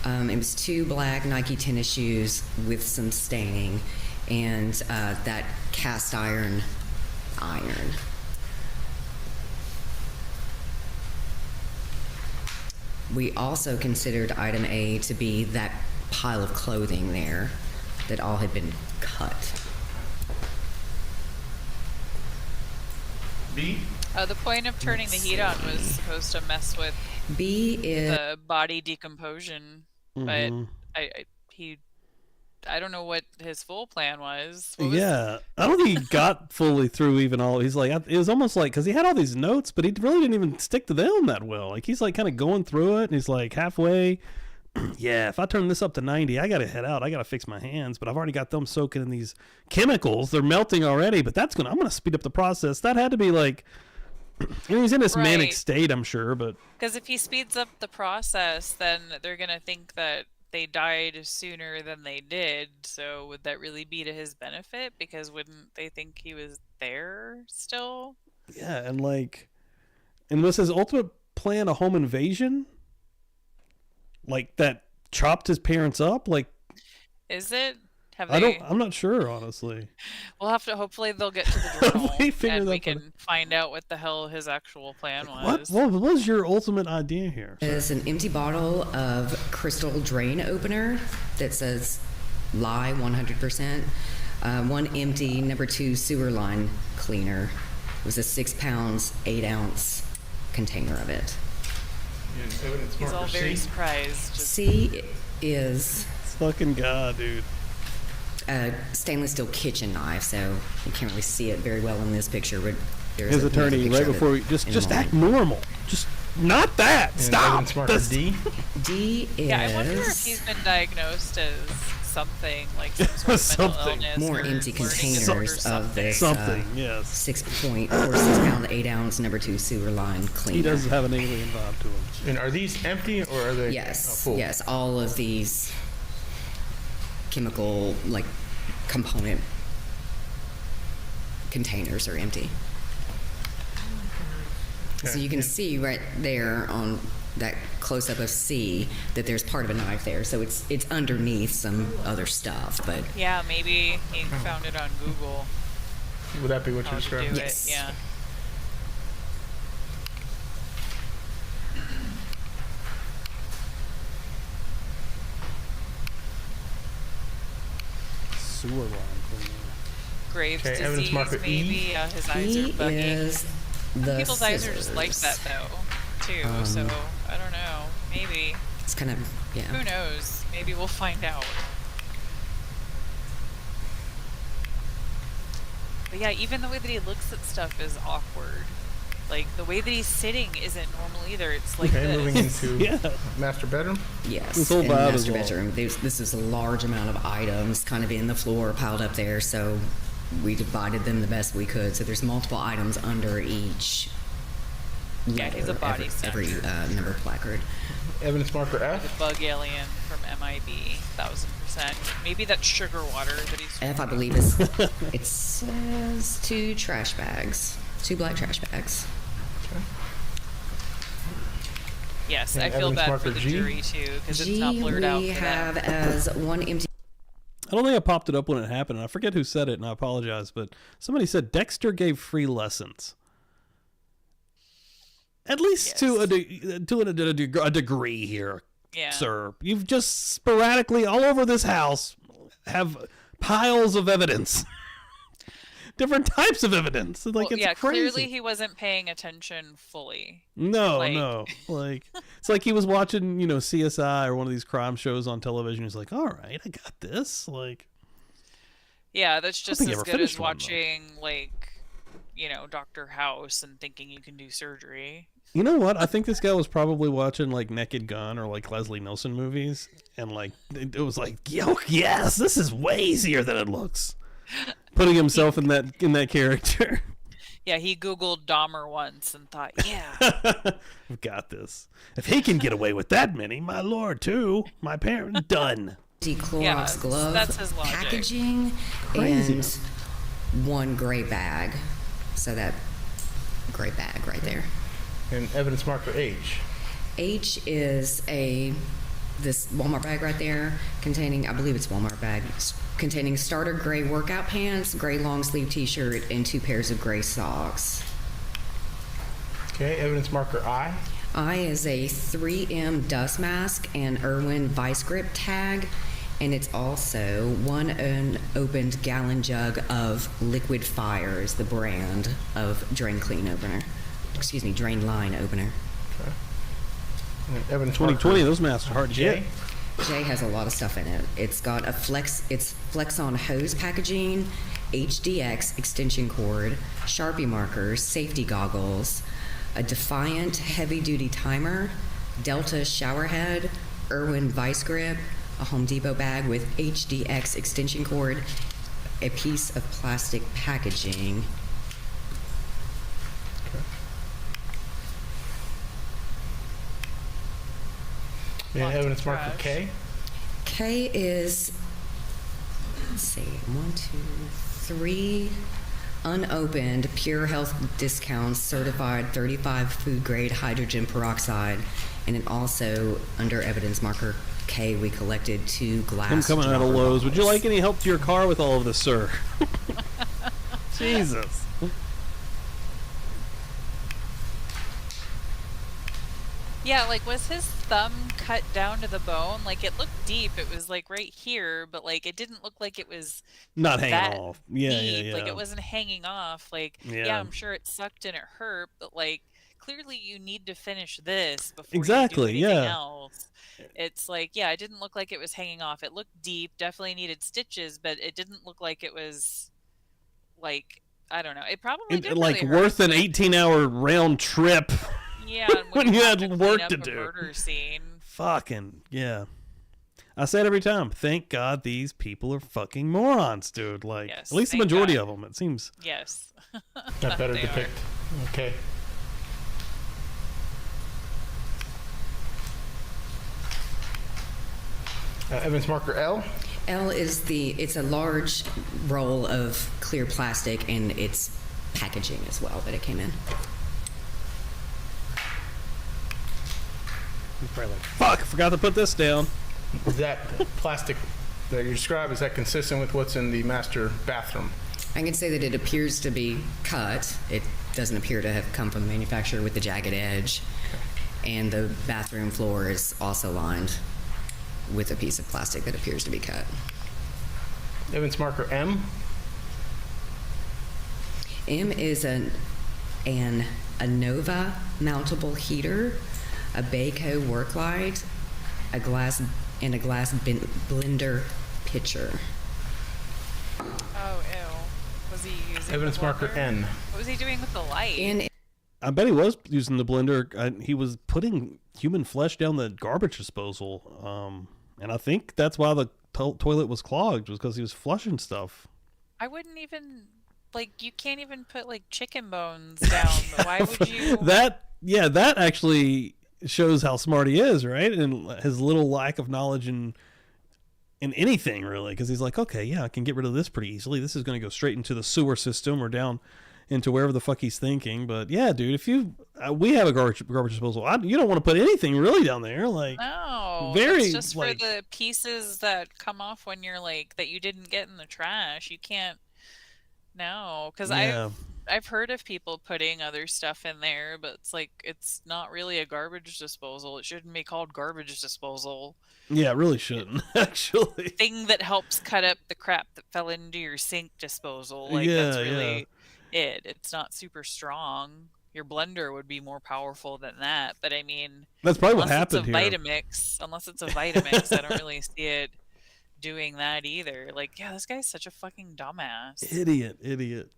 it was 2 black Nike tennis shoes with some staining, and that cast iron. We also considered item A to be that pile of clothing there that all had been cut. B? The point of turning the heat on was supposed to mess with B is the body decomposition, but I don't know what his full plan was. What was Yeah, I don't think he got fully through even all. He's like, it was almost like, because he had all these notes, but he really didn't even stick to them that well. Like, he's like kind of going through it, and he's like halfway. Yeah, if I turn this up to 90, I got to head out. I got to fix my hands, but I've already got them soaking in these chemicals. They're melting already, but I'm going to speed up the process. That had to be like, he's in this manic Right. state, I'm sure, but Because if he speeds up the process, then they're going to think that they died sooner than they did. So would that really be to his benefit? Because wouldn't they think he was there still? yeah, and was his ultimate plan a home invasion? Like, that chopped his parents up? Like, Is it? Have I'm not sure, honestly. We'll have to. Hopefully, they'll get to the journal Hopefully figure and we that part can find out what the hell his actual plan was. What was your ultimate idea here? Is an empty bottle of crystal drain opener that says lye 100%. 1 empty number 2 sewer line cleaner. It was a 6 pounds, 8 ounce container of it. He's all very surprised. Just C is Fucking God, dude. a stainless steel kitchen knife, so you can't really see it very well in this picture, but there's His another attorney, picture right of it before we in just the act morning. normal. Just not that. And Stop. evidence marker That's- D? D is yeah, I wonder if he's been diagnosed as something like some sort of mental Something. illness. more or empty learning containers disorder or of something. this Something, yes. 6 pound, 8 ounce number 2 sewer line cleaner. He does have an alien vibe to him. And are these empty or are they Yes, full? yes, all of these chemical component containers are empty. So Okay. you can see right there on that close up of C that there's part of a knife there. So it's underneath some other stuff, but Yeah, maybe he found it on Google. Would that be what How you're to do describing? it. Yes. Yeah. sewer line from there. Graves' Okay, evidence disease, marker E. maybe. His eyes are bugging. Is Some the people's eyes are just like scissors. that, though, too. So, I don't know. Maybe. It's kind of, yeah. Who knows? Maybe we'll find out. But yeah, even the way that he looks at stuff is awkward. Like, the way that he's sitting isn't normal either. It's like Okay, this. moving into Yeah. master bedroom. Yes, This whole in the vibe is master all- bedroom. This is a large amount of items kind of in the floor piled up there, so we divided them the best we could. So there's multiple items under each Yeah, letter, he's a body every snatcher. number placard. Evidence marker The F. bug alien from MIB, 1000%. Maybe that's sugar water that he's. F, I believe, is it says 2 trash bags, 2 black trash bags. Yes, And I feel evidence bad for marker the G? jury too, because it's not G blurred out we for have them. as 1 empty. I don't think I popped it up when it happened. And I forget who said it, and I apologize. But somebody said Dexter gave free lessons. At least to a degree here, Yeah. sir. You've just sporadically all over this house have piles of evidence. Different types of evidence. Like, Well, it's yeah, crazy. clearly he wasn't paying attention fully. No, Like- no. Like, it's like he was watching, CSI or one of these crime shows on television. He's like, all right, I got this. Like, Yeah, that's just think he as ever good as finished one, though. watching, like, Dr. House and thinking you can do surgery. you know what? I think this guy was probably watching, like, Naked Gun or, like, Leslie Nielsen movies. And, like, it was like, yo, yes, this is way easier than it looks. Putting himself in that character. Yeah, he Googled Dahmer once and thought, yeah. I've got this. If he can get away with that many, my lord, too. My parent, done. Clorox Yeah, glove that's his logic. packaging Crazy. and 1 gray bag. So that gray bag right there. And evidence marker H. H is this Walmart bag right there containing, I believe it's Walmart bag, containing starter gray workout pants, gray long sleeve t-shirt, and 2 pairs of gray socks. Okay, evidence marker I. I is a 3M dust mask and Irwin vice grip tag, and it's also 1 unopened gallon jug of Liquid Fire is the brand of drain line opener. Okay. And evidence 2020, marker those masks are hard to J. get. J has a lot of stuff in it. It's got it's Flex-On hose packaging, HDX extension cord, Sharpie markers, safety goggles, a Defiant heavy-duty timer, Delta shower head, Irwin vice grip, a Home Depot bag with HDX extension cord, a piece of plastic packaging. And Lots of evidence marker trash. K. K is, let's see, 1, 2, 3 unopened Pure Health Discounts certified 35 food grade hydrogen peroxide, and then also under evidence marker K we collected 2 glass. I'm coming out of dropper Lowe's. Would you bottles. like any help to your car with all of this, sir? Jesus. Yeah, like, was his thumb cut down to the bone? Like, it looked deep. It was, like, right here, but, like, it didn't look like it was Not hanging that off. Yeah, deep. yeah. Like, it wasn't hanging off. Like, Yeah. yeah, I'm sure it sucked and it hurt, but, like, clearly you need to finish this before Exactly, you do anything yeah. else. It's like, yeah, it didn't look like it was hanging off. It looked deep, definitely needed stitches, but it didn't look like it was, like, I don't know. It probably did Like, really hurt, worth an but- 18-hour round trip. Yeah, and when you have had to work clean to up a do. murder scene. Fucking, yeah. I say it every time. Thank God these people are fucking morons, dude. Like, Yes, at least the thank majority God. of them, it seems. Yes. That better They depict. Okay. Evidence marker L. L is it's a large roll of clear plastic, and it's packaging as well that it came in. You're probably like, fuck, forgot to put this down. Is that plastic that you describe, is that consistent with what's in the master bathroom? I can say that it appears to be cut. It doesn't appear to have come from the manufacturer with the jagged edge. And the bathroom floor is also lined with a piece of plastic that appears to be cut. Evidence marker M. M is a Nova mountable heater, a Baco work light, a glass blender pitcher. Oh, ew. Was he using Evidence the marker blender? N. What was he doing with the light? I bet he was using the blender. He was putting human flesh down the garbage disposal. And I think that's why the toilet was clogged, was because he was flushing stuff. I wouldn't even, like, you can't even put, like, chicken bones down. Why would you? That actually shows how smart he is, right? And his little lack of knowledge in anything, really. Because he's like, okay, yeah, I can get rid of this pretty easily. This is going to go straight into the sewer system or down into wherever the fuck he's thinking. But yeah, dude, if we have a garbage disposal, you don't want to put anything really down there. Like, No, very it's just like, for the pieces that come off when you're like that you didn't get in the trash. You can't. No, because Yeah. I've heard of people putting other stuff in there, but it's like it's not really a garbage disposal. It shouldn't be called garbage disposal. Yeah, it really shouldn't actually. Thing that helps cut up the crap that fell into your sink disposal. Like Yeah, that's really it. It's not super strong. Your blender would be more powerful than that. But I mean, That's probably what unless happened here. Unless it's a Vitamix, I don't really see it doing that either. Like, yeah, this guy's such a fucking dumbass. Idiot.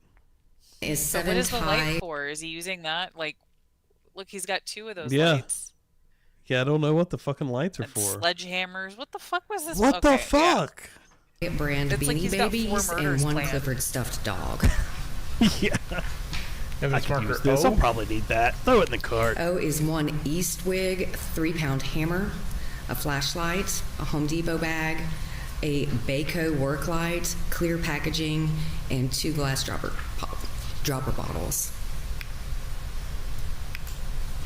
Is So 7 what is the high. light for? Is he using that? Like, look, he's got 2 of those Yeah. lights. Yeah, I don't know what the fucking lights are And for. sledgehammers. What the fuck was this? What the Okay, yeah. fuck? Brand It's like Beanie he's got 4 Babies and murders 1 planned. Clifford stuffed dog. Yeah. Evidence marker Use this. O. I'll probably need that. Throw it in the cart. O is 1 Eastwig 3-pound hammer, a flashlight, a Home Depot bag, a Baco work light, clear packaging, and 2 glass dropper bottles.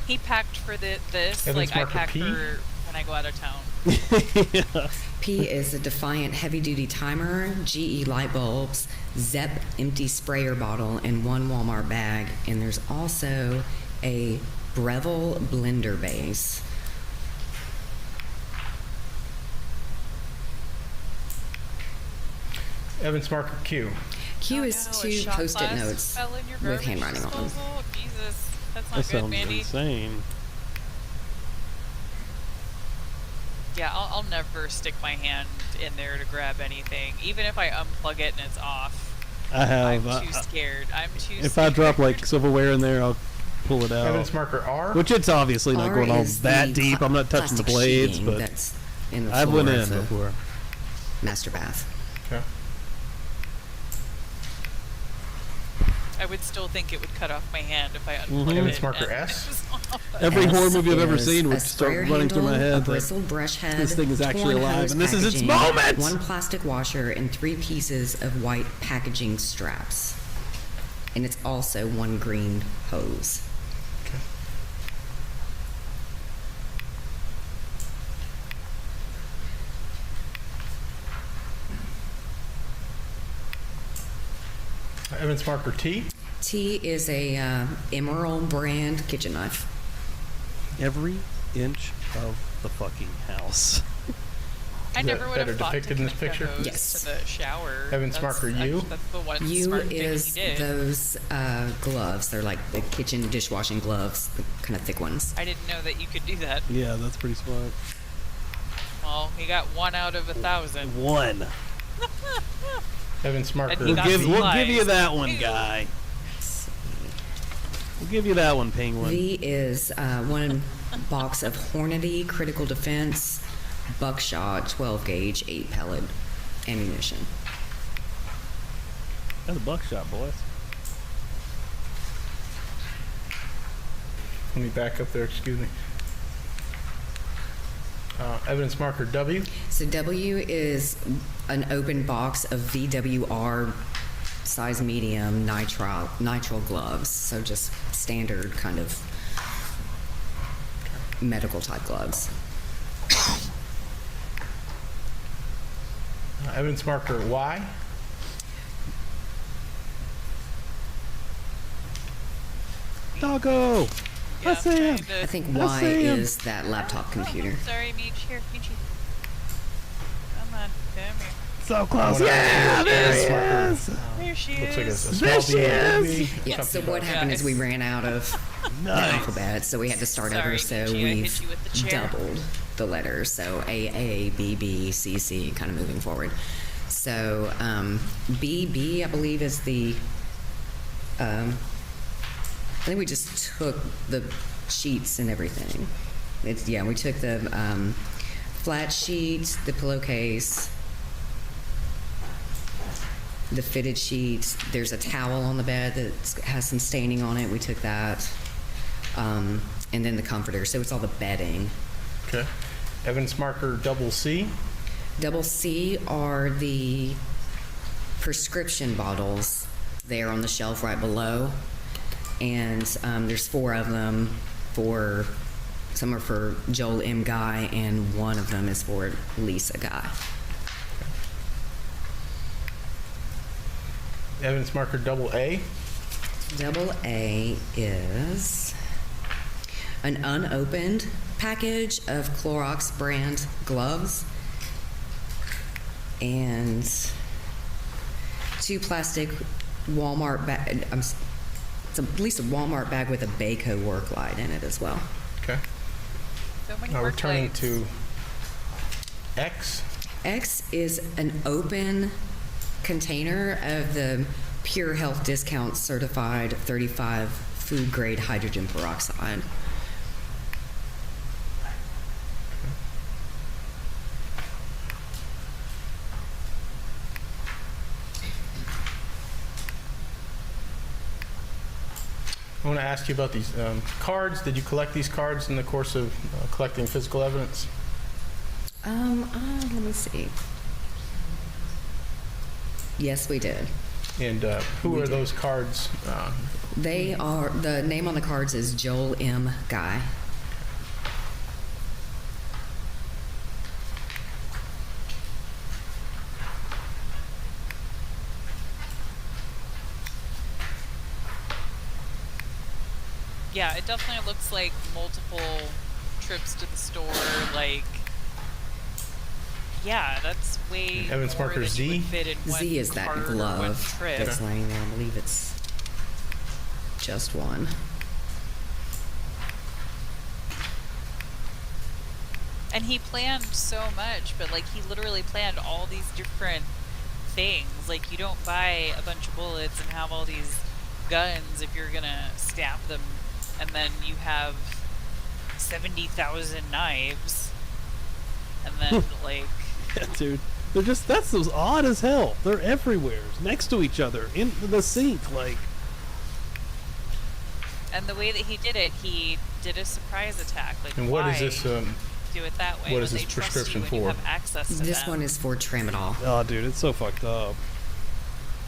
He packed for this. Evidence Like I marker pack P? for when I go out of town. P is a Defiant heavy-duty timer, GE light bulbs, Zep empty sprayer bottle, and 1 Walmart bag. And there's also a Breville blender base. Evidence marker Q. Q Oh, is no, a 2 shot post-it glass notes fell in your with garbage handwriting on them. disposal? Jesus, that's not That good, sounds Mandy. insane. Yeah, I'll never stick my hand in there to grab anything, even if I unplug it and it's off. I have. I'm too scared. I'm too. If scared. I drop like silverware in there, I'll pull it out. Evidence marker R. Which it's obviously not R going all is that the deep. I'm not touching the plastic blades, sheeting but that's in the I've floor went of in the before. master bath. Okay. I would still think it would cut off my hand if I unplugged it. Evidence marker and S. it was off. Every horror S movie I've ever is seen a would start sprayer running through my handle, head. a that bristled brush head, this thing is actually torn alive, hose and this is its packaging, moment! 1 plastic washer, and 3 pieces of white packaging straps. And it's also 1 green hose. Evidence marker T. T is a Emerald brand kitchen knife. Every inch of the fucking house. I Is never that would have better thought to depicted in this connect a picture? hose Yes. to the shower. Evidence marker U. That's the one U smart thing he is did. those gloves. They're like the kitchen dishwashing gloves, the kind of thick ones. I didn't know that you could do that. Yeah, that's pretty smart. Well, he got 1 out of 1,000. One. Evidence marker And he got V. We'll give you supplies. that one, Ew. guy. We'll give you that one, Penguin. V is 1 box of Hornady Critical Defense buckshot 12 gauge 8 pellet ammunition. That's a buckshot, boys. Let me back up there, excuse me. Evidence marker W. So W is an open box of VWR size medium nitrile gloves. So just standard kind of medical type gloves. Evidence marker Y. Doggo! Yeah, I see him. trying to- I think I Y see 'em. is that laptop computer. Sorry, Meech. Here, Meechy. Come on, come here. So close. Wanna Yeah, ask you there about he Marker? is. There she Looks like a is. small There she B and a is. big B. Yeah, so Company what bus. happened is we ran out of the alphabet, so we had to start over. Sorry, So Gucci, I hit we've you with the chair. doubled the letters. So A, B, B, C, C, kind of moving forward. So B, I believe, is the. I think we just took the sheets and everything. We took the flat sheet, the pillowcase, the fitted sheet. There's a towel on the bed that has some staining on it. We took that. And then the comforter. So it's all the bedding. Okay. Evidence marker double C. Double C are the prescription bottles there on the shelf right below. And there's 4 of them some are for Joel M. Guy, and one of them is for Lisa Guy. Evidence marker double A. Double A is an unopened package of Clorox brand gloves and 2 plastic Walmart bag. It's at least a Walmart bag with a Baco work light in it as well. Okay. So many Now work returning lights. to X. X is an open container of the Pure Health Discount certified 35 food grade hydrogen peroxide. I want to ask you about these cards. Did you collect these cards in the course of collecting physical evidence? Let me see. Yes, we did. And who are those cards? They are, the name on the cards is Joel M. Guy. Yeah, it definitely looks like multiple trips to the store. Like, yeah, that's way Evidence more marker than you would Z? fit in one Z is that card or one glove trip. that's laying there. I believe it's just one. And he planned so much, but like he literally planned all these different things. Like you don't buy a bunch of bullets and have all these guns if you're gonna stab them, and then you have 70,000 knives, and then like Yeah, dude. They're just, that's those odd as hell. They're everywhere, next to each other, in the sink, like. and the way that he did a surprise attack. Like, And what is why this? do it that way? what is when this they trust prescription you when you for? have access to This them. one is for tramadol. Oh, dude, it's so fucked up.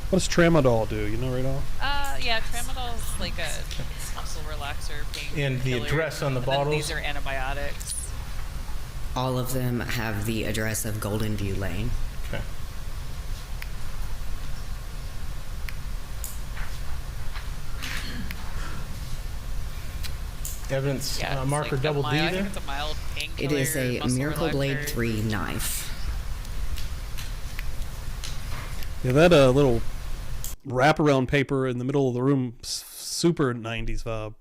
What does tramadol do? You know right off? Yeah, tramadol is like a muscle relaxer, painkiller. And the address on the And then bottles? these are antibiotics. All of them have the address of Golden View Lane. Okay. Evidence Yeah, it's marker like double D I there. think it's a mild painkiller. It is a muscle Miracle Blade relaxer. 3 knife. Yeah, that little wraparound paper in the middle of the room, super 90s vibe.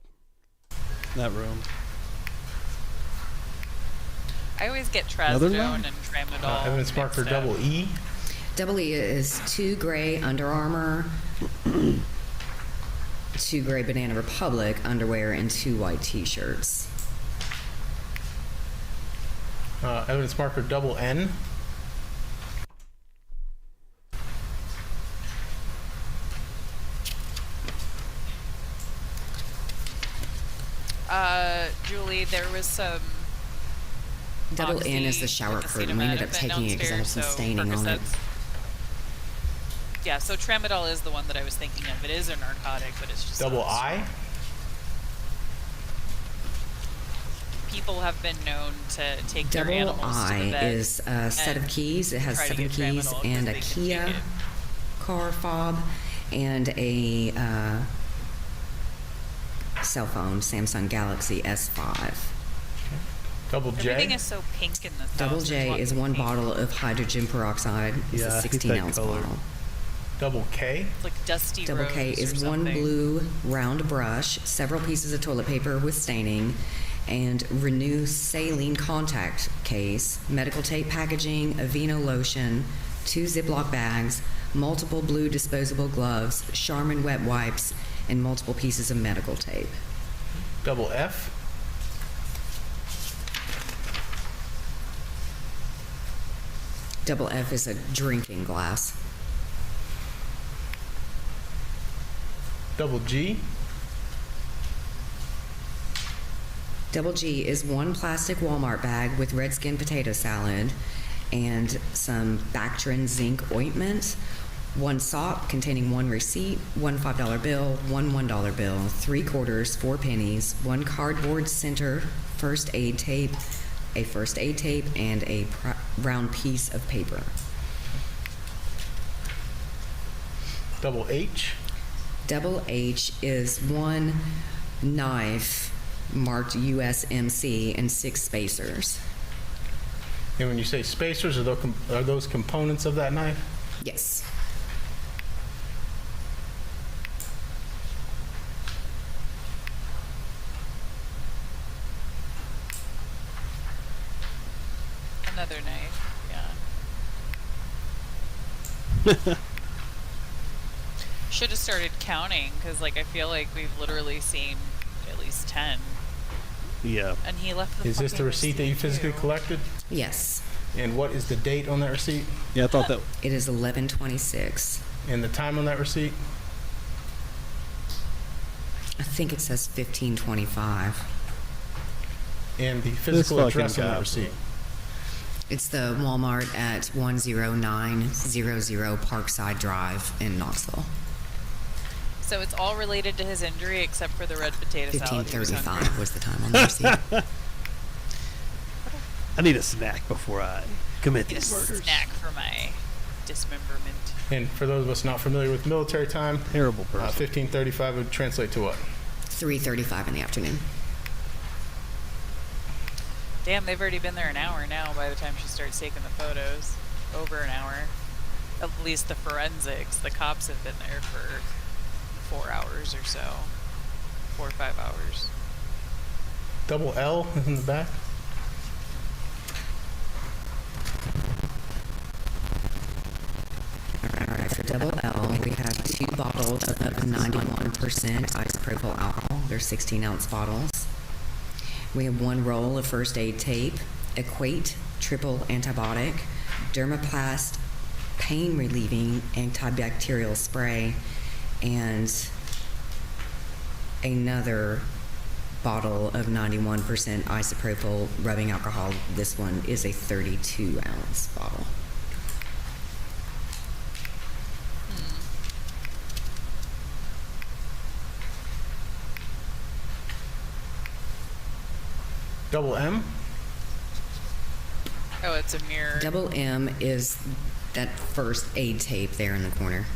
That room. I always get Another trazodone one? and tramadol. Evidence marker mixed up. double E. Double E is 2 gray Under Armour, 2 gray Banana Republic underwear, and 2 white t-shirts. Evidence marker double N. Julie, there was some. Double N is Oxy the shower with curtain. We ended up acetaminophen taking it because I had some downstairs, so staining on it. Percocets. Yeah, so tramadol is the one that I was thinking of. It is a narcotic, but it's just Double not- I. People have been known to take their Double animals to the I vet is a set of and keys. It has try to 7 get keys tramadol and a 'cause they can Kia take it. car fob and a cell phone, Samsung Galaxy S5. Double J. Everything is so pink in this Double house. J is one bottle of hydrogen peroxide. It's Yeah, I a hate 16 that ounce color. bottle. Double K. It's like dusty Double rose K or is one something. blue round brush, several pieces of toilet paper with staining, and Renew saline contact case, medical tape packaging, Aveeno lotion, 2 Ziploc bags, multiple blue disposable gloves, Charmin wet wipes, and multiple pieces of medical tape. Double F. Double F is a drinking glass. Double G. Double G is one plastic Walmart bag with red skin potato salad and some Bactrin zinc ointment, 1 sock containing 1 receipt, 1 $5 bill, 1 $1 bill, 3 quarters, 4 pennies, 1 cardboard center first aid tape, a first aid tape, and a round piece of paper. Double H. Double H is 1 knife marked USMC and 6 spacers. And when you say spacers, are those components of that knife? Yes. Another knife, yeah. Should have started counting, because like I feel like we've literally seen at least 10. Yeah. And he left the Is this the fucking receipt that you physically too. collected? Yes. And what is the date on that receipt? Yeah, I thought that. It is 11/26. And the time on that receipt? I think it says 15/25. And the physical fucking address on guy. that receipt? It's the Walmart at 10900 Parkside Drive in Knoxville. So it's all related to his injury except for the red potato salad. He was hungry. 15:35 was the time on the receipt. I need a snack before I commit Get a these murders. snack for my dismemberment. And for those of us not familiar with military time, Terrible person. 15:35 would translate to what? 3:35 in the afternoon. Damn, they've already been there an hour now by the time she starts taking the photos. Over an hour. At least the forensics. The cops have been there for 4 hours or so. 4 or 5 hours. Double L is in the back. All right, for double L, we have 2 bottles of 91% isopropyl alcohol. They're 16-ounce bottles. We have 1 roll of first aid tape, Equate triple antibiotic, Dermaplast pain relieving antibacterial spray, and another bottle of 91% isopropyl rubbing alcohol. This one is a 32-ounce bottle. Double M. Oh, it's a mirror. Double M is that first aid tape there in the corner.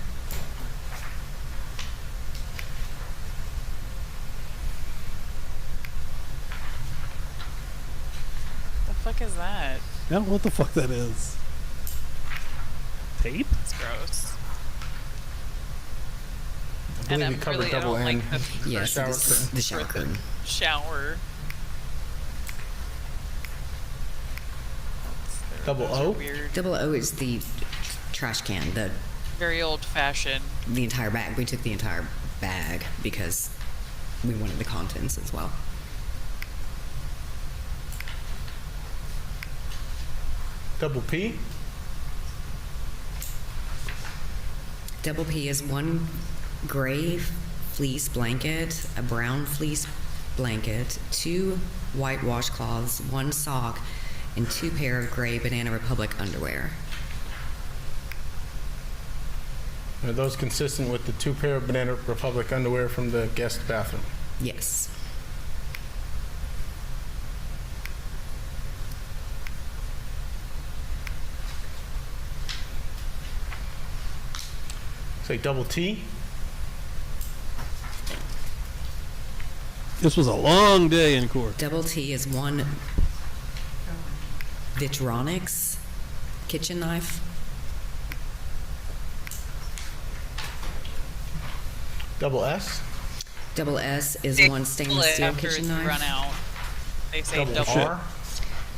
The fuck is that? I don't know what the fuck that is. Tape? It's gross. I believe And we covered I double don't N. like the Yes, shower this is curtain. the shower for curtain. the shower. Double Those are O? Weird. Double O is the trash can, Very old fashioned. the entire bag. We took the entire bag because we wanted the contents as well. Double P. Double P is 1 gray fleece blanket, a brown fleece blanket, 2 white washcloths, 1 sock, and 2 pair of gray Banana Republic underwear. Are those consistent with the 2 pair of Banana Republic underwear from the guest bathroom? Yes. Say double T. This was a long day in court. Double T is 1 Vitronics kitchen knife. Double S? Double S is They one stainless split steel after kitchen it's knife. run out. They say double R?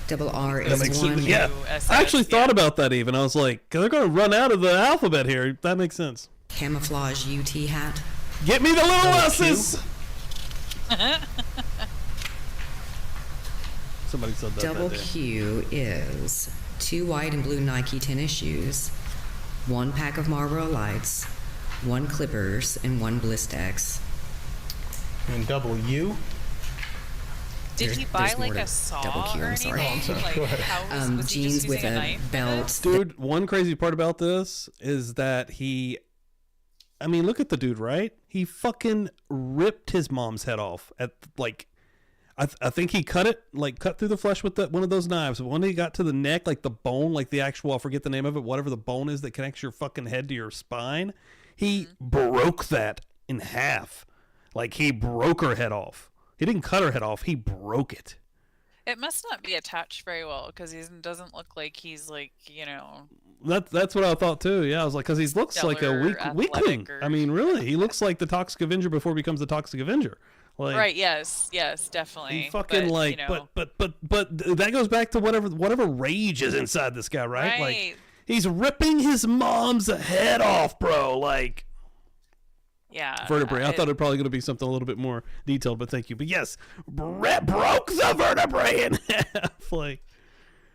Double R That is makes one. sense. Yeah, SS, I actually thought yeah. about that. Even I was like, they're going to run out of the alphabet here. That makes sense. Camouflage UT hat. Get me the little Double S's. Somebody said that. Double that day. Q is 2 white and blue Nike tennis shoes, 1 pack of Marlboro Lights, 1 Clippers, and 1 Blistex. And double U? Did he buy There's more like to a saw double Q, or I'm sorry. anything? Like, how was he Jeans just with using a knife for belt. this? Dude, one crazy part about this is that I mean, look at the dude, right? He fucking ripped his mom's head off at like, I think he cut through the flesh with one of those knives. But when he got to the neck, like the bone, like the actual, I forget the name of it, whatever the bone is that connects your fucking head to your spine, he broke that in half. Like he broke her head off. He didn't cut her head off. He broke it. It must not be attached very well because he doesn't look like he's like, you know. That's what I thought too. Yeah, I was like, because he looks like a Stellar, weakling. athletic I mean, really, he looks like the Toxic Avenger before he becomes the Toxic Avenger. Like, Right. Yes. Definitely. he fucking but, like, you know, but that goes back to whatever rage is inside this guy, right? Right. Like, he's ripping his mom's head off, bro. Like, yeah. vertebrae. I thought it probably going to be something a little bit more detailed, but thank you. But yes, broke the vertebrae in half. Like,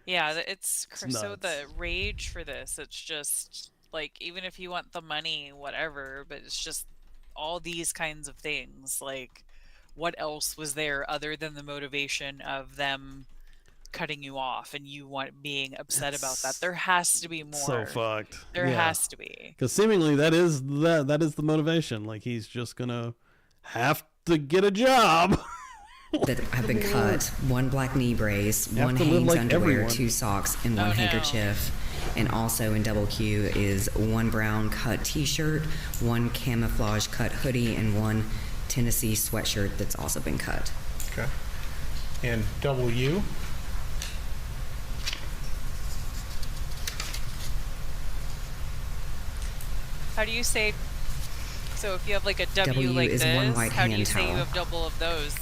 Yeah, it's so nuts. the rage for this. It's just like, even if you want the money, whatever, but it's just all these kinds of things. Like, what else was there other than the motivation of them cutting you off and you being upset about that? There has to be more. so fucked. There Yeah. has to be. Because seemingly that is the motivation. Like, he's just gonna have to get a job. That have been cut. 1 black knee brace, You have 1 to live Hanes like underwear, everyone. 2 socks, and 1 Oh, no. handkerchief. And also in double Q is 1 brown cut t-shirt, 1 camouflage cut hoodie, and 1 Tennessee sweatshirt that's also been cut. Okay. And double U? How do you say? So if you have like a W, W like is this, one white how do you hand say you towel. have double of those?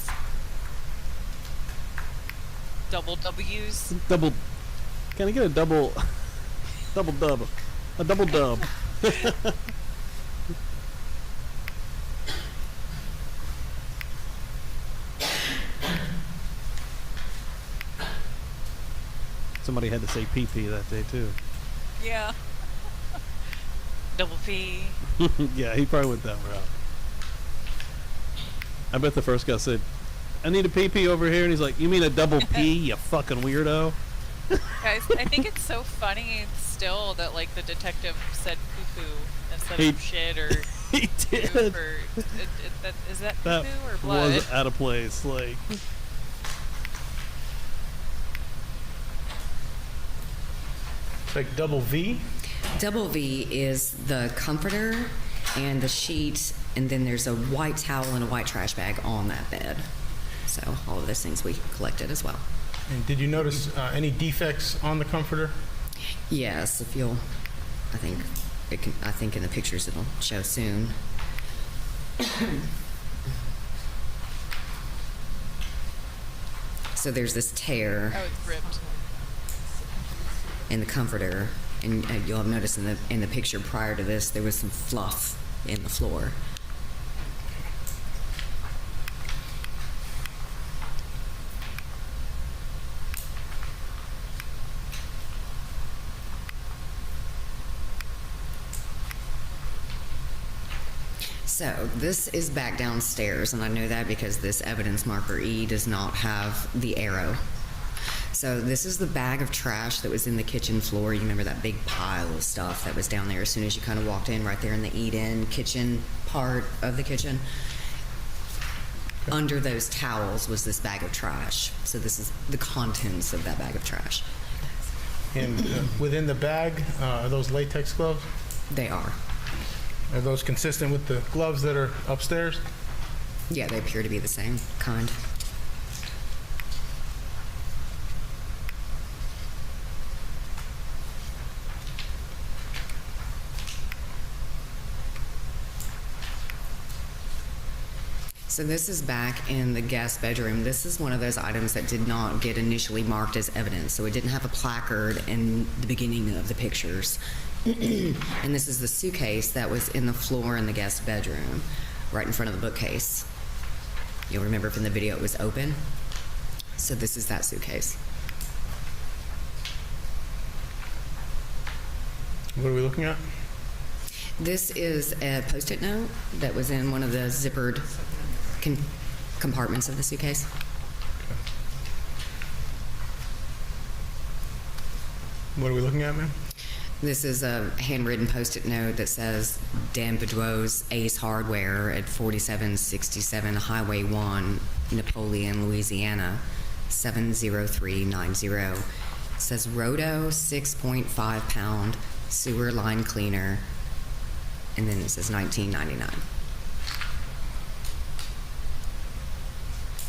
Double W's? Double. Can I get a double dub? A double dub. Somebody had to say PP that day too. Yeah. Double P. Yeah, he probably went that route. I bet the first guy said, "I need a PP over here," and he's like, "You mean a double P, you fucking weirdo?" Guys, I think it's so funny still that like the detective said poo poo instead He- of shit or He did. poop or is that poo That poo or blood? was out of place. Like, Like double V? Double V is the comforter and the sheet, and then there's a white towel and a white trash bag on that bed. So all of those things we collected as well. And did you notice any defects on the comforter? Yes, if you'll, I think in the pictures it'll show soon. So there's this tear Oh, it's ripped. in the comforter, and you'll have noticed in the picture prior to this there was some fluff in the floor. So this is back downstairs, and I know that because this evidence marker E does not have the arrow. So this is the bag of trash that was in the kitchen floor. You remember that big pile of stuff that was down there as soon as you kind of walked in, right there in the eat-in kitchen part of the kitchen. Under those towels was this bag of trash. So this is the contents of that bag of trash. And within the bag, are those latex gloves? They are. Are those consistent with the gloves that are upstairs? Yeah, they appear to be the same kind. So this is back in the guest bedroom. This is one of those items that did not get initially marked as evidence, so it didn't have a placard in the beginning of the pictures. And this is the suitcase that was in the floor in the guest bedroom, right in front of the bookcase. You'll remember from the video it was open. So this is that suitcase. What are we looking at? This is a Post-it note that was in one of the zippered compartments of the suitcase. What are we looking at, ma'am? This is a handwritten Post-it note that says Dan Bedreau's Ace Hardware at 4767 Highway 1, Napoleon, Louisiana, 70390. It says Roto 6.5 pound sewer line cleaner, and then it says $19.99.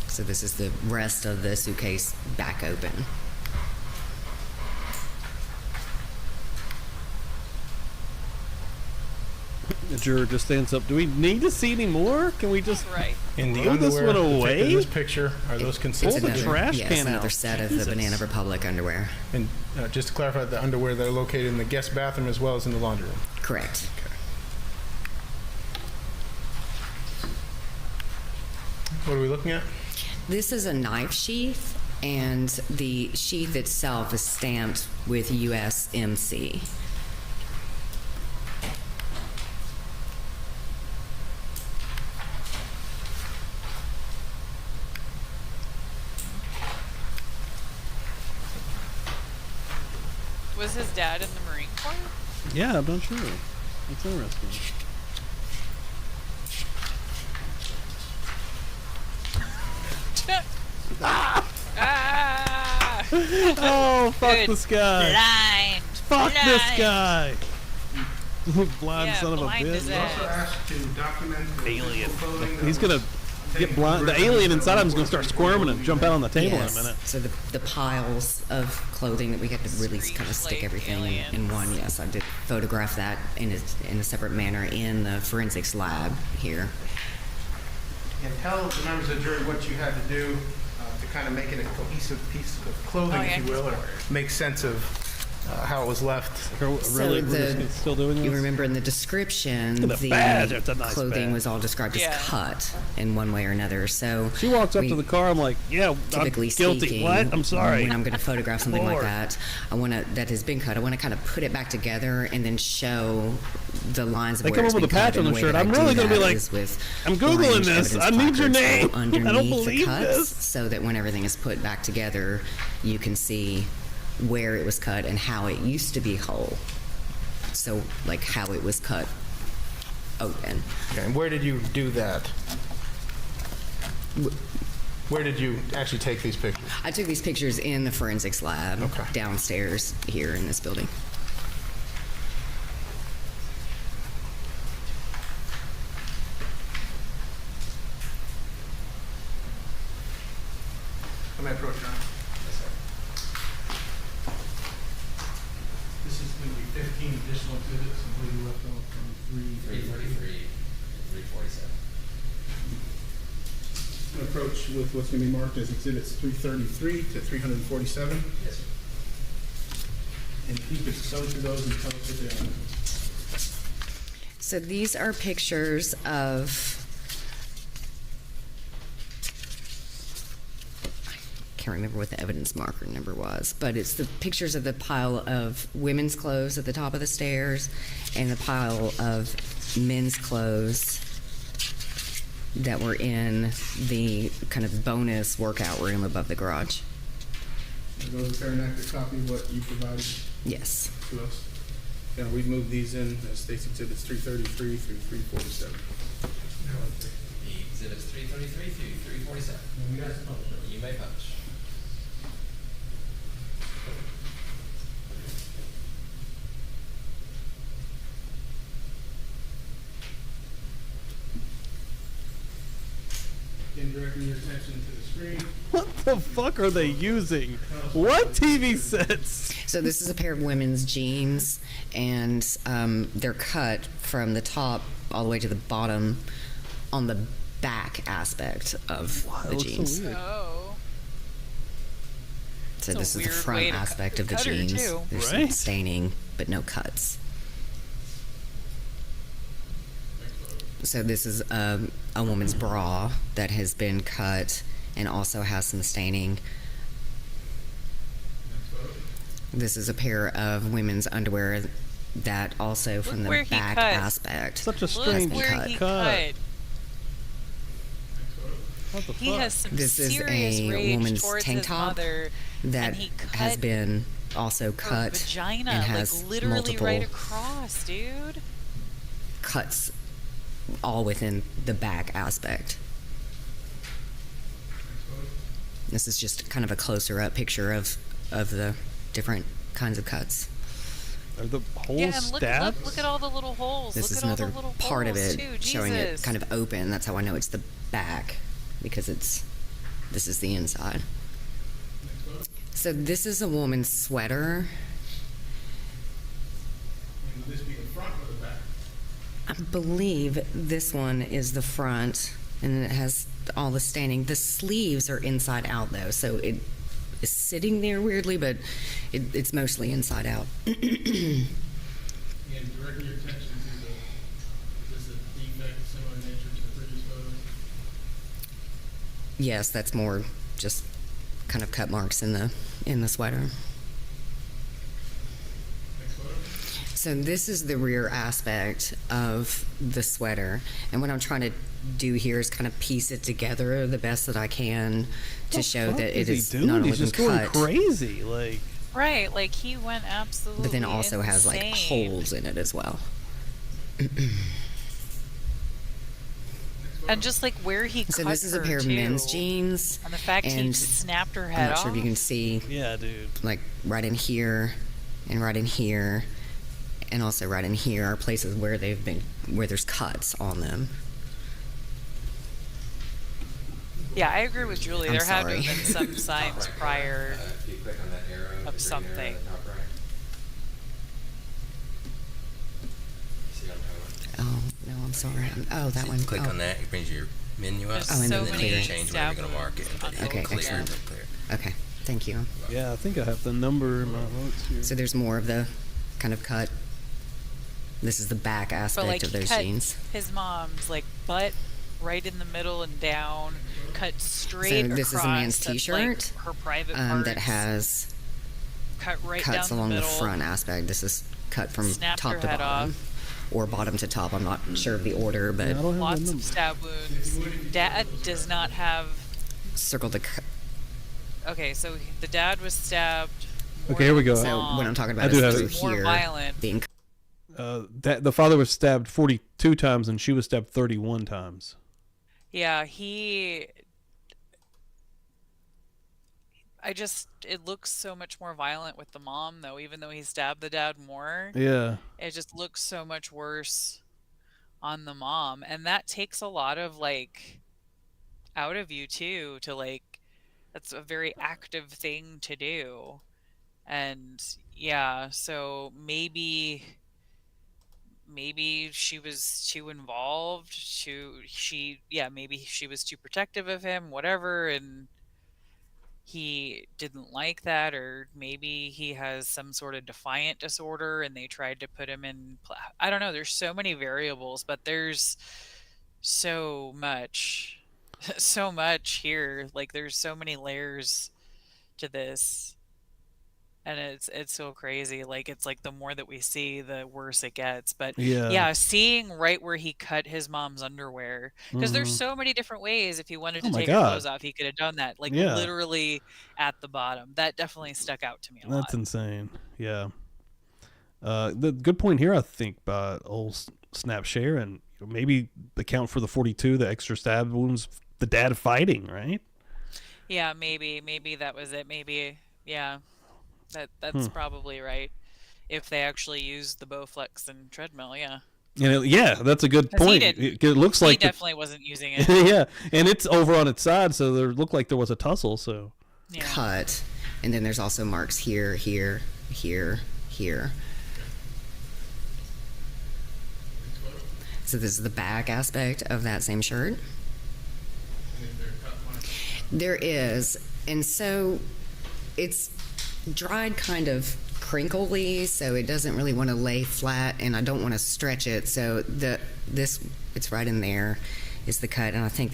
So this is the rest of the suitcase back open. The juror just stands up. Do we need to see any more? Can we just In the throw this underwear one depicted away? in this picture, are those considered? Pull the trash yes, can another out. set of the Jesus. Banana Republic underwear. And just to clarify, the underwear that are located in the guest bathroom as well as in the laundry room. Correct. What are we looking at? This is a knife sheath, and the sheath itself is stamped with USMC. Was his dad in the Marine Corps? Yeah, I'm not sure. That's interesting. Oh, fuck Good. this guy. Blind. Fuck this guy. Blind son of a blind bitch. as We also asked to document the Alien. physical clothing that He's was gonna get blind. The alien inside him is gonna start squirming and jump out on the table Yes. in a minute. So the piles of clothing that we had to really kind of stick everything in one. Yes, I did photograph that in a separate manner in the forensics lab here. And tell the members of the jury what you had to do to kind of make it a cohesive piece of clothing, if you will, or Make sense of how it was left. Really, So we're just still doing you this? remember in the description, Look at the badge. That's a nice clothing badge. was all described as Yeah. cut in one way or another. So She walks up to the car. I'm like, yeah, I'm typically guilty. speaking, What? I'm sorry. when I'm going to photograph something like Lord. that, that has been cut, I want to kind of put it back together and then show the lines of They where come it's up with been a patch cut. on And the way shirt. that I'm I do really gonna be that like, is with I'm Googling orange this. evidence I need your placards name. all I don't underneath believe the cuts, this. so that when everything is put back together, you can see where it was cut and how it used to be whole. So, like how it was cut open. Okay, and where did you do that? Where did you actually take these pictures? I took these pictures in the forensics lab downstairs here in this building. I may approach now. This is going to be 15 additional exhibits, I believe you left off from 333, 347. I'm going to approach with what's going to be marked as exhibits 333 to 347. Yes, sir. And if you could go through those and tell us what they are. So these are pictures of, I can't remember what the evidence marker number was, but it's the pictures of the pile of women's clothes at the top of the stairs and the pile of men's clothes that were in the kind of bonus workout room above the garage. Are those a fair and accurate copy of what you provided Yes. to us? Yeah, we've moved these in as states exhibits 333 through 347. The exhibits 333 through 347. You may publish. Again, directing your attention to the screen. What the fuck are they using? What TV sets? So this is a pair of women's jeans, and they're cut from the top all the way to the bottom on the back aspect of the looks so jeans. weird. Oh. So That's this a is the weird front way to aspect of the cut her, jeans. too. There's some Right. staining, but no cuts. So this is a woman's bra that has been cut and also has some staining. This is a pair of women's underwear that also from Look where the he back cut. aspect. Such a Look strange where cut. he cut. cut. What the He fuck? has some This is serious a rage woman's towards tank his top mother, that and he cut has been also her cut vagina, and has like literally multiple right across, dude. cuts all within the back aspect. This is just kind of a closer up picture of the different kinds of cuts. Are the holes Yeah, and look stabbed? at all the little holes. This look is at all another the little part of holes, it too. showing it Jesus. kind of open. That's how I know it's the back, because this is the inside. So this is a woman's sweater. Would this be the front or the back? I believe this one is the front, and it has all the staining. The sleeves are inside out, though, so it is sitting there weirdly, but it's mostly inside out. Again, direct your attention to is this a defect similar in nature to the previous photos? Yes, that's more just kind of cut marks in the sweater. Next photo. So this is the rear aspect of the sweater, and what I'm trying to do here is kind of piece it together the best that I can to show What that it he is doing? not only He's been just going cut, crazy. Like, Right, like he went absolutely but then also has like insane. holes in it as well. And just like where he So cut this is a her, pair of too. men's jeans, And the fact he and snapped her I'm head not off. sure if you can see, yeah, dude. like right in here and right in here, and also right in here are places where there's cuts on them. Yeah, I agree with Julie. I'm There had to sorry. have been some signs prior If you click on that arrow, the green of arrow at something. the top right. See what I'm talking about? Oh no, I'm sorry. Oh, that one. Click Oh. on that, it brings your menu up, There's Oh, and so then and the then you many can change where you're stab going to mark it. wounds on It'll Okay, clear, excellent. it'll clear. Okay, thank you. Yeah, I think I have the number in my notes here. So there's more of the kind of cut. This is the back But aspect like of he those cut jeans. his mom's like butt right in the middle and down, cut straight So this is a man's across, and, T-shirt like, her private parts, that has cut right cuts down along the the middle. front aspect. This is cut from Snapped top her to head bottom, or bottom to top. I'm not sure of the order, but Yeah, I don't have Lots the of number. stab wounds. Dad does not have. circle the. Okay, so the dad was stabbed. more Okay, here we than go. the So mom. what I'm talking I about do is have through it. More here violent. being. That the father was stabbed 42 times and she was stabbed 31 times. Yeah, it looks so much more violent with the mom, though, even though he stabbed the dad more. Yeah. It just looks so much worse on the mom. And that takes a lot of, like, out of you, too, to, like, that's a very active thing to do. And, yeah, so maybe she was too involved, maybe she was too protective of him, whatever, and he didn't like that, or maybe he has some sort of defiant disorder and they tried to put him in I don't know, there's so many variables, but there's so much here, like there's so many layers to this. And it's so crazy. Like, it's like the more that we see, the worse it gets. But Yeah. seeing right where he cut his mom's underwear, because there's so many different ways. If he wanted to Oh my take her God. clothes off, he could have done that. Like, Yeah. literally at the bottom. That definitely stuck out to me a lot. That's insane. Yeah. The good point here, I think, by old Snap Share, and maybe account for the 42, the extra stab wounds, the dad fighting, right? Yeah, maybe that was it. Maybe, yeah, that's probably right. If they actually used the Bowflex and treadmill, yeah. Yeah, that's a good 'Cause he point. didn't. It looks He like definitely wasn't using it. yeah, and it's over on its side, so there looked like there was a tussle. So Yeah. Cut, and then there's also marks here, here, here, here. So this is the back aspect of that same shirt. And is there a cut mark? There is. And so it's dried kind of crinkly, so it doesn't really want to lay flat, and I don't want to stretch it. So it's right in there is the cut, and I think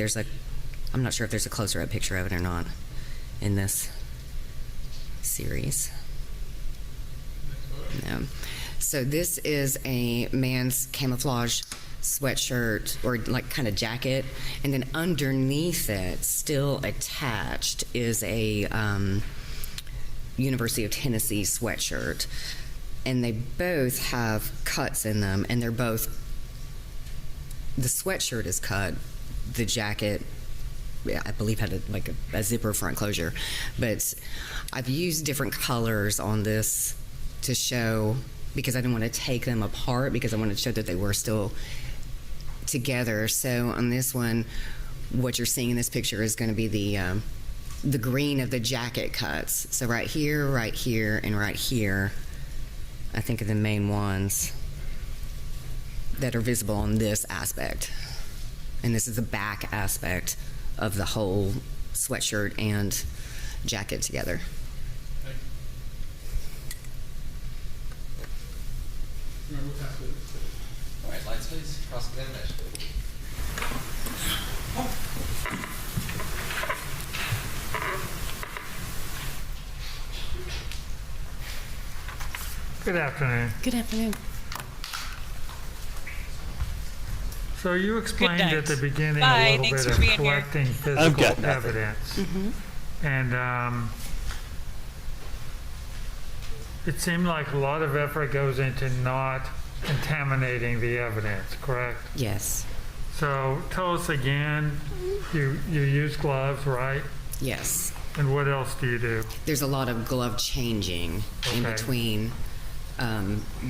I'm not sure if there's a closer up picture of it or not in this series. No. So this is a man's camouflage sweatshirt or like kind of jacket, and then underneath it, still attached, is a University of Tennessee sweatshirt, and they both have cuts in them, and they're both, the sweatshirt is cut, the jacket I believe had a zipper front closure, but I've used different colors on this to show, because I didn't want to take them apart, because I wanted to show that they were still together. So on this one, what you're seeing in this picture is going to be the green of the jacket cuts. So right here, and right here, I think are the main ones that are visible on this aspect. And this is the back aspect of the whole sweatshirt and jacket together. All right, lights please, cross-examination. Good afternoon. Good afternoon. So you explained at the beginning Bye. a little Thanks bit for of being here. collecting I've got physical nothing. evidence. And it seemed like a lot of effort goes into not contaminating the evidence, correct? Yes. So tell us again, you use gloves, right? Yes. And what else do you do? There's a lot of glove changing in Okay. between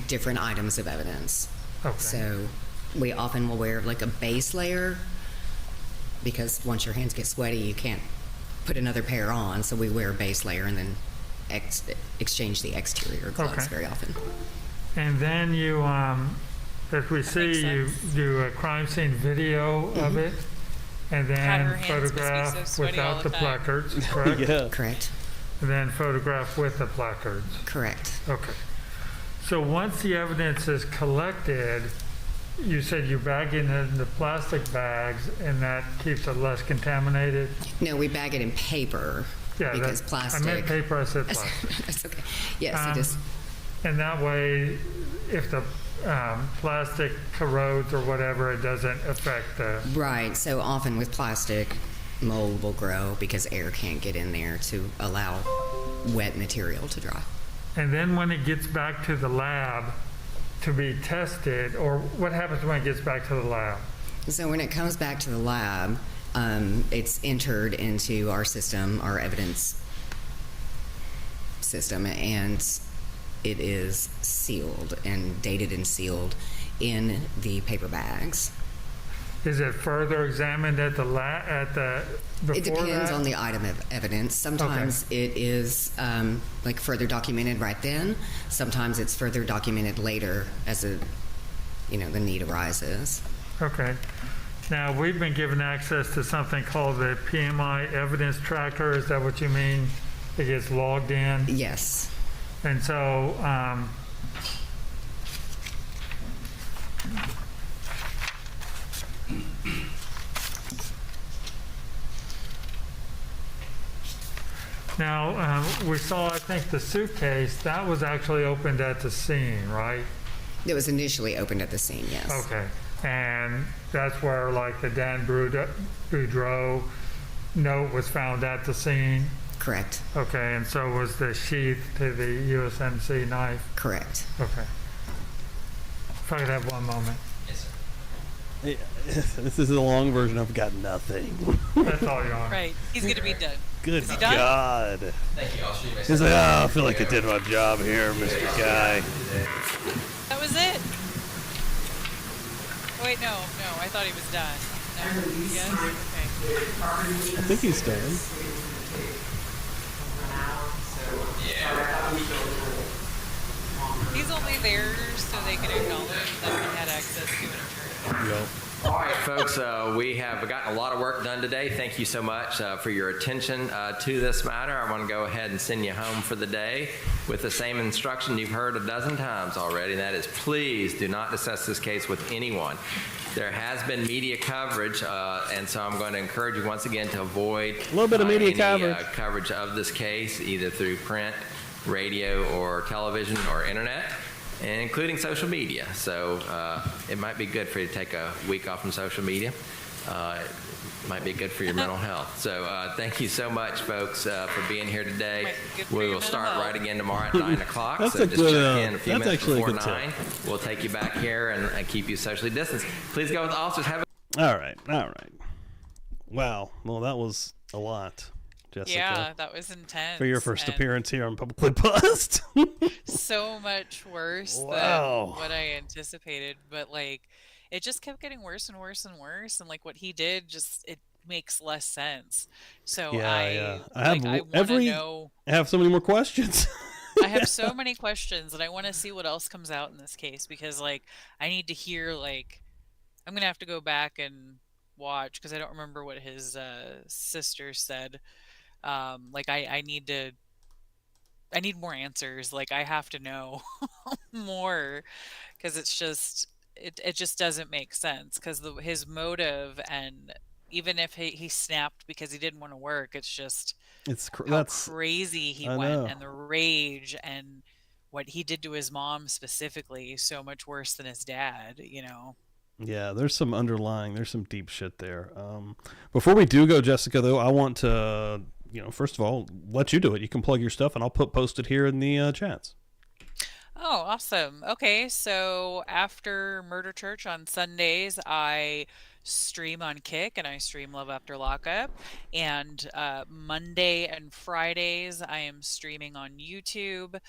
different items of evidence. Okay. So we often will wear like a base layer, because once your hands get sweaty, you can't put another pair on. So we wear a base layer and then exchange the exterior gloves Okay. very often. And then you, as we see, you do a crime scene video of it, and God, her then hands must be so photograph sweaty all without the the time. placards, correct? Yeah. Correct. And then photograph with the placards. Correct. Okay. So once the evidence is collected, you said you bag it in the plastic bags, and that keeps it less contaminated? No, we bag it in paper, Yeah, because that- plastic. I meant paper, I said plastic. That's okay. Yes, it is. And that way, if the plastic corrodes or whatever, it doesn't affect the... Right. So often with plastic, mold will grow because air can't get in there to allow wet material to dry. And then when it gets back to the lab to be tested, or what happens when it gets back to the lab? So when it comes back to the lab, it's entered into our system, our evidence system, and it is sealed and dated and sealed in the paper bags. Is it further examined at the before It depends that? on the item of evidence. Sometimes it is like further documented right then. Sometimes it's further documented later as the need arises. Okay. Now, we've been given access to something called the PMI evidence tracker. Is that what you mean? It gets logged in? Yes. And so, now, we saw, I think, the suitcase, that was actually opened at the scene, right? It was initially opened at the scene, yes. Okay. And that's where, like, the Dan Boudreaux note was found at the scene? Correct. Okay, and so was the sheath to the USMC knife? Correct. Okay. If I could have one moment. Yes, sir. Hey, this is a long version. I've got nothing. That's all you're on. Right. He's going to be done. Good Is he done? God. Thank you. I'll show you my He's like, oh, I feel like I did my job here, Mr. Guy. That was it. Oh, wait, no. I thought he was done. No. Yes? Okay. I think he's done. He's only there so they can acknowledge that he had access to an attorney. Yep. All right, folks, we have gotten a lot of work done today. Thank you so much for your attention to this matter. I want to go ahead and send you home for the day with the same instruction you've heard a dozen times already, and that is please do not discuss this case with anyone. There has been media coverage, and so I'm going to encourage you once again to avoid a little bit of media any, coverage. Coverage of this case, either through print, radio, or television, or internet, including social media. So it might be good for you to take a week off from social media. It might be good for your mental health. So thank you so much, folks, for being here today. We will start right again tomorrow at 9 o'clock. That's so a just good, check in a few that's minutes actually a before good tip. 9. We'll take you back here and keep you socially distanced. Please go with the officers. Have a All right. Wow. Well, that was a lot, Jessica. Yeah, that was intense. For your first appearance here on Publicly Buzzed. So much worse Wow. than what I anticipated, but like it just kept getting worse and worse and worse, and like what he did just it makes less sense. So I have so many more questions. I have so many questions, and I want to see what else comes out in this case, because like I need to hear, like I'm gonna have to go back and watch because I don't remember what his sister said. Like I need more answers. Like I have to know more, because it's just it just doesn't make sense, because his motive, and even if he snapped because he didn't want to work, it's just how crazy he went, and the rage, and what he did to his mom specifically, so much worse than his dad, you know. Yeah, there's some deep shit there. Before we do go, Jessica, though, I want to, first of all, let you do it. You can plug your stuff, and I'll post it here in the chats. Oh, awesome. Okay, so after Murder Church on Sundays, I stream on Kick, and I stream Love After Lockup. And Monday and Fridays, I am streaming on YouTube.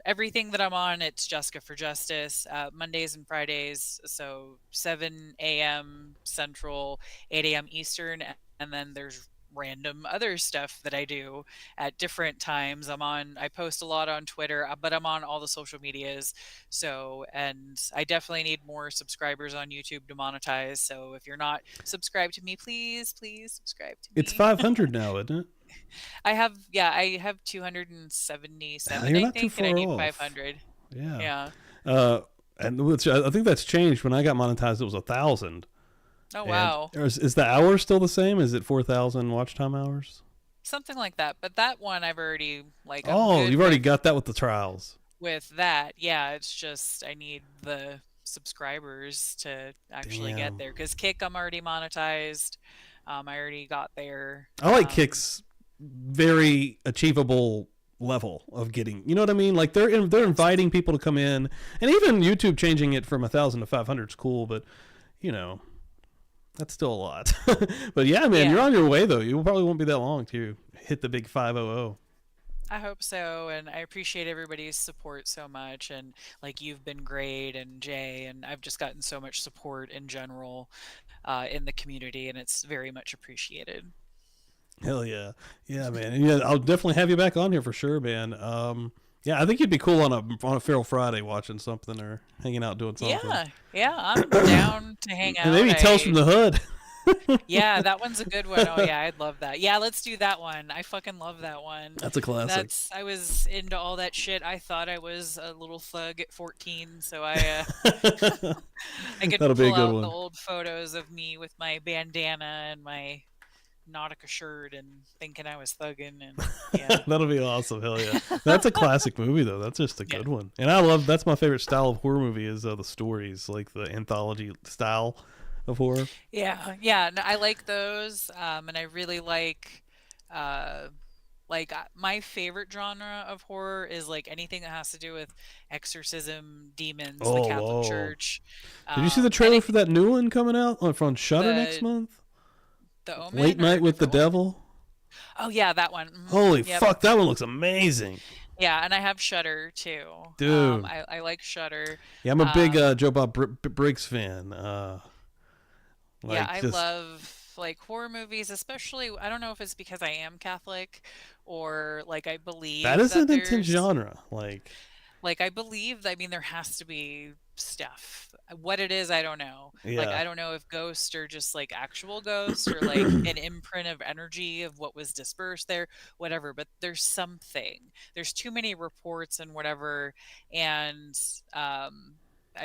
Everything that I'm on, it's Jessica for Justice. Mondays and Fridays, so 7 a.m. Central, 8 a.m. Eastern, and then there's random other stuff that I do at different times. I post a lot on Twitter, but I'm on all the social medias. So, and I definitely need more subscribers on YouTube to monetize. So if you're not subscribed to me, please subscribe to me. It's 500 now, isn't it? I have 277, You're I not think, too far and I need off. 500. Yeah. Yeah. And which I think that's changed. When I got monetized, it was 1,000. Oh, wow. Is the hour still the same? Is it 4,000 watch time hours? Something like that. But that one I've already, like, you've already got that with the trials. With that, yeah, it's just I need the subscribers to actually get there. Because Kick, I'm already monetized. I already got there. I like Kick's very achievable level of getting, you know what I mean? Like they're inviting people to come in, and even YouTube changing it from 1,000 to 500 is cool, but that's still a lot. But yeah, man, you're on your way though. You probably won't be that long to hit the big 500. I hope so, and I appreciate everybody's support so much, and like you've been great, and Jay, and I've just gotten so much support in general in the community, and it's very much appreciated. Hell yeah. Yeah, man. Yeah, I'll definitely have you back on here for sure, man. Yeah, I think you'd be cool on a Feral Friday watching something or hanging out doing something. Yeah, I'm down to hang out. And maybe Tales from the Hood. Yeah, that one's a good one. Oh yeah, I'd love that. Yeah, let's do that one. I fucking love that one. That's a classic. I was into all that shit. I thought I was a little thug at 14, so I could That'll be a pull good out one. the old photos of me with my bandana and my Nautica shirt and thinking I was thugging, and yeah. That'll be awesome. Hell yeah. That's a classic movie though. That's just a good one. And that's my favorite style of horror movie is the stories, like the anthology style of horror. Yeah, no, I like those, and I really like my favorite genre of horror is like anything that has to do with exorcism, demons, the Catholic Church. Did you see the trailer for that new one coming out on Shudder next month? The Omen, Late Night with the Devil. Oh yeah, that one. Holy fuck, that one looks amazing. Yeah, and I have Shudder too. Dude, I like Shudder. Yeah, I'm a big Joe Bob Briggs fan. I love like horror movies, especially. I don't know if it's because I am Catholic or like I believe that is an intense genre. Like I believe. I mean, there has to be stuff. What it is, I don't know. Yeah. Like, I don't know if ghosts are just like actual ghosts or like an imprint of energy of what was dispersed there, whatever. But there's something. There's too many reports and whatever. And I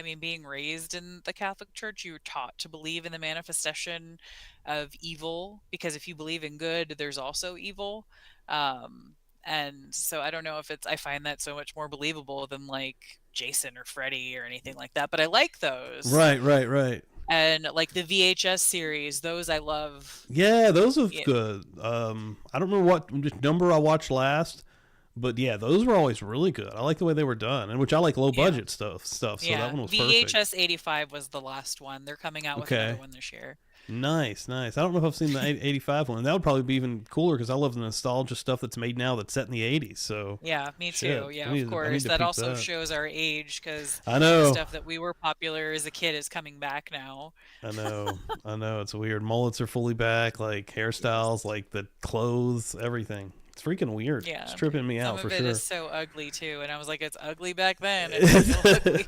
mean, being raised in the Catholic Church, you're taught to believe in the manifestation of evil, because if you believe in good, there's also evil. And so I don't know if I find that so much more believable than like Jason or Freddy or anything like that. But I like those. Right. And like the VHS series, those I love. Yeah, those are good. I don't remember what number I watched last, but yeah, those were always really good. I like the way they were done, and which I like low budget stuff. So that one was VHS perfect. 85 was the last one. They're coming out with another one this year. Nice. I don't know if I've seen the 85 one. That would probably be even cooler because I love the nostalgia stuff that's made now that's set in the 80s. So yeah, me shit, too. Yeah, I need of to course. That peep also that. shows our age, because I know the stuff that we were popular as a kid is coming back now. I know. It's weird. Mullets are fully back, like hairstyles, like the clothes, everything. It's freaking weird. Yeah, it's tripping me out for sure. Some of it is so ugly too, and I was like, it's ugly back then. It's still ugly.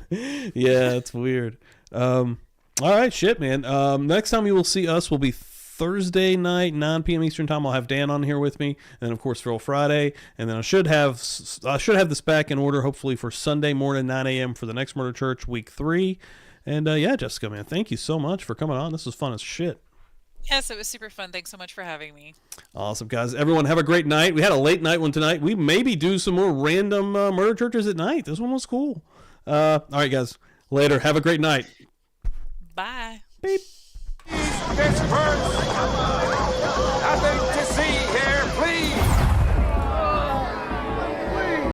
Yeah, it's weird. All right, shit, man. Next time you will see us will be Thursday night, 9 p.m. Eastern time. I'll have Dan on here with me, and then of course Feral Friday, and then I should have this back in order hopefully for Sunday morning 9 a.m. for the next Murder Church week 3. And yeah, Jessica, man, thank you so much for coming on. This was fun as shit. Yes, it was super fun. Thanks so much for having me. Awesome, guys. Everyone have a great night. We had a late night one tonight. We maybe do some more random Murder Churches at night. This one was cool. All right, guys. Later. Have a great night. Bye. Beep. Disperse!